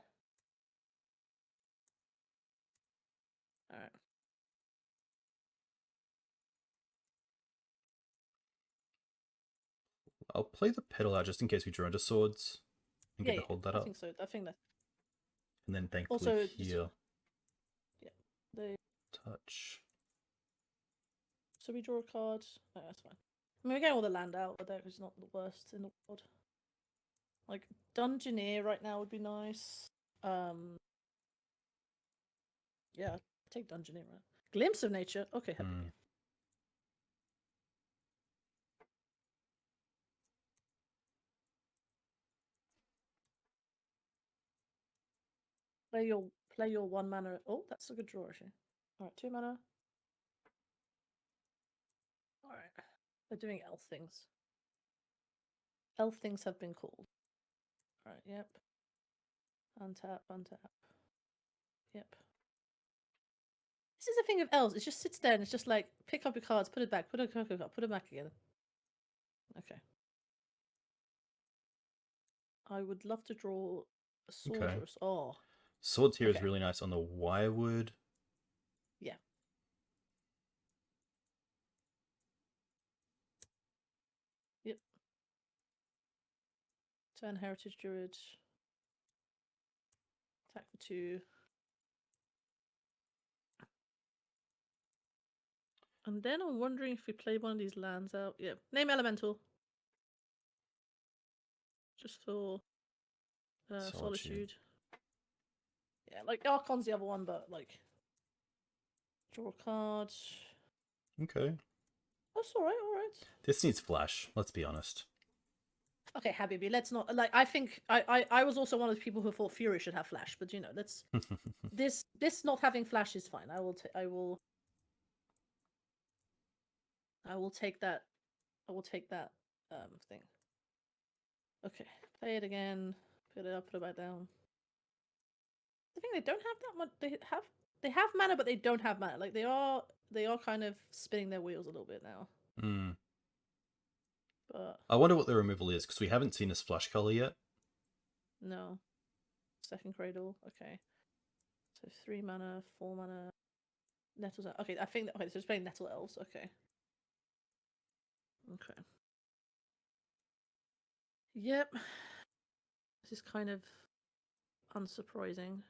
All right. I'll play the Petal out just in case we draw into swords and get to hold that up. I think so. I think that. And then thankfully also, here. They touch. So we draw a card. No, that's fine. I mean, we're getting all the land out, but that is not the worst in the world. Like Dungeoneer right now would be nice. Yeah, take Dungeoneer. Right? Glimpse of Nature. Okay, happy. Play your 1 mana. Oh, that's a good draw actually. All right, 2 mana. All right, they're doing elf things. Elf things have been called. All right, yep. Untap, untap. Yep. This is the thing of Elves. It just sits there and it's just like, pick up your cards, put it back, put it back again. Okay. I would love to draw a sword or a... Oh. Swords here is really nice on the wirewood. Yeah. Yep. Turn Heritage Druid. Attack for 2. And then I'm wondering if we play one of these lands out. Yeah. Name Elemental. Just for Solitude. Yeah, like Archon's the other one, but like draw a card. Okay. That's alright, alright. This needs flash, let's be honest. Okay, Habibi, let's not like I think I was also one of the people who thought Fury should have flash, but you know, let's this not having flash is fine. I will take that thing. Okay, play it again. Put it up, put it back down. I think they don't have that much. They have mana, but they don't have mana. Like they are kind of spinning their wheels a little bit now. But I wonder what the removal is, because we haven't seen a splash color yet. No. Second Cradle. Okay. So 3 mana, 4 mana. Nettles. Okay, I think that. Okay, so it's playing Nettle Elves. Okay. Okay. Yep. This is kind of unsurprising.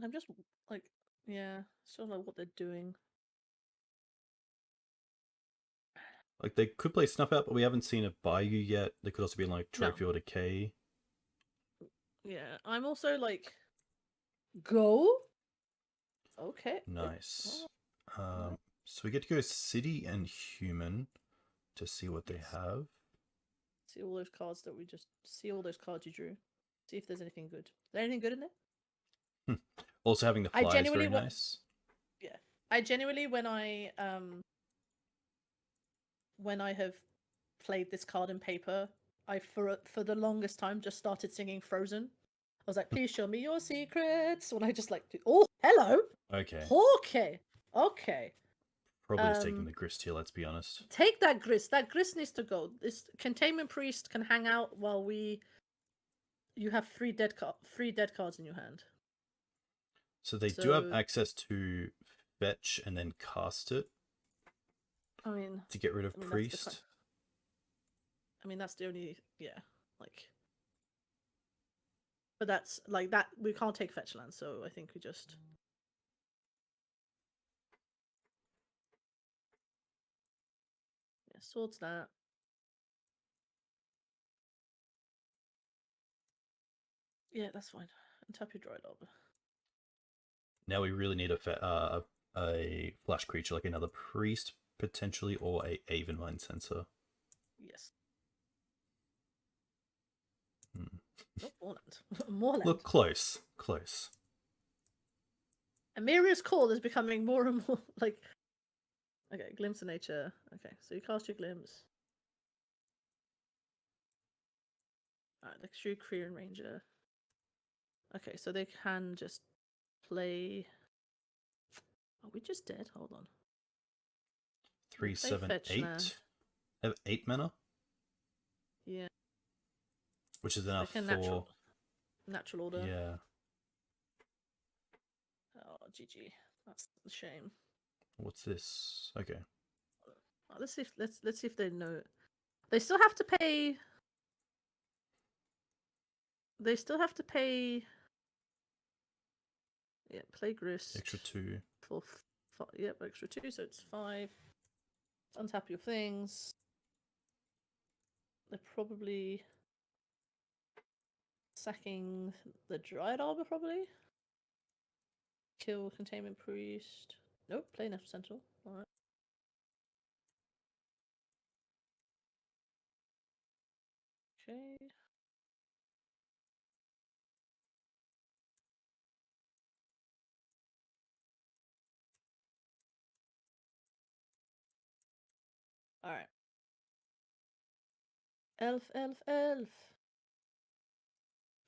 I'm just like, yeah, sort of like what they're doing. Like they could play Snuff Out, but we haven't seen a Bayou yet. They could also be like Trophy or Decay. Yeah, I'm also like, go. Okay. Nice. So we get to go City and Human to see what they have. See all those cards that we just see. All those cards you drew. See if there's anything good. Is there anything good in there? Also having the fly is very nice. Yeah, I genuinely when I have played this card in paper, I for the longest time just started singing Frozen. I was like, please show me your secrets. When I just like, oh, hello. Okay. Okay. Probably just taking the grist here, let's be honest. Take that grist. That grist needs to go. This Containment Priest can hang out while you have 3 dead cards in your hand. So they do have access to fetch and then cast it. I mean, to get rid of Priest. That's the only but that's like that we can't take fetch land, so I think we just swords that. Yeah, that's fine. And tap your Dry Lob. Now we really need a flash creature like another Priest potentially, or a Aven Mind Sensor. Yes. Not Moreland. Moreland. Look, close. Amelia's Call is becoming more and more like. Okay, Glimpse of Nature. Okay, so you cast your Glimpse. Alright, like Shrewd Korean Ranger. Okay, so they can just play. Oh, we just did. Hold on. 3, 7, 8. They have 8 mana. Yeah. Which is enough for natural order. Yeah. Oh, GG. That's a shame. What's this? Okay. Oh, let's see if they know. They still have to pay. Yeah, play Grist. Extra 2. Yep, extra 2, so it's 5. Untap your things. They're probably sacking the Dryad Arbor, probably. Kill Containment Priest. Nope, play Natural Sentinel. Alright. Okay. Alright. Elf, elf, elf.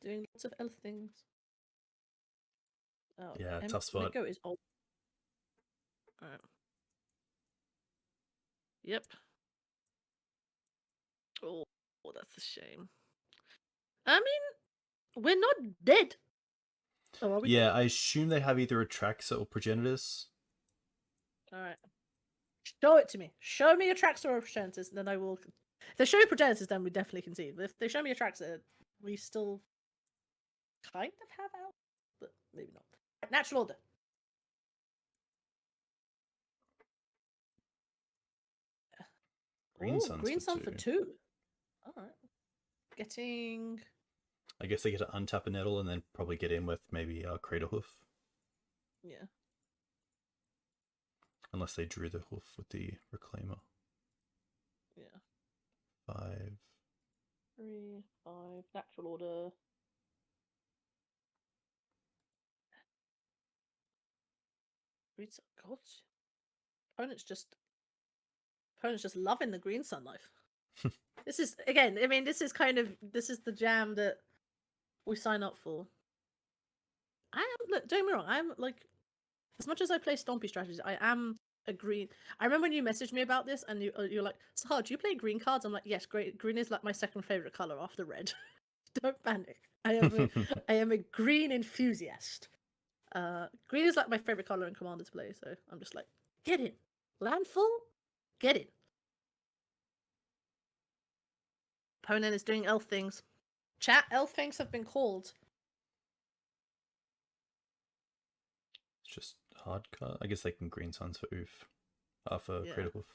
Doing lots of elf things. Oh, Yeah, tough spot. MTGO is old. Alright. Yep. Oh, that's a shame. I mean, we're not dead. Oh, are we Yeah, dead? I assume they have either Atraxa or Progenitus. Alright. Show it to me. Show me Atraxa or Progenitors, and then I will. If they show me Progenitors, then we definitely concede. But if they show me Atraxa, we still kind of have out, but maybe not. Natural order. Green Oh, Suns green for sun 2. for 2. Alright. Getting. I guess they get to untap a Nettle and then probably get in with maybe Crater Hoof. Yeah. Unless they drew the hoof with the Reclaimer. Yeah. 5. 3, 5. Natural order. Reads God. Opponent's just loving the green sun life. This is again, I mean, this is the jam that we sign up for. Look, don't get me wrong, I'm like, as much as I play Stompy strategies, I am a green. I remember when you messaged me about this and you're like, Sahar, do you play green cards? I'm like, yes, great. Green is like my second favorite color after red. Don't panic. I am a green enthusiast. Green is like my favorite color in Commander to play, so I'm just like, get in. Landfall? Get in. Opponent is doing elf things. Chat, elf things have been called. It's just hard card. I guess they can Green Suns for Oof. For Yeah. Crater Hoof.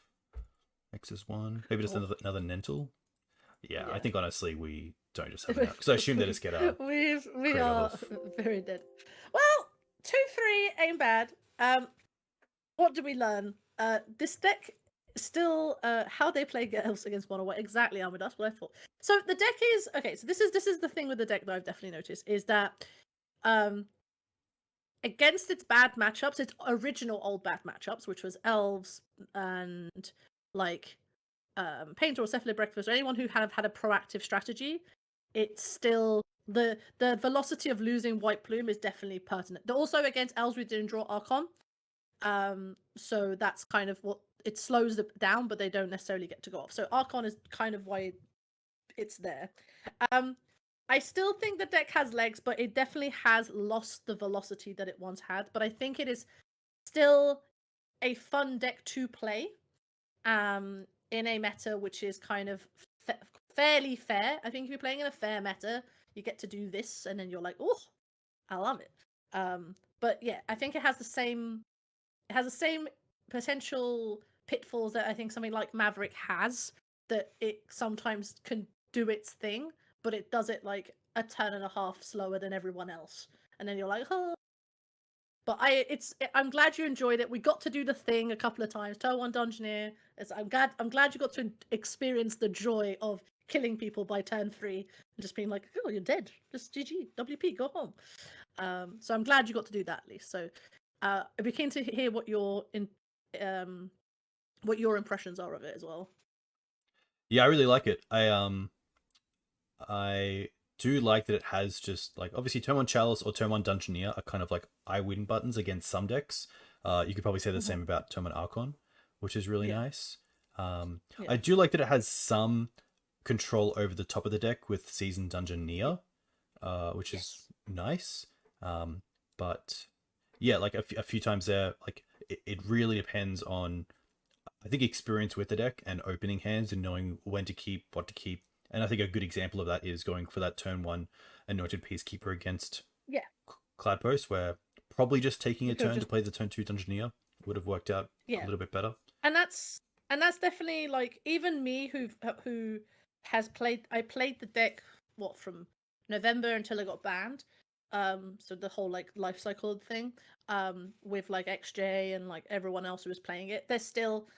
X is 1. Maybe just another Nental. Yeah, I think honestly we don't just have enough. Because I assume they just get a we Crater are Hoof. very dead. Well, 2-3 ain't bad. What do we learn? This deck still how they play elves against Mono-White. Exactly, Armor. That's what I thought. So the deck is okay. So this is the thing with the deck that I've definitely noticed is that against its bad matchups, its original old bad matchups, which was elves and like Painter or Cephalid Breakfast, or anyone who had a proactive strategy, it's still the velocity of losing White Plume is definitely pertinent. They're also against elves we didn't draw Archon. So that's kind of what it slows them down, but they don't necessarily get to go off. So Archon is kind of why it's there. I still think the deck has legs, but it definitely has lost the velocity that it once had. But I think it is still a fun deck to play. In a meta which is kind of fairly fair. I think if you're playing in a fair meta, you get to do this, and then you're like, oh, I love it. But yeah, I think it has the same potential pitfalls that I think something like Maverick has, that it sometimes can do its thing, but it does it like a turn and a half slower than everyone else. And then you're like, oh. But I'm glad you enjoyed it. We got to do the thing a couple of times. Turn 1 Dungeoneer. I'm glad you got to experience the joy of killing people by turn 3 and just being like, oh, you're dead. Just GG, WP, go home. So I'm glad you got to do that at least. So I'd be keen to hear what your impressions are of it as well. Yeah, I really like it. I do like that it has just like obviously turn 1 Chalice or turn 1 Dungeoneer are kind of like I win buttons against some decks. You could probably say the same about turn 1 Archon, which is really nice. I do like that it has some control over the top of the deck with Seasoned Dungeoneer, which is nice. But yeah, like a few times there, like it really depends on, I think, experience with the deck and opening hands and knowing when to keep, what to keep. And I think a good example of that is going for that turn 1 Anointed Peacekeeper against Cloudpost, where probably just taking a turn to play the turn 2 Dungeoneer would have worked out a little bit better. And that's definitely like even me who has played. I played the deck from November until it got banned. So the whole like life cycle thing. With like XJ and like everyone else who was playing it, they're still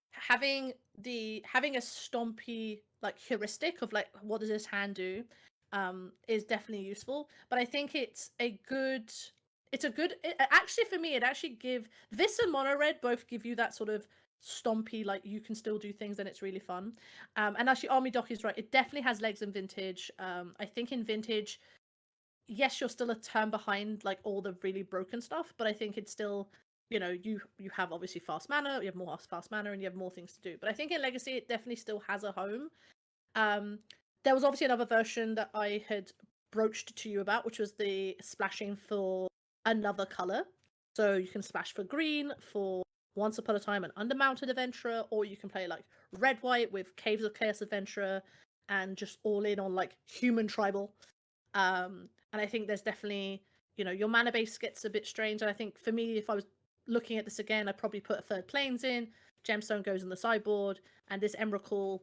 having a stompy like heuristic of like what does this hand do, is definitely useful. But I think actually for me it actually give this and mono red both give you that sort of stompy, like you can still do things and it's really fun. And actually, Army Doc is right. It definitely has legs in Vintage. I think in Vintage, yes, you're still a turn behind like all the really broken stuff, but I think it's still, you know, you have obviously fast mana, you have more fast mana, and you have more things to do. But I think in Legacy, it definitely still has a home. There was obviously another version that I had broached to you about, which was the splashing for another color. So you can splash for green for Once Upon a Time an Undermounted Adventurer, or you can play like red white with Caves of Chaos Adventurer and just all in on like human tribal. And I think there's definitely, you know, your mana base gets a bit strange. And I think for me, if I was looking at this again, I'd probably put a third planes in, Gemstone goes in the sideboard, and this Emrakul,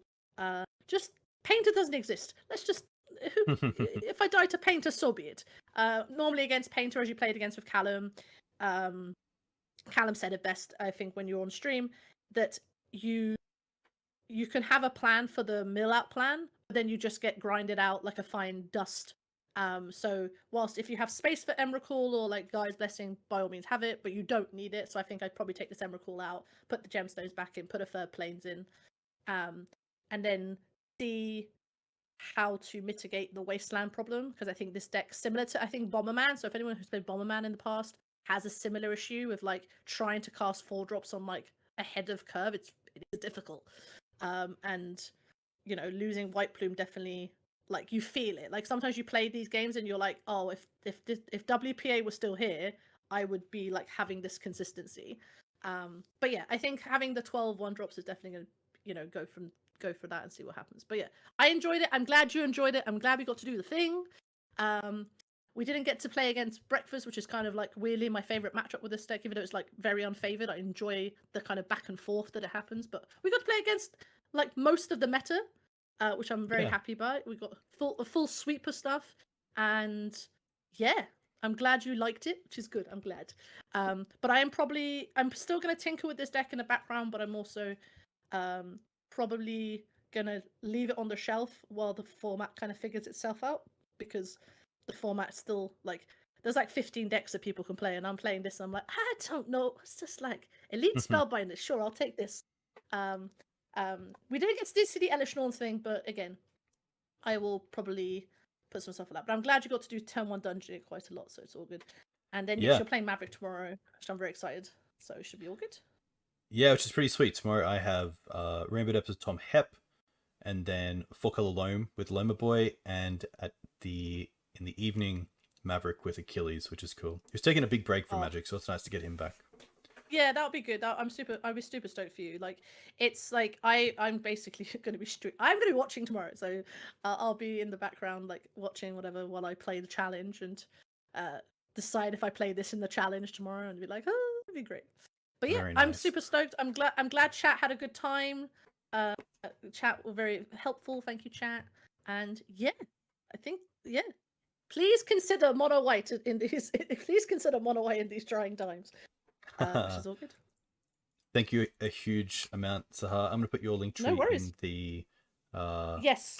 just Painter doesn't exist. Let's just if I die to Painter, so be it. Normally against Painter, as you played against with Callum, Callum said it best, I think, when you're on stream, that you can have a plan for the mill out plan, but then you just get grinded out like a fine dust. So whilst if you have space for Emrakul or like Guy's Blessing, by all means have it, but you don't need it. So I think I'd probably take this Emrakul out, put the gemstones back in, put a third planes in, and then see how to mitigate the wasteland problem, because I think this deck, similar to I think Bomberman, so if anyone who's played Bomberman in the past has a similar issue with like trying to cast 4-drops on like ahead of curve, it is difficult. And you know, losing White Plume definitely, like, you feel it. Like sometimes you play these games and you're like, oh, if WPA was still here, I would be like having this consistency. But yeah, I think having the 12 1-drops is definitely gonna, you know, go for that and see what happens. But yeah, I enjoyed it. I'm glad you enjoyed it. I'm glad we got to do the thing. We didn't get to play against Breakfast, which is kind of like weirdly my favorite matchup with this deck, even though it's like very unfavored. I enjoy the kind of back and forth that it happens. But we got to play against like most of the meta, which I'm very happy about. We got a full sweep of stuff, and yeah, I'm glad you liked it, which is good. I'm glad. But I'm still gonna tinker with this deck in the background, but I'm also probably gonna leave it on the shelf while the format kind of figures itself out, because the format's still like there's like 15 decks that people can play, and I'm playing this and I'm like, I don't know, it's just like Elite Spellbinder, sure, I'll take this. We didn't get to see the Elish Norn thing, but again, I will probably put some stuff for that. But I'm glad you got to do turn 1 dungeon quite a lot, so it's all good. And then yes, you're playing Maverick tomorrow, which I'm very excited, so it should be all good. Yeah, which is pretty sweet. Tomorrow I have Rainbow Depths with Tom Hep, and then 4-color Loam with Loma Boy, and in the evening, Maverick with Achilles, which is cool. He's taking a big break from Magic, so it's nice to get him back. Yeah, that'll be good. I'll be super stoked for you. Like, it's like I'm basically going to be I'm going to be watching tomorrow, so I'll be in the background like watching whatever while I play the challenge, and decide if I play this in the challenge tomorrow, and be like, oh, that'd be great. But yeah, nice. I'm super stoked. I'm glad chat had a good time. Chat were very helpful. Thank you, chat. And yeah, I think please consider mono white in these. Please consider mono white in these trying times. Which is all good. Thank you a huge amount, Sahar. I'm going to put your link tree in the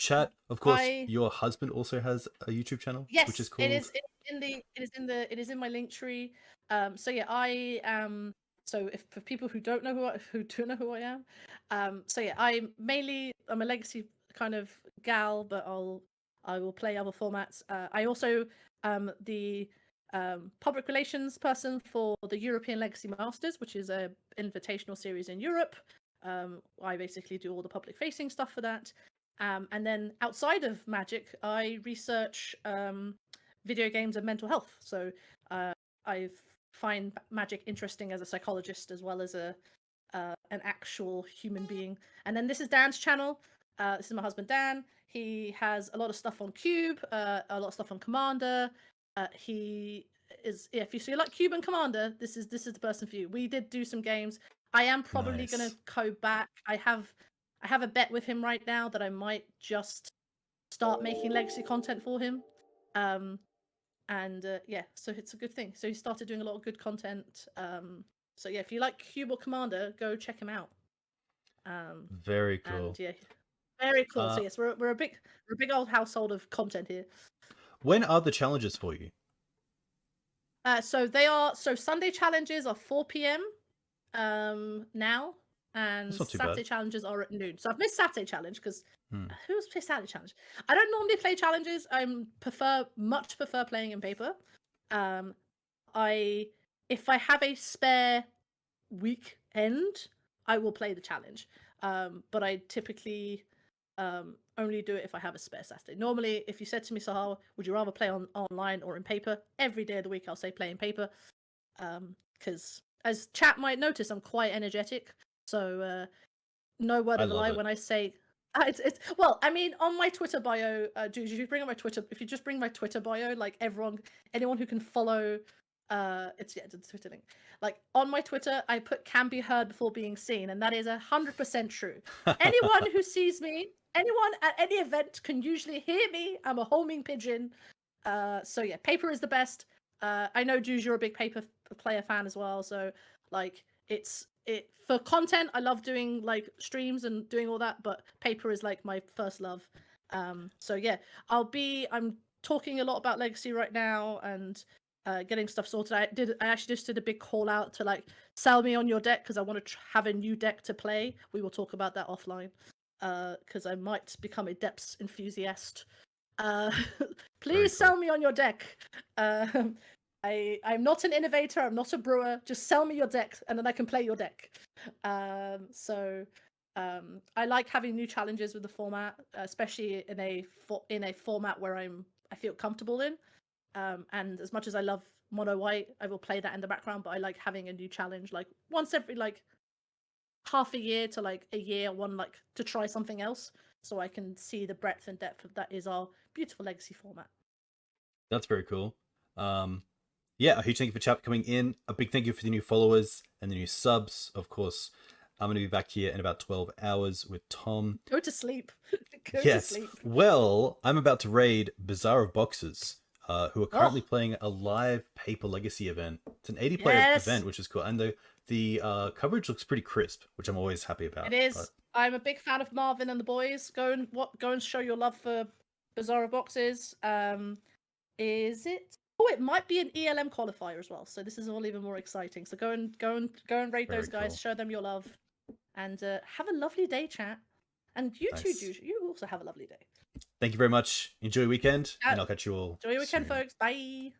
chat. Of course, your husband also has a YouTube channel, which is called. It is in my link tree. So yeah, I am. So if for people who don't know who do know who I am, so yeah, I'm a legacy kind of gal, but I will play other formats. I also the public relations person for the European Legacy Masters, which is a invitational series in Europe. I basically do all the public facing stuff for that. And then outside of Magic, I research video games and mental health. So I find Magic interesting as a psychologist as well as an actual human being. And then this is Dan's channel. This is my husband Dan. He has a lot of stuff on Cube, a lot of stuff on Commander. He is if you like Cube and Commander, this is the person for you. We did do some games. I am probably gonna go back. I have a bet with him right now that I might just start making legacy content for him. Yeah, so it's a good thing. So he started doing a lot of good content. So yeah, if you like Cube or Commander, go check him out. Very cool. And yeah, very cool. So yes, we're a big old household of content here. When are the challenges for you? So Sunday challenges are 4 p.m. Now. and That's not too Saturday bad. challenges are at noon. So I've missed Saturday challenge because Hmm. who's play Saturday challenge? I don't normally play challenges. I much prefer playing in paper. Um, if I have a spare weekend, I will play the challenge. But I typically only do it if I have a spare Saturday. Normally, if you said to me, Sahar, would you rather play online or in paper? Every day of the week, I'll say play in paper. Because as chat might notice, I'm quite energetic. So no word I of a love lie it. when I say it's well. I mean, on my Twitter bio, dude, if you bring up my Twitter, if you just bring my Twitter bio, like anyone who can follow, it's the Twitter link. Like on my Twitter, I put "can be heard before being seen," and that is 100% true. Anyone who sees me, anyone at any event can usually hear me. I'm a homing pigeon. So yeah, paper is the best. I know, Jules, you're a big paper player fan as well. So like, it's for content. I love doing like streams and doing all that, but paper is like my first love. So yeah, I'm talking a lot about Legacy right now and getting stuff sorted. I actually just did a big call out to like sell me on your deck because I want to have a new deck to play. We will talk about that offline because I might become a depths enthusiast. Uh, please cool. sell me on your deck. I'm not an innovator. I'm not a brewer. Just sell me your deck, and then I can play your deck. I like having new challenges with the format, especially in a format where I feel comfortable in. And as much as I love mono white, I will play that in the background. But I like having a new challenge, like once every like half a year to like a year, one like to try something else, so I can see the breadth and depth of that is our beautiful Legacy format. That's very cool. Yeah, a huge thank you for chat coming in. A big thank you for the new followers and the new subs. Of course, I'm going to be back here in about 12 hours with Tom. Go to sleep. Go to Yes. sleep. Well, I'm about to raid Bazaar of Boxers, who are currently Oh, playing a live paper legacy event. It's an 80-player yes, event, which is cool. And the coverage looks pretty crisp, which I'm always happy it about. is. But I'm a big fan of Marvin and the boys. Go and show your love for Bizarro Boxes. Is it? Oh, it might be an ELM qualifier as well. So this is all even more exciting. So go and rate those very guys. cool. Show them your love, and have a lovely day, chat. And you too, Nice. Jude. You also have a lovely day. Thank you very much. Enjoy your weekend, and I'll catch you all Enjoy your weekend, soon. folks. Bye.